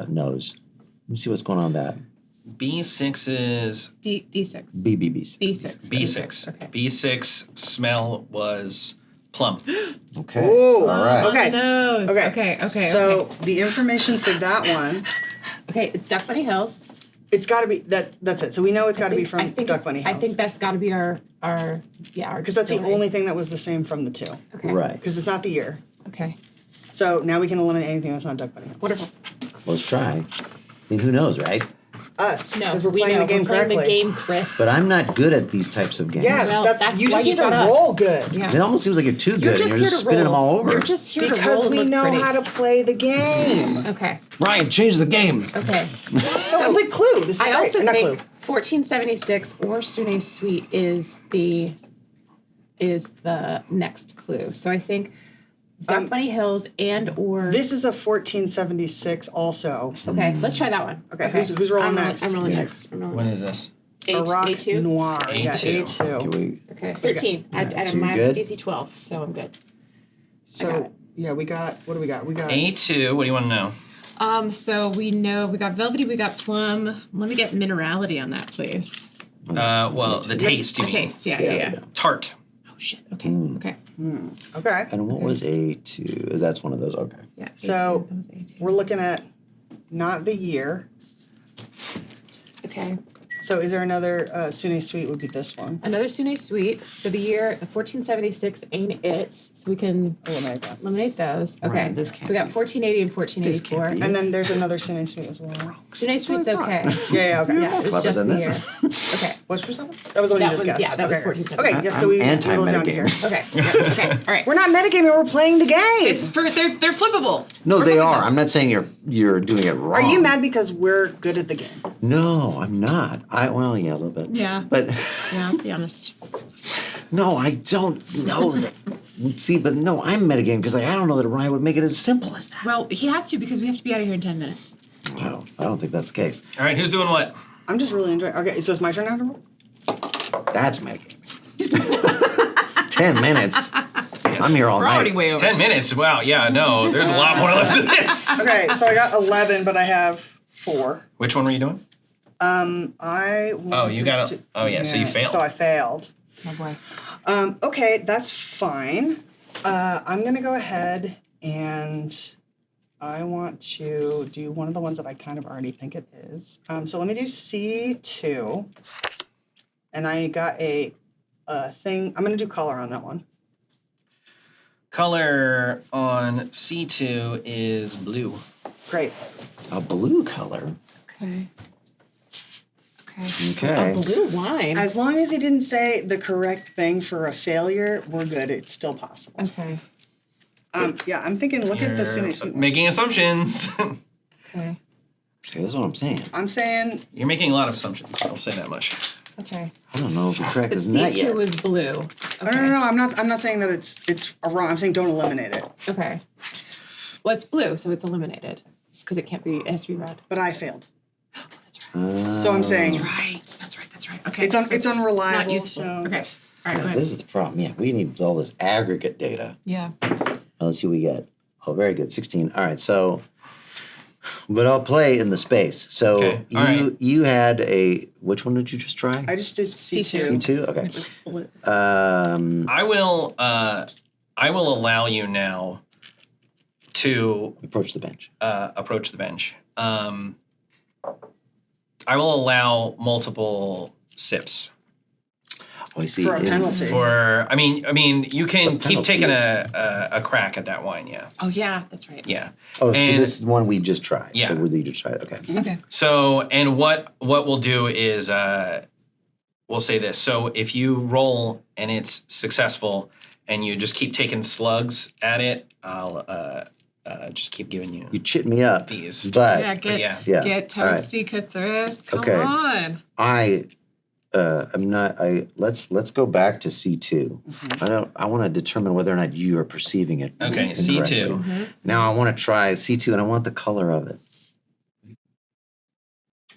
nose. Let me see what's going on with that. B6 is D6. BBB. B6. B6. Okay. B6 smell was plum. Okay. Ooh, All right. okay. On the nose. Okay. Okay. So the information for that one, Okay, it's Duck Bunny Hills. it's got to be that's it. So we know it's got to be from Duck it's- Bunny House. I think that's got to be our because that's the distillery. only thing that was the same from the two. Okay. Right. Because it's not the year. Okay. So now we can eliminate anything that's not Duck Bunny House. Wonderful. Let's try. I mean, who knows, right? Us. No, Because we're we playing know. the game we're playing correctly. the game, Kris. But I'm not good at these types of games. Yeah, Well, that's you why just need to brought us. roll good. Yeah. It almost seems like you're too good, You're and just you're here just to spinning roll. them all over. You're just here to roll Because and we look know pretty. how to play the game. Okay. Ryan, change the game. Okay. So it's like Clue. This is I great. also Not think Clue. 1476 or Sune Sweet is the next clue. So I think Duck Bunny Hills and or This is a 1476 also. okay, let's try that one. Okay, who's rolling next? I'm rolling Yeah. next. I'm rolling What next. is this? Iraq A2. Noir. Yeah, A2. A2. Okay, Okay, 13. I so have you're my good? DC 12, so I'm good. I got So it. yeah, we got what do we got? We got A2, what do you want to know? So we know we got velvety, we got plum. Let me get minerality on that, please. Well, the taste, you The mean. taste, yeah. Tart. Oh shit. Okay. Okay. okay. And what was A2? That's one of those. Okay. Yeah. So, A2, that was A2. We're looking at not the year. Okay. So is there another Sune Sweet would be this one? Another Sune Sweet. So the year, the 1476 ain't it. So we can Eliminate that. eliminate those. Okay. Right, this can't So we got be- 1480 and 1484. can't be And then there's another Sune Sweet as well. Sune Sweet's okay. Yeah, okay. Yeah, it's Clever just than the this. year. Okay. What's for something? That was the one you That just was- guessed. yeah, that was Okay. 1476. Okay, yes, so we I'm whittled down to here. anti-metagame. Okay. Yeah, okay. All right. We're not metagaming, we're playing the game. It's for they're flippable. No, We're they flipping are. them. I'm not saying you're doing it wrong. Are you mad because we're good at the game? No, I'm not. Well, yeah, a little bit. Yeah. But Yeah, let's be honest. no, I don't know that. See, but no, I'm metagaming because I don't know that Ryan would make it as simple as that. Well, he has to because we have to be out of here in 10 minutes. No, I don't think that's the case. All right, who's doing what? I'm just really enjoying. Okay, so it's my turn now to roll. That's metagaming. 10 minutes. I'm here all We're night. already way over. 10 minutes. Wow, yeah, no, there's a lot more left to this. Okay, so I got 11, but I have 4. Which one were you doing? I wanted you got to- oh, yeah, so you failed. So I failed. Oh boy. Okay, that's fine. I'm gonna go ahead and I want to do one of the ones that I kind of already think it is. So let me do C2. And I got a thing. I'm gonna do color on that one. Color on C2 is blue. Great. A blue color. Okay. Okay. Okay. A blue wine. As long as he didn't say the correct thing for a failure, we're good. It's still possible. Okay. Yeah, I'm thinking. Look at the You're Sune. making assumptions. Okay. See, that's what I'm saying. I'm saying You're making a lot of assumptions. I'll say that much. Okay. I don't know if the correct But is not C2 yet. was blue. Okay. no. I'm not saying that it's wrong. I'm saying don't eliminate it. Okay. Well, it's blue, so it's eliminated because it can't be. It has to be red. But I failed. Oh, that's right. So I'm saying That's right. Okay. it's so unreliable. Not useful. So Okay. All right. Go ahead. This is the problem. Yeah, we need all this aggregate data. Yeah. Let's see what we get. Oh, very good. 16. All right, so, but I'll play in the space. So Okay, all right. you had a, which one did you just try? I just did C2. C2? Okay. It was blue. I will allow you now to Approach the bench. approach the bench. I will allow multiple sips. Oh, I see. For a penalty. For I mean, you can The keep taking penalties. a crack at that wine. Yeah, Oh yeah, that's right. yeah. Oh, so and- this is one we just tried. Yeah. So you just tried. Okay. Okay. So, and what we'll do is we'll say this. So if you roll and it's successful, and you just keep taking slugs at it, I'll just keep giving you You chit me up. these. But Yeah. Get Yeah. yeah. get all right. toasty, Kris. Come Okay. on. I'm not. Let's go back to C2. I want to determine whether or not you are perceiving it. Okay, incorrectly. C2. Now I want to try C2, and I want the color of it.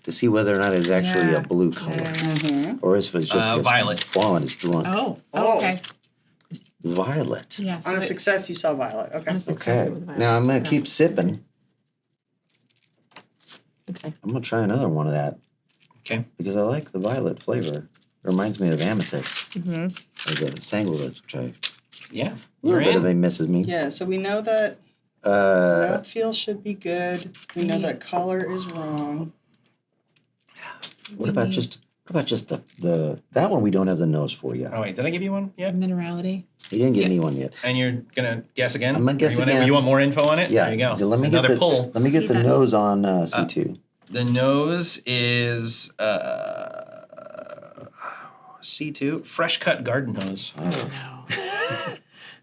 to see whether or not it's actually Yeah. a blue color. Yeah. Or if it's just his violet. Spawn is drunk. Oh, Oh. okay. Violet. Yeah. So On a it- success, you saw violet. Okay. on a success, Okay. it was violet. Now I'm gonna Okay. keep sipping. Okay. I'm gonna try another one of that Okay. because I like the violet flavor. It reminds me of amethyst. Mm-hmm. Or the sanguilis, which a Yeah. little You're bit of in. it misses me. Yeah, so we know that mouthfeel should be good. We know that color is wrong. What about just the that one we don't have the nose for yet. Oh wait, did I give you one yet? Minerality. You didn't give me one yet. And you're gonna guess again? I'm gonna guess you again. You want more info on it? Yeah. There you go. Let me Another get the, pull. Let me get Need the that. nose on C2. The nose is C2, fresh cut garden hose. No.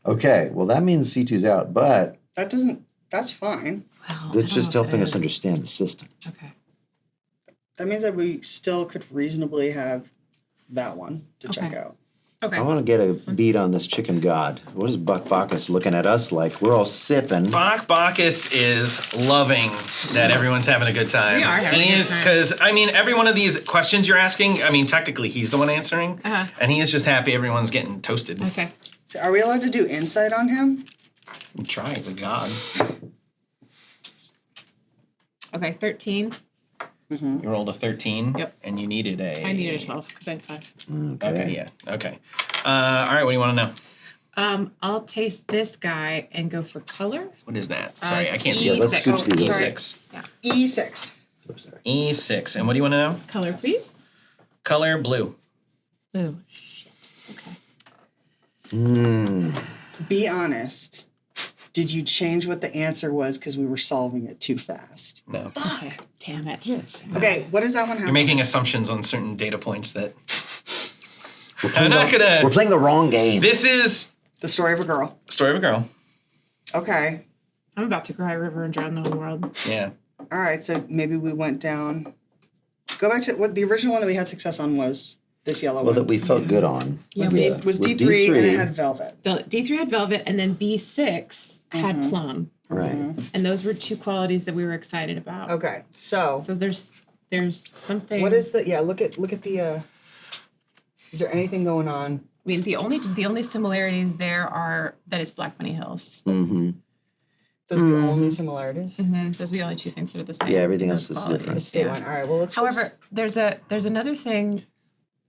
Okay, well that means C2's out, but That doesn't, that's fine. Well, it's I just don't know if helping it us is. understand the system. Okay. That means that we still could reasonably have that one to check Okay. out. Okay. I want to get a beat on this chicken god. What is Buck Bacchus looking at us like? We're all sipping. Bach Bacchus is loving that everyone's having a good time. We are having a good time. Because, I mean, every one of these questions you're asking, I mean, technically he's the one answering. Uh-huh. And he is just happy everyone's getting toasted. Okay. So are we allowed to do insight on him? Try, it's a god. Okay. 13. You rolled a 13. Yep. And you needed a... I needed a 12 because I had 5. Okay, yeah, okay. All right, what do you want to know? I'll taste this guy and go for color. What is that? Sorry, I can't see Yeah, it. let's E6. scoop through this. E6. E6. Oops, sorry. E6. And what do you want to know? Color, please. Color blue. Oh, shit. Okay. Mm. Be honest. Did you change what the answer was because we were solving it too fast? No. Okay. Damn it. Okay, what does that one have? You're making assumptions on certain data points that... We're I'm playing not the- gonna... We're playing the wrong game. This is The story of a girl. Story of a Girl. Okay. I'm about to cry a river and drown the whole world. Yeah. All right, so maybe we went down. Go back to what the original one that we had success on was this yellow Well, one. that we felt good on. Yeah, was we D3 and it had velvet. D3 had velvet, and then B6 had plum. Right. And those were two qualities that we were excited about. Okay, so So there's something. what is the look at the is there anything going on? I mean, the only similarities there are that it's Black Bunny Hills. Mm-hmm. Those are the only similarities? Those are the only two things that are the same. Yeah, everything those else is qualities. different. The state Yeah. one. All right, well let's However, there's another thing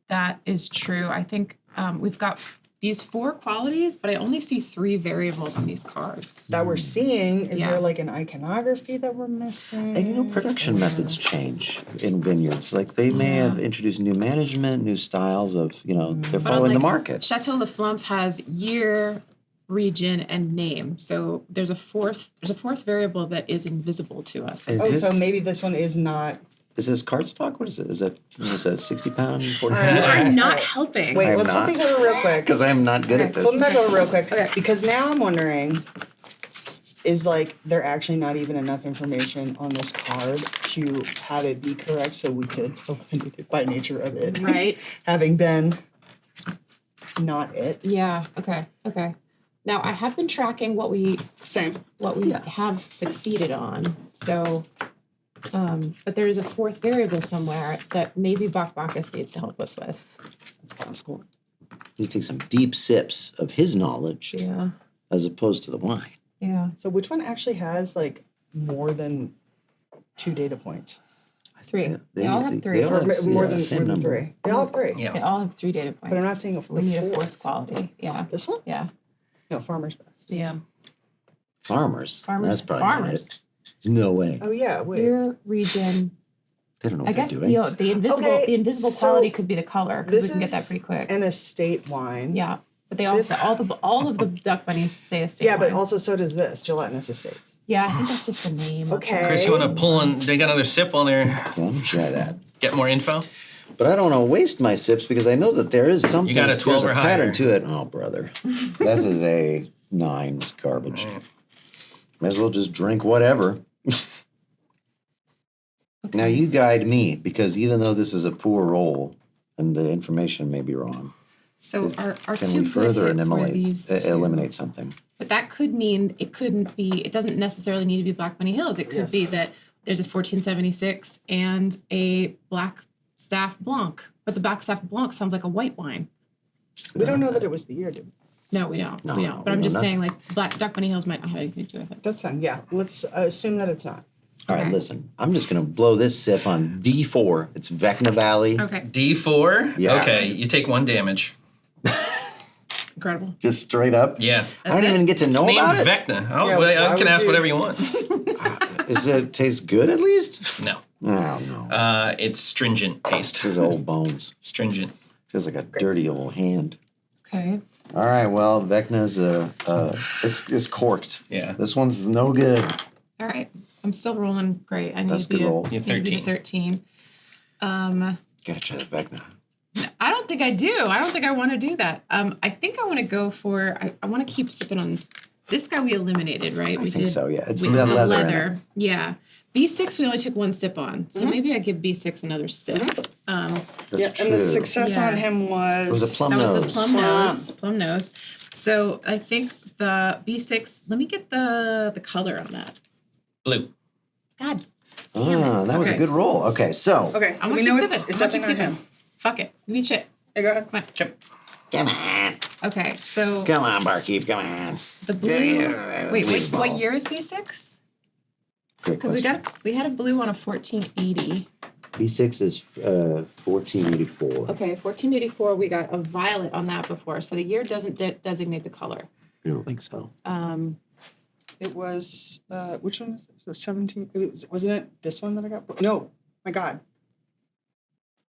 that is true. I think we've got these 4 qualities, but I only see 3 variables on these cards. that we're seeing. Is Yeah. there like an iconography that we're missing? And you know, production methods change in vineyards. Like they may have introduced new management, new styles of, they're following the market. Chateau Laflante has year, region, and name. So there's a fourth variable that is invisible to us. Is Oh, this, so maybe this one is not. is this cardstock? What is it? Is that 60 pound, 40 You pound? are not helping. Wait, I'm let's flip not. these over real quick. Because I'm not good at Flip them this. back over real quick. Okay. Because now I'm wondering, is like there actually not even enough information on this card to have it be correct so we could eliminate it by nature of it. Right? Having been not it. Yeah. Okay. Now I have been tracking what we Same. have succeeded on. So, but there is a 4th variable somewhere that maybe Bacchus needs to help us with. Possible. You take some deep sips of his knowledge Yeah. as opposed to the wine. Yeah. So which one actually has like more than 2 data points? 3. They all have 3. they all Or have- more yeah, than same number. 3. They all have 3. Yeah. They all have 3 data points. But I'm not seeing a We need a 4th. 4th quality. Yeah. This one? Yeah. No, Farmer's Best. Yeah. Farmers. Farmers. That's probably not Farmers. it. There's no way. Oh yeah, wait. Year, region. They don't know I what guess they're doing. the invisible Okay, invisible so quality could be the color because we this can get that is pretty quick. An estate wine. Yeah. But they also This- all of the duck bunnies say estate Yeah, but wine. also so does this, Gelatinous Estates. Yeah, I think that's just the name. Okay. Chris, you want to pull and they got another sip while they're Okay, let me try that. get more info? But I don't want to waste my sips because I know that there is something. You got a 12 there's or a pattern higher. to it. Oh, brother. That is a 9. It's garbage. Might as well just drink whatever. Now you guide me because even though this is a poor roll and the information may be wrong, So our can two we further good hits were these two. eliminate something? But that could mean it couldn't be. It doesn't necessarily need to be Black Bunny Hills. It could Yes. be that There's a 1476 and a Black Staff Blanc. But the Black Staff Blanc sounds like a white wine. We don't know that it was the year, do we? No, we don't. No, we no, don't. But we I'm know just nothing. saying, like, Duck Bunny Hills might not have anything to do with it. That's fine. Yeah. Let's assume that it's not. All right, Okay. listen. I'm just gonna blow this sip on D4. It's Vecna Valley. Okay, D4. Yeah. Okay, you take 1 damage. incredible. Just straight up. Yeah. I don't That's even it? get to It's know named about it. Vecna. Yeah, I why can would ask you- whatever you want. Does it taste good at least? No. Oh no. It's stringent taste. These old bones. Stringent. Feels like a dirty old hand. Okay. All right, well, Vecna's it's corked. Yeah. This one's no good. All right. I'm still rolling great. I need That's to be good to, roll. You need to be to 13. Gotta try the Vecna. I don't think I do. I don't think I want to do that. I think I want to go for. I want to keep sipping on this guy. We eliminated, right? I think so. Yeah, it's We the did leather. in it. Yeah. B6 we only took 1 sip on, so maybe I give B6 another sip. That's Yeah. true. And the success Yeah. on him It was was. a plum That was nose. the plum nose. So I think the B6. Let me get the color on that. Blue. God, Ah, that was a Okay. good roll. Okay, so Okay. I So want we to know keep it's sipping. I want to something keep on sipping. him. Fuck it. Give me shit. Hey, go ahead. Come on. Okay. come on, Okay, so come on, barkeep, come on. the blue. Yeah, Wait, leave what ball. year is B6? Great Because we had a blue on a 1480. B6 is 1484. Okay, 1484. We got a violet on that before, so the year doesn't designate the color. I don't think so. It was, which one was it? Was it 17? Wasn't it this one that I got blue? No, my God.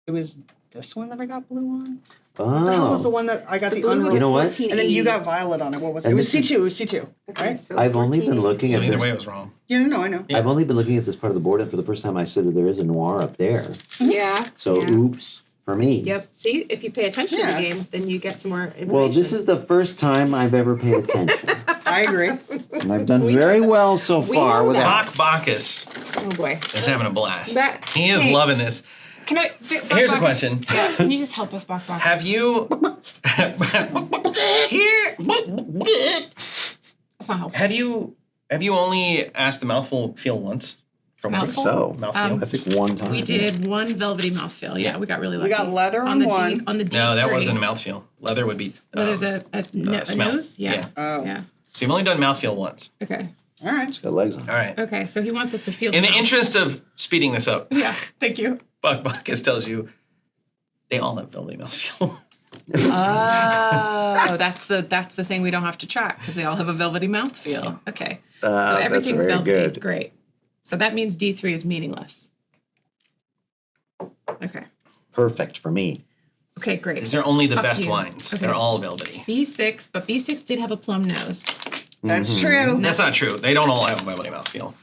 It was this one that I got blue on? What the hell was the Oh, one that I got the, blue was unrolled? You know what? 1480. And then you got violet on it. What was it? And It was this is- C2. It was C2. Okay, Right? so I've only been 1480. looking So at either this. way, it was wrong. Yeah, no, I know. I've only been looking at this part of the board, and for the first time, I said that there is a noir up there. Yeah. So, yeah. oops for me. Yep. See, if you pay attention to Yeah. the game, then you get some more information. Well, this is the first time I've ever paid attention, I agree. and I've done very well so We far know without. Bach Bacchus Oh boy. is having a blast. That- He is hey. loving this. Can I? Here's a question. Yeah. Can you just help us, Bach? Have you here? That's not helpful. Have you only asked the mouthful feel once? From I think Mouthful? so. Mouthfeel? I think one time. We did one velvety mouthfeel. Yeah, we got really lucky. We got leather on on the one. D, on the D. No, that wasn't a mouthfeel. Leather would be. No, there's a smell. nose. Yeah. Yeah. Oh. Yeah. So you've only done mouthfeel once. Okay. All right. Got legs on. All right. Okay. So he wants us to feel. In the mouth. interest of speeding this up, Yeah. Thank you. Bach Bacchus tells you they all have velvety mouthfeel. Oh, that's the thing we don't have to track because they all have a velvety mouthfeel. Okay. So everything's that's very velvety. good. Great. So that means D3 is meaningless. Okay. Perfect for me. Okay. Great. These are only the Fuck best you. wines. Okay. They're all velvety. B6, but B6 did have a plum nose. That's Mhm. true. That's not true. They don't all have a velvety mouthfeel.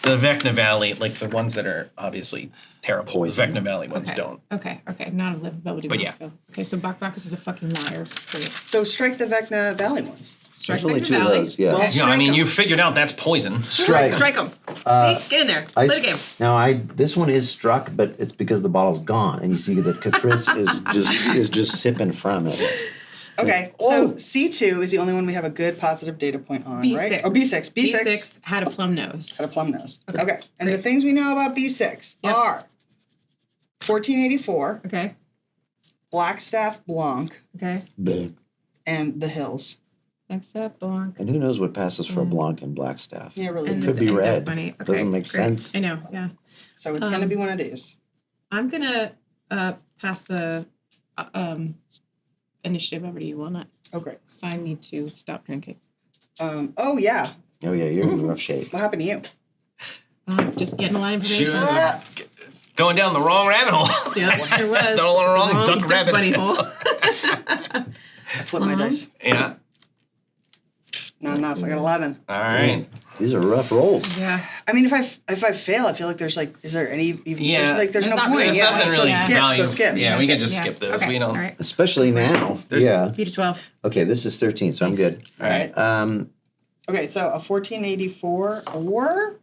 The Vecna Valley, like the ones that are obviously terrible, Poison. the Vecna Valley ones Okay. don't. Okay. Okay. Not a velvety But yeah. mouthfeel. Okay. So Bach Bacchus is a fucking liar. Great. So strike the Vecna Valley ones. Strike There's only Vecna two of Valley. those. Yeah. Well, Yeah, I strike mean, 'em. you figured out that's poison. Strike. Strike them. Uh, See? Get in there. I- Play the game. Now, this one is struck, but it's because the bottle's gone, and you see that Kris is just sipping from it. Okay. So C2 is the only one we have a good positive data point on, B6. right? Oh, B6. B6 had a plum nose. had a plum nose. Okay. Okay. And the Great. things we know about B6 Yep. are 1484, Okay. Blackstaff Blanc, Okay. Bleh. and the Hills. Next up, Blanc. And who knows what passes for a Blanc and Blackstaff? Yeah, really. And Could the be and Duck red. Bunny. Okay, Doesn't make great. sense. I know. Yeah. So it's going to be one of these. I'm gonna pass the initiative over to you, Walnut, Oh, great. because I need to stop drinking. Oh, yeah. Oh yeah, you're in rough shape. What happened to you? Just getting a lot of information. Shoot. Going down the wrong rabbit hole. Yeah, sure was. Don't want a wrong Wrong duck rabbit bunny hole. hole. I flipped my dice. Yeah. Not enough. I got 11. All right. These are rough rolls. Yeah. I mean, if I fail, I feel like there's like, is there any even? Yeah. There's no There's not point. really- There's Yeah. nothing So really skip. value. So skip. Yeah, we can just Yeah. skip those. Okay. We don't. All right. Especially now. Yeah. B to 12. Okay, this is 13, so I'm good. All right. Okay, so a 1484 or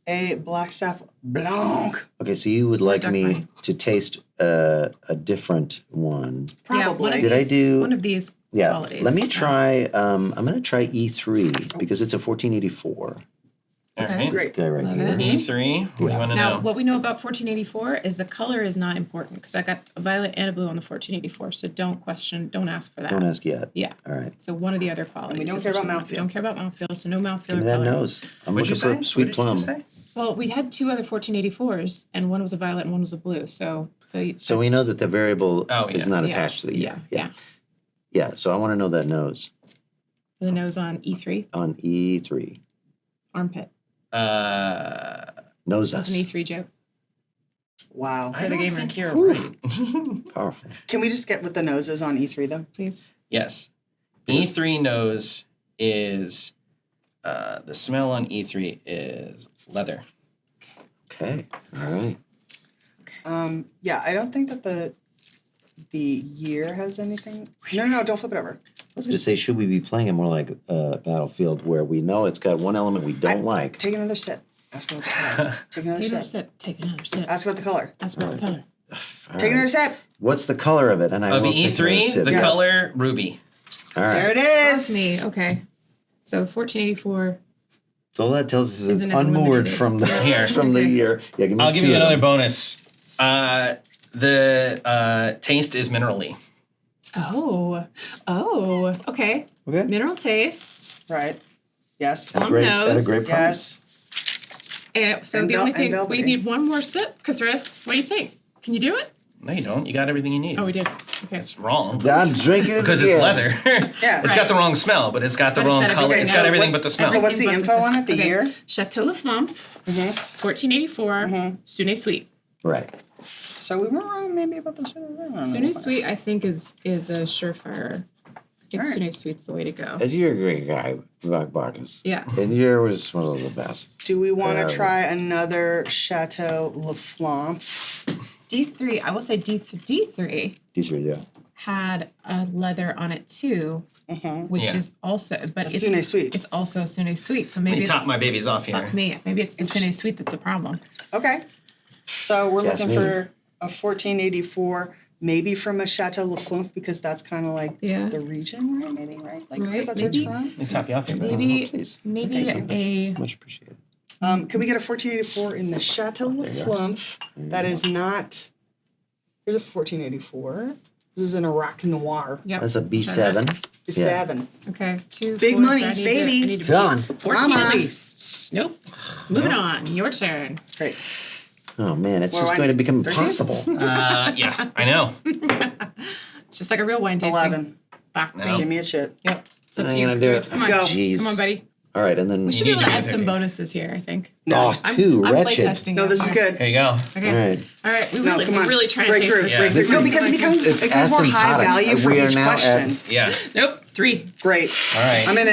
a Blackstaff Blanc. Okay, so you would like Duck me Bunny. to taste a different one. Yeah, one Probably. of Did I these- do? one of these Yeah. qualities? Let me try. I'm going to try E3 because it's a 1484. All right. Great. Guy right Love here. it. E3. What do you want to Now, know? what we know about 1484 is the color is not important because I got a violet and a blue on the 1484. So don't ask for that. Don't ask yet. Yeah. All right. So one of the other qualities. we don't is care what about you want. mouthfeel. We don't care about mouthfeel, so no mouthfeel Give or me that color. nose. I'm What'd you looking for say? sweet What did you plum. say? Well, we had two other 1484s, and one was a violet and one was a blue. So So we know that the variable Oh, is yeah. not yeah, attached to the yeah, year. Yeah, so I want to know that nose the nose on E3 on E3. armpit. Nose That's us. an E3 joke. Wow. I the don't gamer. think you're right. Powerful. Can we just get with the noses on E3 though? Please. Yes. E3 nose is the smell on E3 is leather. Okay. All right. Yeah, I don't think that the year has anything. No, don't flip it over. I was going to say, should we be playing it more like Battlefield where we know it's got one element we don't like? Take another sip. Ask about the color. Take another Take another sip. sip. Take another sip. Ask about the color. That's about the color. All Take another sip. What's the color of it? And I Of will take another E3, sip. the Yeah. color ruby. All right. There it That's is. me. Okay. So 1484. So all that tells us is it's Isn't it unmoored eliminated? from the Here. from the Okay. year. Yeah, give me I'll give two you of another them. bonus. The taste is minerally. Oh. Okay. Okay. Mineral taste. Right. Yes. And a great, and a nose. great Yes. So And the only and thing we velvety. need one more sip, Kris. What do you think? Can you do it? No, you don't. You got everything you need. Oh, we did. Okay. It's wrong. I'm drinking it Because it's again. leather. Yeah. It's got the wrong smell, but it's got the But it's wrong got color. everything It's else. got everything What's- but the smell. so what's the Everything but info on it, the okay. year? Chateau Laflambe, 1484, Sune Sweet. Right. So we were wrong maybe about the sugar. Sune Sweet, I think, is a surefire. I think Alright. Sune Sweet's the way to go. And you're a great guy, Rock Barkus. Yeah. And yours was one of the best. Do we want Yeah. to try another Chateau Laflambe? D3, I will say D3 These are, yeah. had a leather on it too, which Yeah. is also, but it's Sune Sweet. It's also a Sune Sweet. So Let maybe me it's top my babies off here. fuck me. Maybe it's the Sune Sweet that's the problem. Okay. So we're Yes, looking me. for a 1484, maybe from a Chateau Laflambe because that's kind of like Yeah. the region, right? Maybe, right? Like, Right, because that's maybe. where it's Let me top you off here. Maybe please. maybe Thank you so a Much appreciated. from. Could we get a 1484 in the Chateau There you go. Laflambe? That is not. Here's a 1484. This is an Iraq Noir. yep. That's a B7. It's Yeah. 7. Okay, two. Big four, money, I need baby. I need to Come beat on. 14 Mama. at least. Nope. Moving on. Your turn. Great. Oh, man, it's What just wine? going to become 13? impossible. Yeah, I know. It's just like a real wine tasting. 11. Fuck No. me. Give me a chip. Yep. It's up I'm to you. gonna do Kris. it. Come Let's on. go. Jeez. Come on, buddy. All right, and then... We should be need able to to be add some picky. bonuses here, I think. Oh, two, I'm wretched. playtesting No, it. this is good. Here you go. Okay. All right. All right. No, come We're on. really trying to break taste through. this. Yeah. Break This through. No, is- because it it's becomes more high asymptotic. value for We are each now at- question. Yeah. Nope. 3. Great. All right. I'm in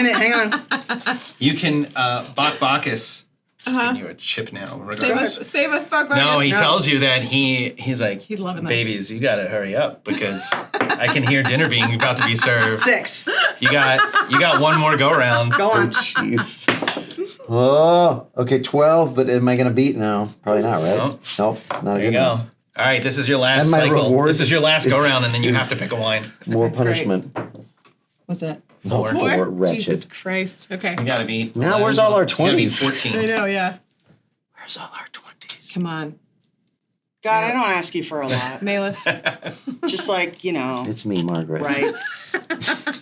it. Hang on. You can Bacchus. Uh-huh. Give you a chip now. Save us, Buck. No, he No. tells you that he's like, He's loving this. babies, you gotta hurry up because I can hear dinner being about to be served. 6. You got one more go round. Go Oh, on. jeez. Oh, okay, 12, but am I going to beat? No, probably not, right? No. Nope, not a There you good go. one. All right, this is your last And my cycle. reward This is your last is- go round, and then you is- have to pick a wine. More Okay, punishment. What's that? No, Four. for wretched. Jesus Christ. Okay. You gotta beat. Now, where's all our You gotta beat 20s? 14. I know, yeah. Where's all our 20s? Come on. God, I don't ask you for a lot. Maleth. Just like, It's me, Margaret. rights.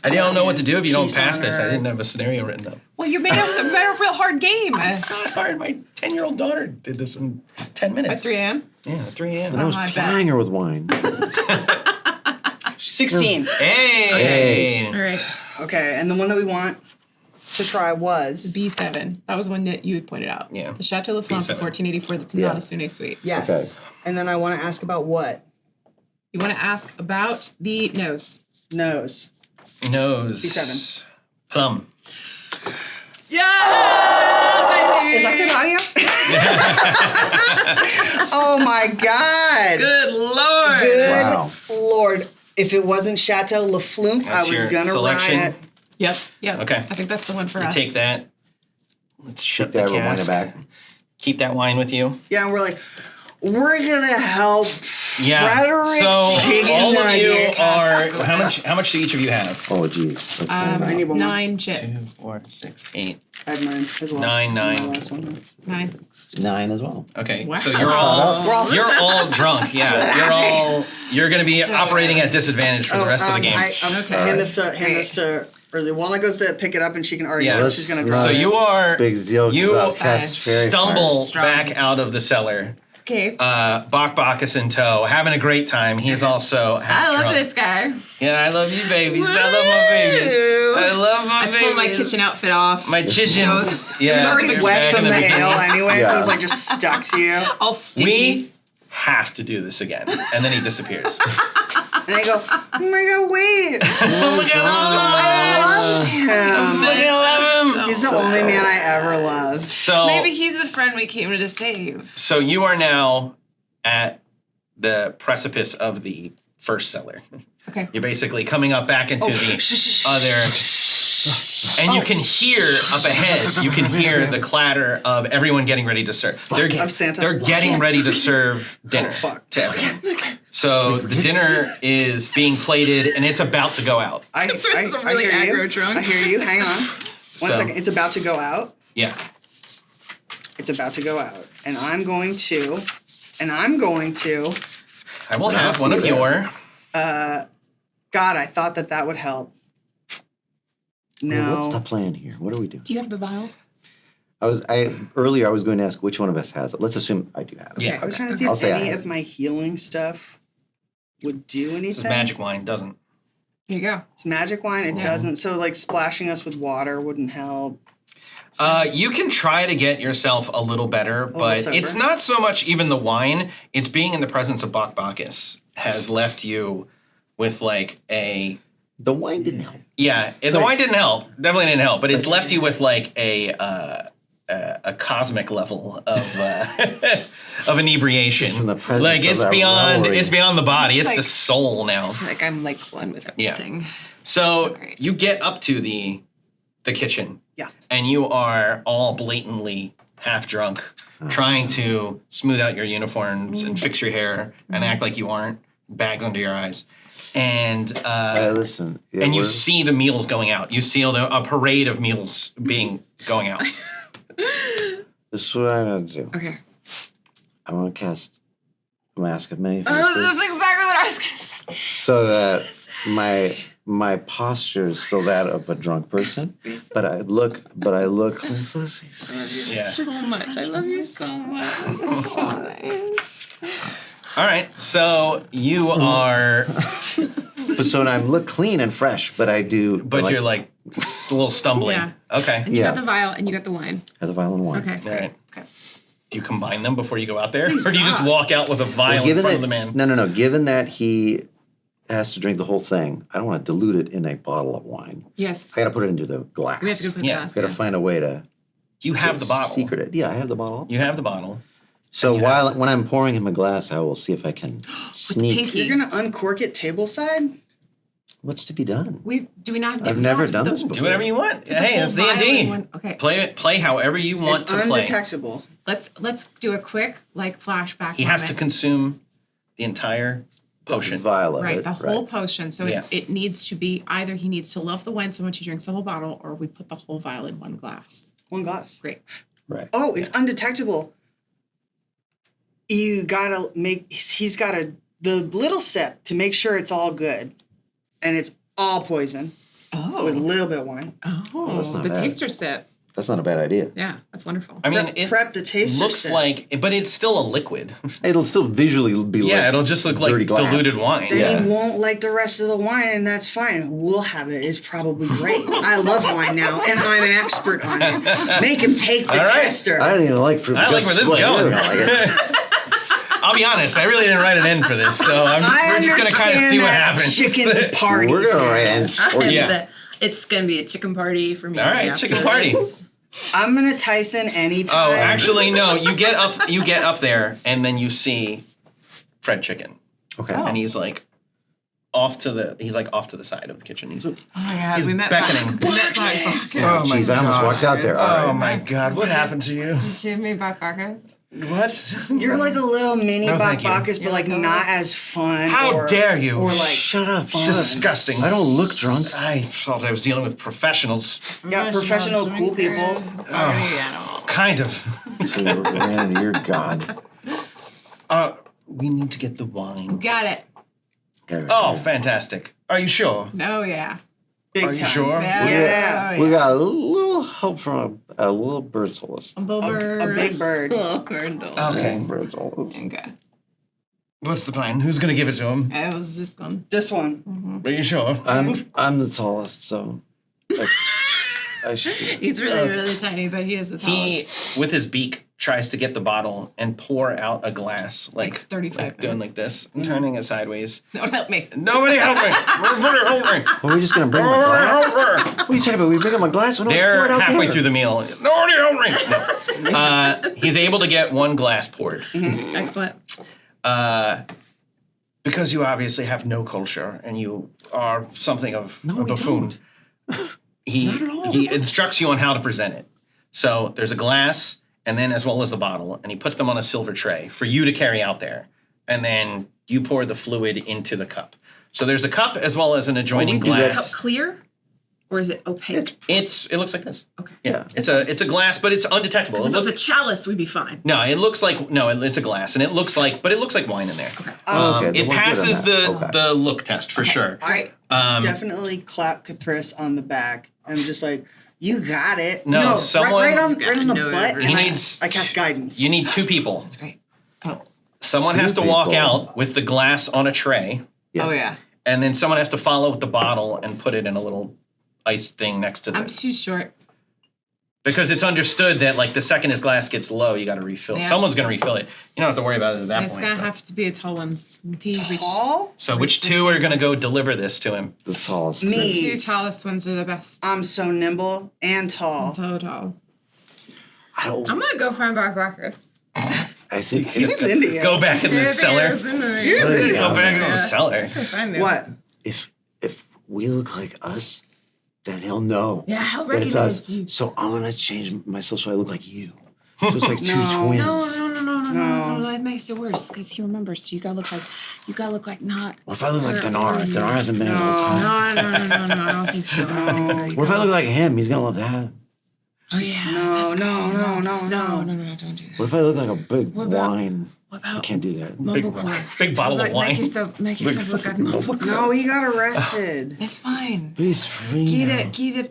I don't know what to do if you don't Peace pass on this. I earth. didn't have a scenario written up. Well, you made us a real hard game. It's not hard. My 10-year-old daughter did this in 10 At minutes. 3 a.m.? Yeah, 3 a.m. And I was I bet. plying her with wine. 16. Hey! All right. Okay, and the one that we want to try was. B7. That was one that you had pointed out. Yeah. The Chateau Laflambe B7. 1484 that's Yeah. not a Sune Sweet. Yes. Okay. And then I want to ask about what? You want to ask about the nose. Nose. Nose. B7. Plum. Yeah! Is that good audio? Oh my God. Good Lord. Good Wow. Lord. If it wasn't Chateau Laflambe, I That's was your going to selection. riot. Yep. Yep. Okay. I think that's the one for You us. take that. Let's shut That the rewind it cask. back. Keep that wine with you. Yeah, and we're like, we're going to help Yeah. Frederick So chicken all of you nugget. are how much do each of you have? Oh, geez. That's kind I need of one more. 9 chits. 4, 6, 8. I have mine as well. 9, My 9. last one. 9. 9 as well. Okay, Wow. so We're all drunk. Yeah, you're gonna be operating at disadvantage for the rest of the game. Hand this to Rosie. Walnut goes to pick it up and she can argue. Yeah. She's gonna Let's grab So it. you are Big deal. 'cause you I'll cast very stumble fast. back out of the cellar. Okay. Bok is in tow, having a great time. He's also half I love drunk. this guy. Yeah, I love you, babies. I love my babies. I love my I babies. pull my kitchen outfit off. My chickens. Yeah, It's already they're wet back from in the beginning. ale anyway, so Yeah. it was like just stuck to you. All sticky. We have to do this again, and then he disappears. And I go, oh my god, wait. Look at I love him. Look at him. He's the only man I ever loved. So Maybe he's the friend we came to save. So you are now at the precipice of the first cellar. Okay. You're basically coming up back into the other, and you can hear up ahead. You can hear the clatter of everyone getting ready to serve. Of Santa. They're getting ready to serve dinner fuck. to everyone. So the dinner is being plated, and it's about to go out. I some really hear you. aggro drunk. I hear you. Hang on. One So- second. It's about to go out. Yeah. It's about to go out. And I'm going to. I will have one of your. God, I thought that would help. Well, what's the No. plan here? What are we doing? Do you have the vial? Earlier I was going to ask which one of us has it. Let's assume I do have it. Yeah. I was trying to see I'll if say I any have of my healing stuff would do anything. This is magic wine, doesn't. Here you go. It's magic wine. It Yeah. doesn't. So like splashing us with water wouldn't help. You can try to get yourself a little better, but sober. it's not so much even the wine. It's being in the presence of Bacchus has left you with like a The wine didn't help. the wine didn't help. Definitely didn't help, but it's left you with like a cosmic level of of inebriation. Just in the presence like of it's that beyond revelry. it's beyond the body. It's like- the soul now. Like I'm like one with Yeah. everything. So So great. you get up to the kitchen. Yeah. And you are all blatantly half drunk, trying to smooth out your uniforms and fix your hair and act like you aren't, bags under your eyes. And Listen. Yeah, and you we're- see the meals going out. You see a parade of meals being going out. This is what I'm going to do. Okay. I'm going to cast Mask of Many Oh, Faces this is exactly what I was gonna say. so that my posture is still that of a drunk person, but I look. I love you Yeah. so much. I love you so much. It's so nice. All right. So you are, So I look clean and fresh, but I do. but you're like a little stumbling. Yeah. Okay. And you got Yeah. the vial and you got the wine. Has a violin wine. Okay. All right. Okay. Do you combine them before you go out there, Please or do you just God. walk out with a vial in front of the man? No. Given that he has to drink the whole thing, I don't want to dilute it in a bottle of wine. Yes. I got to put it into the glass. We have to go put Yeah. the glass. Got to Yeah. find a way to. You have the bottle. Secret it. Yeah, I have the bottle. You have the bottle. So you when I'm pouring him a glass, I will see if I can sneak. pinky. You're gonna uncork it tableside? What's to be done? Do we not? I've never done this before. Do whatever you want. the Hey, whole it's vial in D&D. one- Okay. Play however you want It's to play. undetectable. Let's do a quick flashback. He has to moment. consume the entire potion. Vial of Right, it. the whole potion. So Yeah. it needs to be either he needs to love the wine so much he drinks the whole bottle, or we put the whole vial in one glass. One glass. Great. Right. Oh, it's undetectable. You gotta he's gotta the little sip to make sure it's all good. And it's all poison with a little bit of wine. Oh, that's not the bad. taster sip. That's not a bad idea. Yeah, that's wonderful. I mean, it Prep the taster looks set. like, but it's still a liquid. It'll still visually be Yeah, like it'll just look like dirty glass. diluted wine. Then Yeah. he won't like the rest of the wine, and that's fine. We'll have it. It's probably great. I love wine now, and I'm an expert on it. Make him take the All right. tester. I don't even like fruit. I like where this is going. Like I'll be honest, I really didn't write an end for this, so we're just gonna kind of see what happens. Chicken party. We're gonna write and or Yeah. It's gonna be a chicken party for me. All right, after chicken party. this. I'm gonna Tyson anytime. Oh, actually, no. You get up there, and then you see Fred Chicken, Okay. Oh. and he's like off to the side of the kitchen. He's Oh my god, He's we met beckoning. We met by Oh, jeez, I almost walked out there. All right. my God, what happened to you? Did you meet Bacchus? What? You're like a little mini No, thank you. Bacchus, but like not as fun. How dare you? Or like Shut up. fun. Disgusting. I don't look drunk. I thought I was dealing with professionals. Yeah, professional cool people. Kind of. Man, you're God. We need to get the wine. Got it. Oh, fantastic. Are you sure? Oh, yeah. Big Are you time. sure? Yeah. We got a little help from a little bird solace. A big bird. Okay. Bird solace. Okay. What's the plan? Who's gonna give it to him? It was this one. This one. Are you sure? I'm the tallest, so I should. He's really, really tiny, but he is the He, tallest. with his beak, tries to get the bottle and pour out a glass, like Takes 35 doing minutes. like this, and turning it sideways. Don't help me. Nobody help me! Everybody help me! Are we just gonna bring him a Nobody glass? help me! What are you talking about? We bring him a glass? We don't pour They're it out halfway there. through the meal. Nobody help me! No. He's able to get one glass poured. Excellent. Because you obviously have no culture and you are something of a buffoon. He instructs you on how to present it. So there's a glass, and then as well as the bottle, and he puts them on a silver tray for you to carry out there. And then you pour the fluid into the cup. So there's a cup as well as an adjoining do that. glass. Cup clear, or is it opaque? It looks like this. Okay. Yeah. It's a glass, but it's undetectable. Because It if it was looks, a chalice, we'd be fine. no, it looks like it's a glass, and it looks like wine in there. Okay. Okay, then It we're good on passes that. Okay. the look test for sure. I definitely clap Kris on the back. I'm just like, you got it. No, someone- right on the No, butt. he And needs- I cast guidance. You need two people. That's great. Oh. Someone has to walk people. out with the glass on a tray, Yeah. Oh, yeah. and then someone has to follow with the bottle and put it in a little ice thing next to I'm this. too short. Because it's understood that like the second his glass gets low, you got to refill. Yeah. Someone's going to refill it. You don't have to worry about it at that It's point. gonna but- have to be a tall one. Tall? So which two are going to go deliver this to him? The tallest. The Me. two tallest ones are the best. I'm so nimble and tall. So tall. I don't. I'm gonna go find Bacchus. I think. He's Indian. Go back in the cellar. He's Indian. Go back in the Yeah. cellar. What? If we look like us, then he'll know. Yeah, he'll that it's recognize us. you. So I'm gonna change myself so I look like you. Just like two No. twins. No. That makes it worse because he remembers. So you gotta look like not. What if I look like Dinar? Dinar hasn't been here all the time. No. I don't think so. I don't think so. What if I look like him? He's gonna love that. Oh yeah. No, no. No, don't do that. What if I look like a big What about- wine? What I about can't do that. mumblecore? Big bottle of wine. Make yourself look like mumblecore. No, he got arrested. It's fine. But he's free now. Kida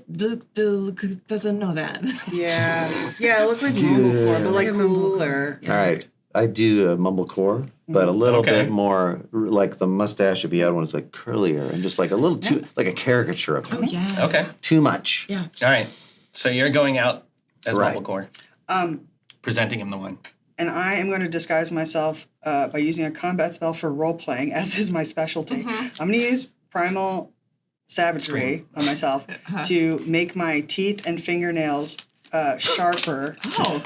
doesn't know that. Yeah. Yeah, I look like Mumblecore, but like Yeah, Mumblecore. cooler. All right. I do a mumblecore, but a little Okay. bit more like the mustache if he had one is like curlier and just like a little too like a caricature of him. Oh yeah. Okay. Too much. Yeah. All right. So you're going out as Right. Mumblecore, Um, presenting him the wine. and I am going to disguise myself by using a combat spell for role playing, as is my specialty. I'm going to use primal savagery on myself to make my teeth and fingernails sharper. Oh.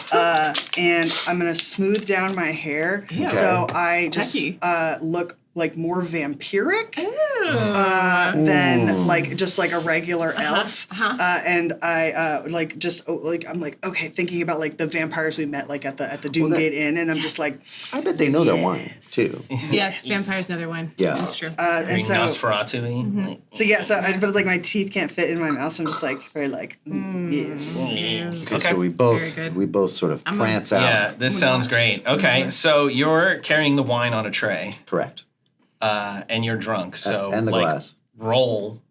And I'm going to smooth down my hair Ew. so I just Tacky. look like more vampiric Ooh. than like just like a regular elf. uh-huh. And I like just I'm like okay, thinking about like the vampires we met like at the Doomgate Inn, and I'm just like I bet they know their wine too. Yes, vampires know their wine. Yeah. That's true. Very and so Nosferatu-y. but like my teeth can't fit in my mouth, so I'm just like very like yes. Okay, Okay. so we Very good. both sort of I'm a- prance out. Yeah, this sounds great. Okay, so you're carrying the wine on a tray, Correct. and you're drunk. So And the like, glass. roll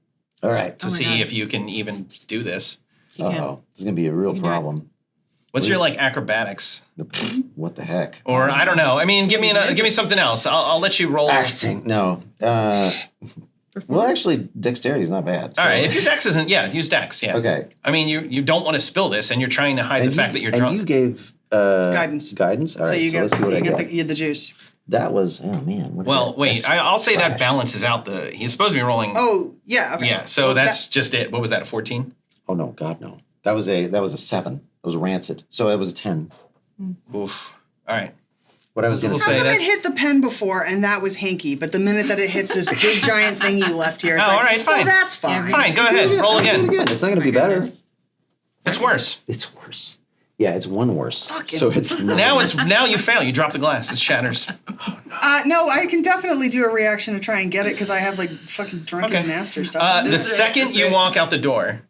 All right. to Oh my see God. if you can even do this. You can. Uh-oh. This is gonna be a real can do it. problem. What's your like acrobatics? What the heck? Or I don't know. I mean, give me something else. I'll let you roll. Acting. No. Well, actually, dexterity is not bad. All right, so- if your dex isn't, use dex. Yeah. Okay. I mean, you don't want to spill this, and you're trying to hide the fact that you're drunk. And you gave Guidance. Guidance. All right. So you get let's see what I you get. get the juice. That was. Oh man. What Well, did wait. that's I'll say that trash. balances out the. He's supposed to be rolling. Oh yeah. Okay. Yeah. So Well, that's just it. What was that? A 14? Oh no, God no. That was a 7. It was rancid. So it was a 10. Oof. All right. What I was gonna We'll How say say. come that's- it hit the pen before and that was hanky, but the minute that it hits this big giant thing you left here, it's Oh, like, all right, fine. Oh, that's fine. Fine. Go ahead. Roll Do it again. again. It's not gonna be better. It's worse. It's worse. Yeah, it's one worse. So it's Now you fail. You drop the glass. It shatters. No, I can definitely do a reaction to try and get it because I have like fucking drunken master stuff. The second you walk out the door,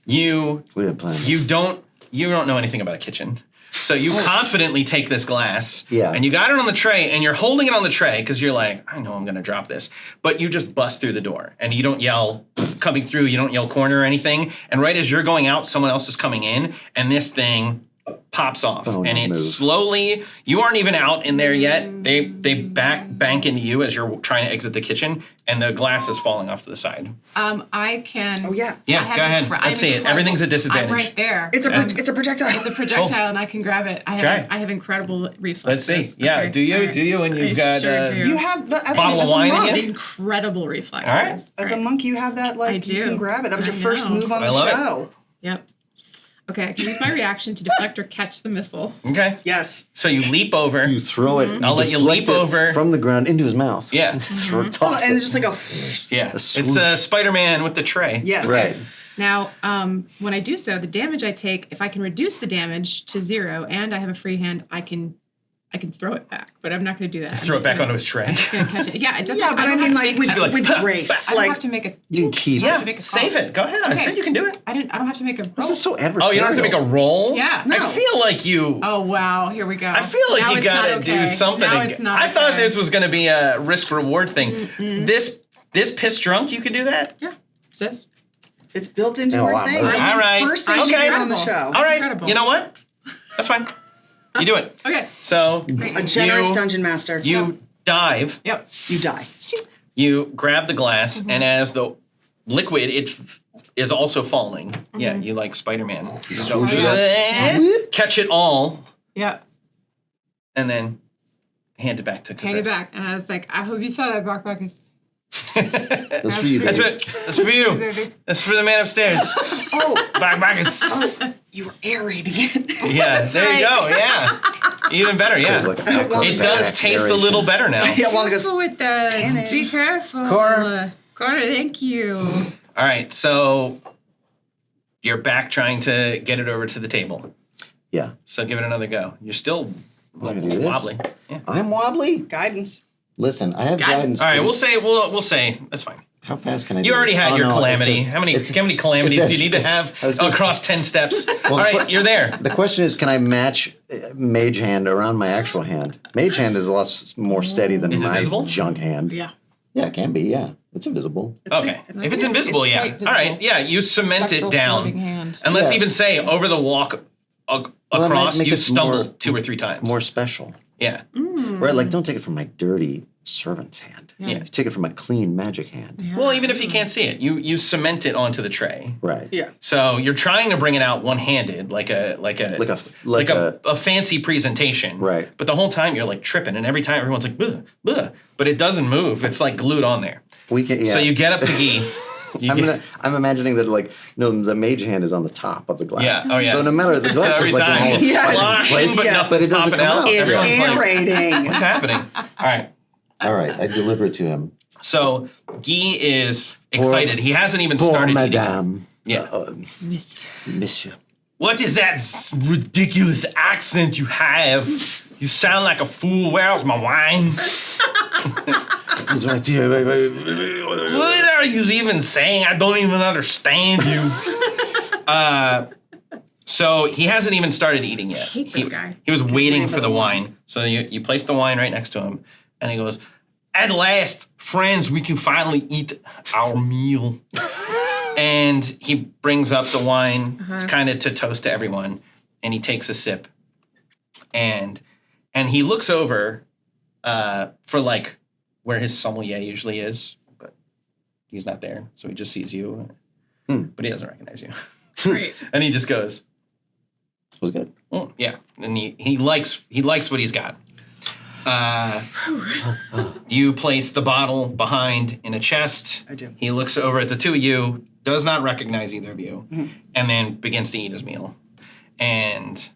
you don't know anything about a kitchen. So you confidently take this glass, and you got it on the tray, and you're holding it on the tray because you're like, I know I'm going to drop this. But you just bust through the door, and you don't yell coming through, you don't yell corner or anything. And right as you're going out, someone else is coming in, and this thing pops off, and it slowly, you aren't even out in there yet. They bank into you as you're trying to exit the kitchen, and the glass is falling off to the side. I can. Oh yeah. Yeah, go ahead. Let's see it. Everything's a disadvantage. I'm right there. It's a projectile. It's a projectile, and I can grab it. I have incredible reflexes. Let's see. Yeah, Okay. do you? Right. Do you? And you've got sure do. You have the bottle of wine in I have you? incredible reflexes. All right. As a monk, you have that like I do. you can grab it. That was your I first know. move on the love it. show. Yep. Okay, I can use my reaction to deflect or catch the missile. Okay. Yes. So you leap over. You throw it. I'll let you deflect leap it over. from the ground into his mouth. Yeah. Toss And it. it's just like a Yeah. A It's swoop. Spider-Man with the tray. yes. Right. Now, when I do so, the damage I take, if I can reduce the damage to 0 and I have a free hand, I can throw it back. But I'm not going to do that. Throw it back onto his tray. I'm just going to catch it. Yeah, it doesn't. Yeah, but I don't mean have to like make with, a- with grace. I don't Like have to make a. You can keep Yeah. to make a Save call. it. Go ahead. I Okay. said you can do it. I don't have to make a roll. This is so adversarial. Oh, you don't have to make a roll? Yeah. I No. feel like you. Oh wow! Here we go. I feel like Now you it's not gotta do okay. something. Now it's not. I thought okay. this was gonna be a risk reward thing. This piss drunk, you can do that? Yeah. Sis. it's built into Yeah, a our lot thing. more. Like, All right. First thing Okay. you did on the Incredible. show. All right. Incredible. You know what? That's fine. You do it. Okay. So A generous you, dungeon master. you dive. Yep. You die. You grab the glass, and as the liquid, is also falling. Yeah, you like Spider-Man. You just go, catch it all, Yep. and then hand it back to Kris. Hand it back, and I was like, I hope you saw that backpack is. That's for you, That's baby. for you. Baby. That's for the man upstairs. Oh, Back is. you were aerating it. Yeah, there you go. Yeah, even better. Yeah, Like a Well, it does taste a little better now. Yeah, well, because Careful with this. Tennis. Be careful. Cor. Cor, thank you. All right, so you're back trying to get it over to the table. Yeah. So give it another go. You're still a gonna little do this? wobbly. Yeah. I'm wobbly. guidance. Listen, I have guidance. All right, we'll say that's fine. How fast can I do You already this? had Oh, your no, it calamity. says- How many it's- calamities it do you need to says- have I was gonna across 10 steps? All right, but- you're there. The question is, can I match Mage Hand around my actual hand? Mage Hand is a lot more steady than Is it my visible? junk hand. Yeah. Yeah, it can be. Yeah, it's invisible. Okay. If it's invisible, it's yeah. quite All right, visible. yeah, you cement Spectral it down. floating hand. And let's Yeah. even say over the walk that might across, make you it stumble more- 2 or 3 times. More special. Yeah. Right? Like, don't take it from my dirty servant's hand. Yeah. Take it from a clean magic hand. Well, even if you can't see it, you cement it onto the tray. Right. Yeah. So you're trying to bring it out one-handed, like a fancy presentation. Right. But the whole time you're like tripping, and every time everyone's like, "Bleh, bleh," but it doesn't move. It's like glued on there. We can. Yeah. So you get up to Guy. I'm imagining that the mage hand is on the top of the glass. Yeah, oh, yeah. So no matter the So glass every is like time all it's Yes. sloshing, place, but yes. nothing's But it doesn't popping come out. out. It's Everyone's like, aerating. what's happening? All right. All right, I deliver it to him. So Guy is excited. He hasn't even Poor started eating. madame. Yeah. Missed. Monsieur. What is that ridiculous accent you have? You sound like a fool. Where's my wine? He's right here. What are you even saying? I don't even understand you. So he hasn't even started eating yet. hate this guy. He was waiting for the wine. So you place the wine right next to him, and he goes, "At last, friends, we can finally eat our meal." And he brings up the wine, kind of to toast to everyone, and he takes a sip, and he looks over for like where his sommelier usually is, but he's not there, so he just sees you, but he doesn't recognize you. Great. And he just goes, Was good. "Oh, yeah," and he likes what he's got. You place the bottle behind in a chest. I do. He looks over at the two of you, does not recognize either of you, and then begins to eat his meal. And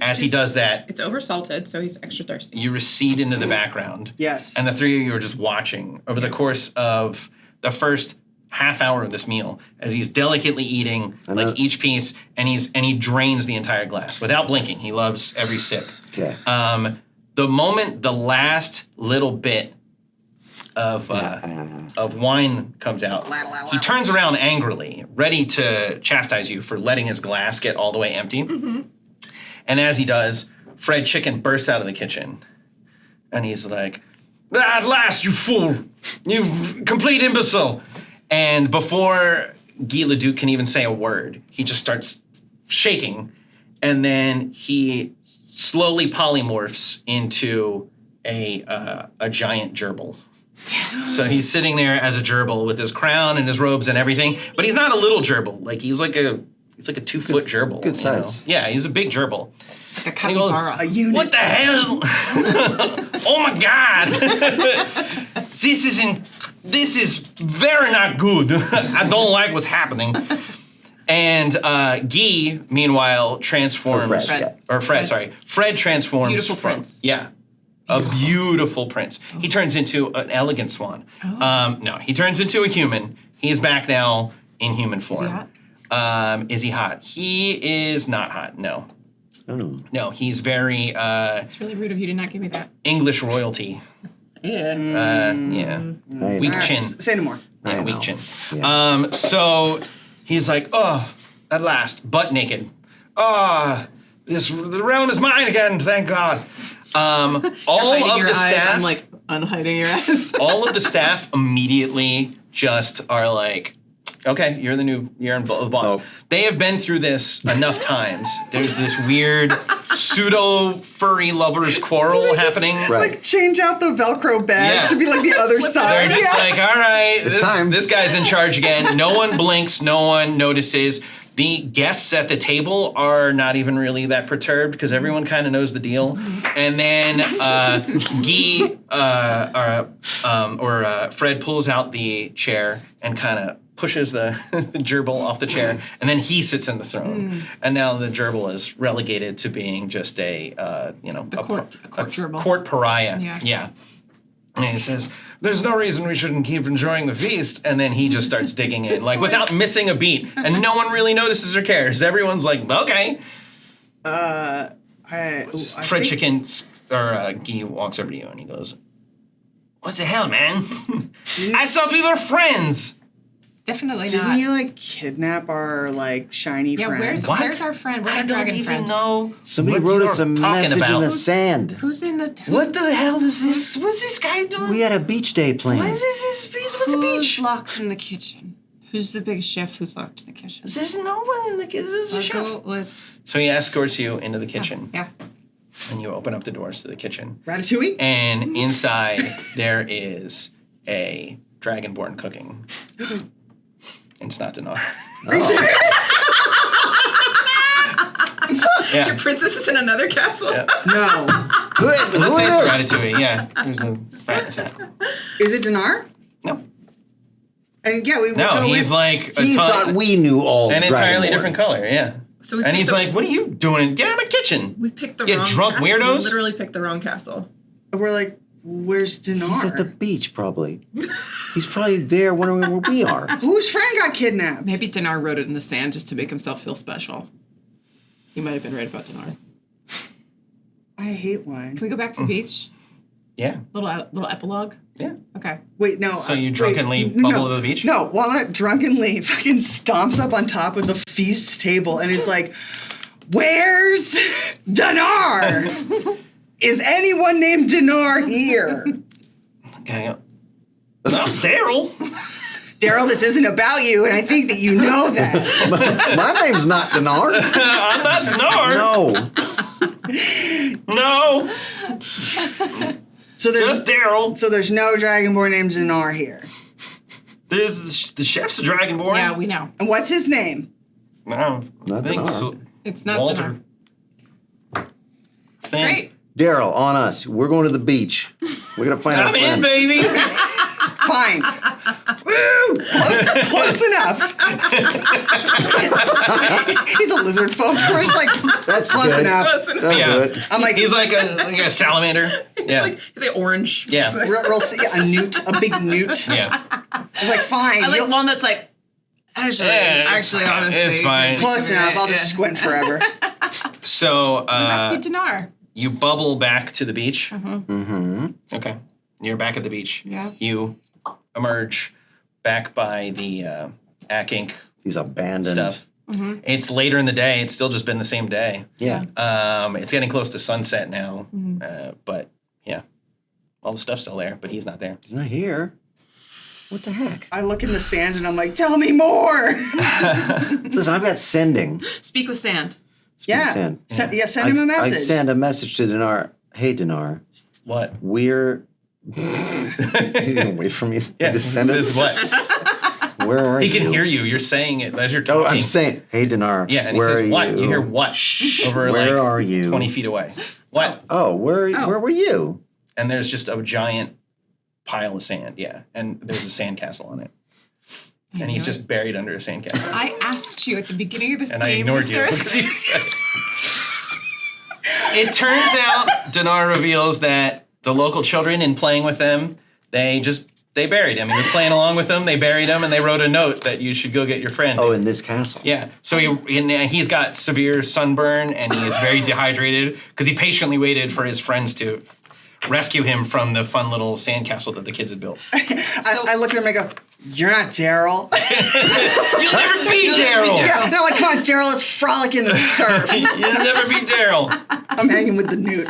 as he does that, It's oversalted, so he's extra thirsty. you recede into the background. Yes. And the three of you are just watching over the course of the first half hour of this meal as he's delicately eating like each piece, and he drains the entire glass without blinking. He loves every sip. Okay. The moment the last little bit of wine comes out, he turns around angrily, ready to chastise you for letting his glass get all the way empty. Mm-hmm. And as he does, Fred Chicken bursts out of the kitchen, and he's like, "At last, you fool! You complete imbecile!" And before Guy Leduc can even say a word, he just starts shaking, and then he slowly polymorphs into a giant gerbil. Yes. So he's sitting there as a gerbil with his crown and his robes and everything, but he's not a little gerbil. Like he's like a 2-foot gerbil. Good size. Yeah, he's a big gerbil. Like a capybara. A unit. What the hell? Oh my God! This is very not good. I don't like what's happening. And Guy, meanwhile, transforms. Fred transforms. Beautiful prince. Yeah. A beautiful prince. He turns into an elegant swan. Oh. No, he turns into a human. He's back now in human form. Is he hot? Is he hot? He is not hot, no. Oh. No, he's very It's really rude of you to not give me that. English royalty. Yeah. Yeah. Weak All right, chin. say no more. Yeah, I weak know. chin. Yeah. So he's like, oh, at last, butt naked. Oh, the realm is mine again, thank God. All Hiding of your the eyes. staff, I'm like unhiding your eyes. all of the staff immediately just are like, okay, you're the boss. Oh. They have been through this enough times. There's this weird pseudo furry lovers quarrel happening. Right. Like change out the Velcro badge Yeah. to be like the other side. They're just like, all right, time. this guy's in charge again. No one blinks, no one notices. The guests at the table are not even really that perturbed because everyone kind of knows the deal. And then Guy Fred pulls out the chair and kind of pushes the gerbil off the chair, and then he sits in the throne. And now the gerbil is relegated to being just a court gerbil. court pariah. Yeah. And he says, "There's no reason we shouldn't keep enjoying the feast." And then he just starts digging in, like without missing a beat, and no one really notices or cares. Everyone's like, "Okay." Fred Chicken or Guy walks over to you and he goes, "What the hell, man? I thought we were friends." Definitely Didn't not. you like kidnap our like shiny Yeah, friend? where's our friend? Where's I our don't dragon even friend? know. Somebody what wrote you're us a talking message about. in the sand. Who's in the What the hell is this? What's this guy doing? We had a beach day planned. What is this? What's a Who's beach? locked in the kitchen? Who's the big chef who's locked in the kitchen? There's no one in the kitchen. This is a chef. Let's So he escorts you into the kitchen, yeah. and you open up the doors to the kitchen. Ratatouille? And inside there is a dragonborn cooking. And it's not Dinar. Are you serious? Yeah. Your princess is in another castle. Yeah. No. Let's say it's Ratatouille. Yeah. There's a rat in his hat. Is it Dinar? No. And yeah, we No, no, he's we, like a He thought ton, we knew all an entirely Dragonborn. different color. Yeah. So we And picked he's the- like, "What are you doing? Get out of my kitchen." We picked the You wrong drunk castle. weirdos? We literally picked the wrong castle. we're like, where's Dinar? He's at the beach, probably. He's probably there wondering where we are. Whose friend got kidnapped? Maybe Dinar wrote it in the sand just to make himself feel special. You might have been right about Dinar. I hate wine. Can we go back to the beach? Yeah. Little epilogue. Yeah. Okay. Wait, no. So you wait, drunkenly no, bubble to the beach? No, Walnut drunkenly fucking stomps up on top of the feast table and is like, "Where's Dinar? Is anyone named Dinar here?" Okay. No, Daryl. Daryl, this isn't about you, and I think that you know that. My name's not Dinar. I'm not Dinar. No. No. So Just Daryl. there's no dragonborn named Dinar here. There's the chef's a dragonborn. Yeah, we know. And what's his name? No, Not I think Dinar. so. It's not Walter. Dinar. Think- Great. Daryl, on us. We're going to the beach. We're going to find our I'm in, friend. baby. Fine. Close enough. He's a lizard folk. We're just like, That's close good. enough. That'll Yeah. do it. I'm like, He's like a salamander. Yeah. He's like orange. Yeah. real a newt, a big newt. Yeah. was like, fine. I like you'll- Walnut's like, actually, honestly. it's fine. Close enough. I'll just Yeah. squint forever. So Rescue Dinar. you bubble back to the beach. Mm-hmm. Okay. You're back at the beach. Yeah. You emerge back by the Ack Inc. These abandoned stuff. It's later in the day. It's still just been the same day. Yeah. It's getting close to sunset now. But yeah, all the stuff's still there, but he's not there. He's not here. What the heck? I look in the sand and I'm like, tell me more. Listen, I've got sending. Speak with sand. Yeah. Send. Send him a I message. send a message to Dinar. Hey, Dinar. What? We're. You gonna wait for me Yeah, to send this it? is what? Where are He you? can hear you. You're saying it as you're Oh, talking. I'm saying, hey, Dinar. Yeah, and he where says, are what? you? You hear what? Over Where like are you? 20 feet away. What? Oh, where were you? And there's just a giant pile of sand, yeah. And there's a sandcastle on it. And he's just buried under a sandcastle. I asked you at the beginning of this And I game. ignored is you. there a It turns out Dinar reveals that the local children, in playing with them, they buried him. He was playing along with them. They buried him, and they wrote a note that you should go get your friend. Oh, in this castle. Yeah. So he's got severe sunburn, and he is very dehydrated because he patiently waited for his friends to rescue him from the fun little sandcastle that the kids had built. I look at him and I go, you're not Daryl. You'll never be Daryl. Yeah, and I'm like, come on, Daryl, let's frolic in the surf. You'll never be Daryl. I'm hanging with the newt.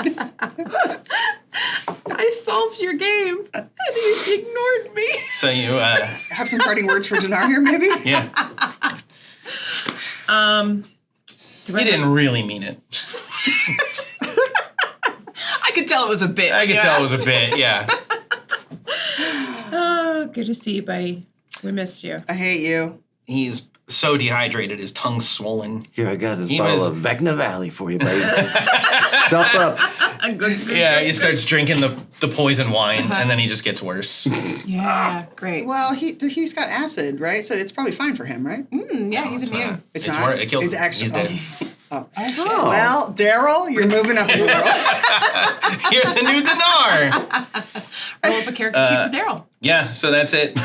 I solved your game, and you ignored me. So you, Have some parting words for Dinar here, maybe? yeah. He didn't really mean it. I could tell it was a bit. I could tell it was a bit, yeah. Oh, good to see you, buddy. We missed you. I hate you. He's so dehydrated, his tongue's swollen. Here, I got this He bottle was- of Vecna Valley for you, baby. Sup up. Yeah, he starts drinking the poison wine, and then he just gets worse. Yeah, great. Well, he's got acid, right? So it's probably fine for him, right? Yeah, he's immune. It's It's not. worse. It kills it's him. actually. He's dead. Oh. Oh. Well, Daryl, you're moving up in the world. You're the new Dinar. Roll up a character sheet for Daryl. Yeah, so that's it.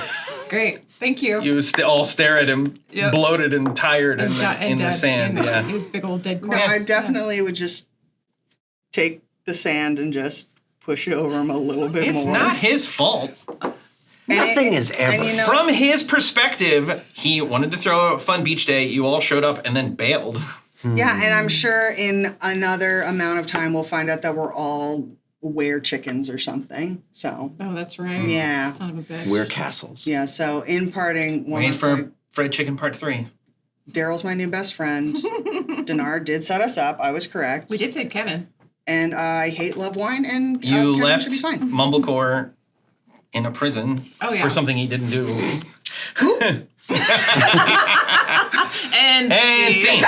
Great. Thank you. You all stare at him, Yep. bloated and tired in the dead, sand. and Yeah. his big old dead No, corpse. I definitely would just take the sand and just push it over him a little bit It's more. not his fault. Nothing is ever. And you know, From his perspective, he wanted to throw a fun beach day. You all showed up and then bailed. yeah, and I'm sure in another amount of time we'll find out that we're all were chickens or something. So Oh, that's right. Yeah. Son of a bitch. We're castles. yeah, so in parting, one Wait last for like, Fried Chicken Part 3. Daryl's my new best friend. Dinar did set us up. I was correct. We did save Kevin. And I hate love wine, and You Kevin left should be fine. Mumblecore in a prison Yeah. for something he didn't do. And And scene.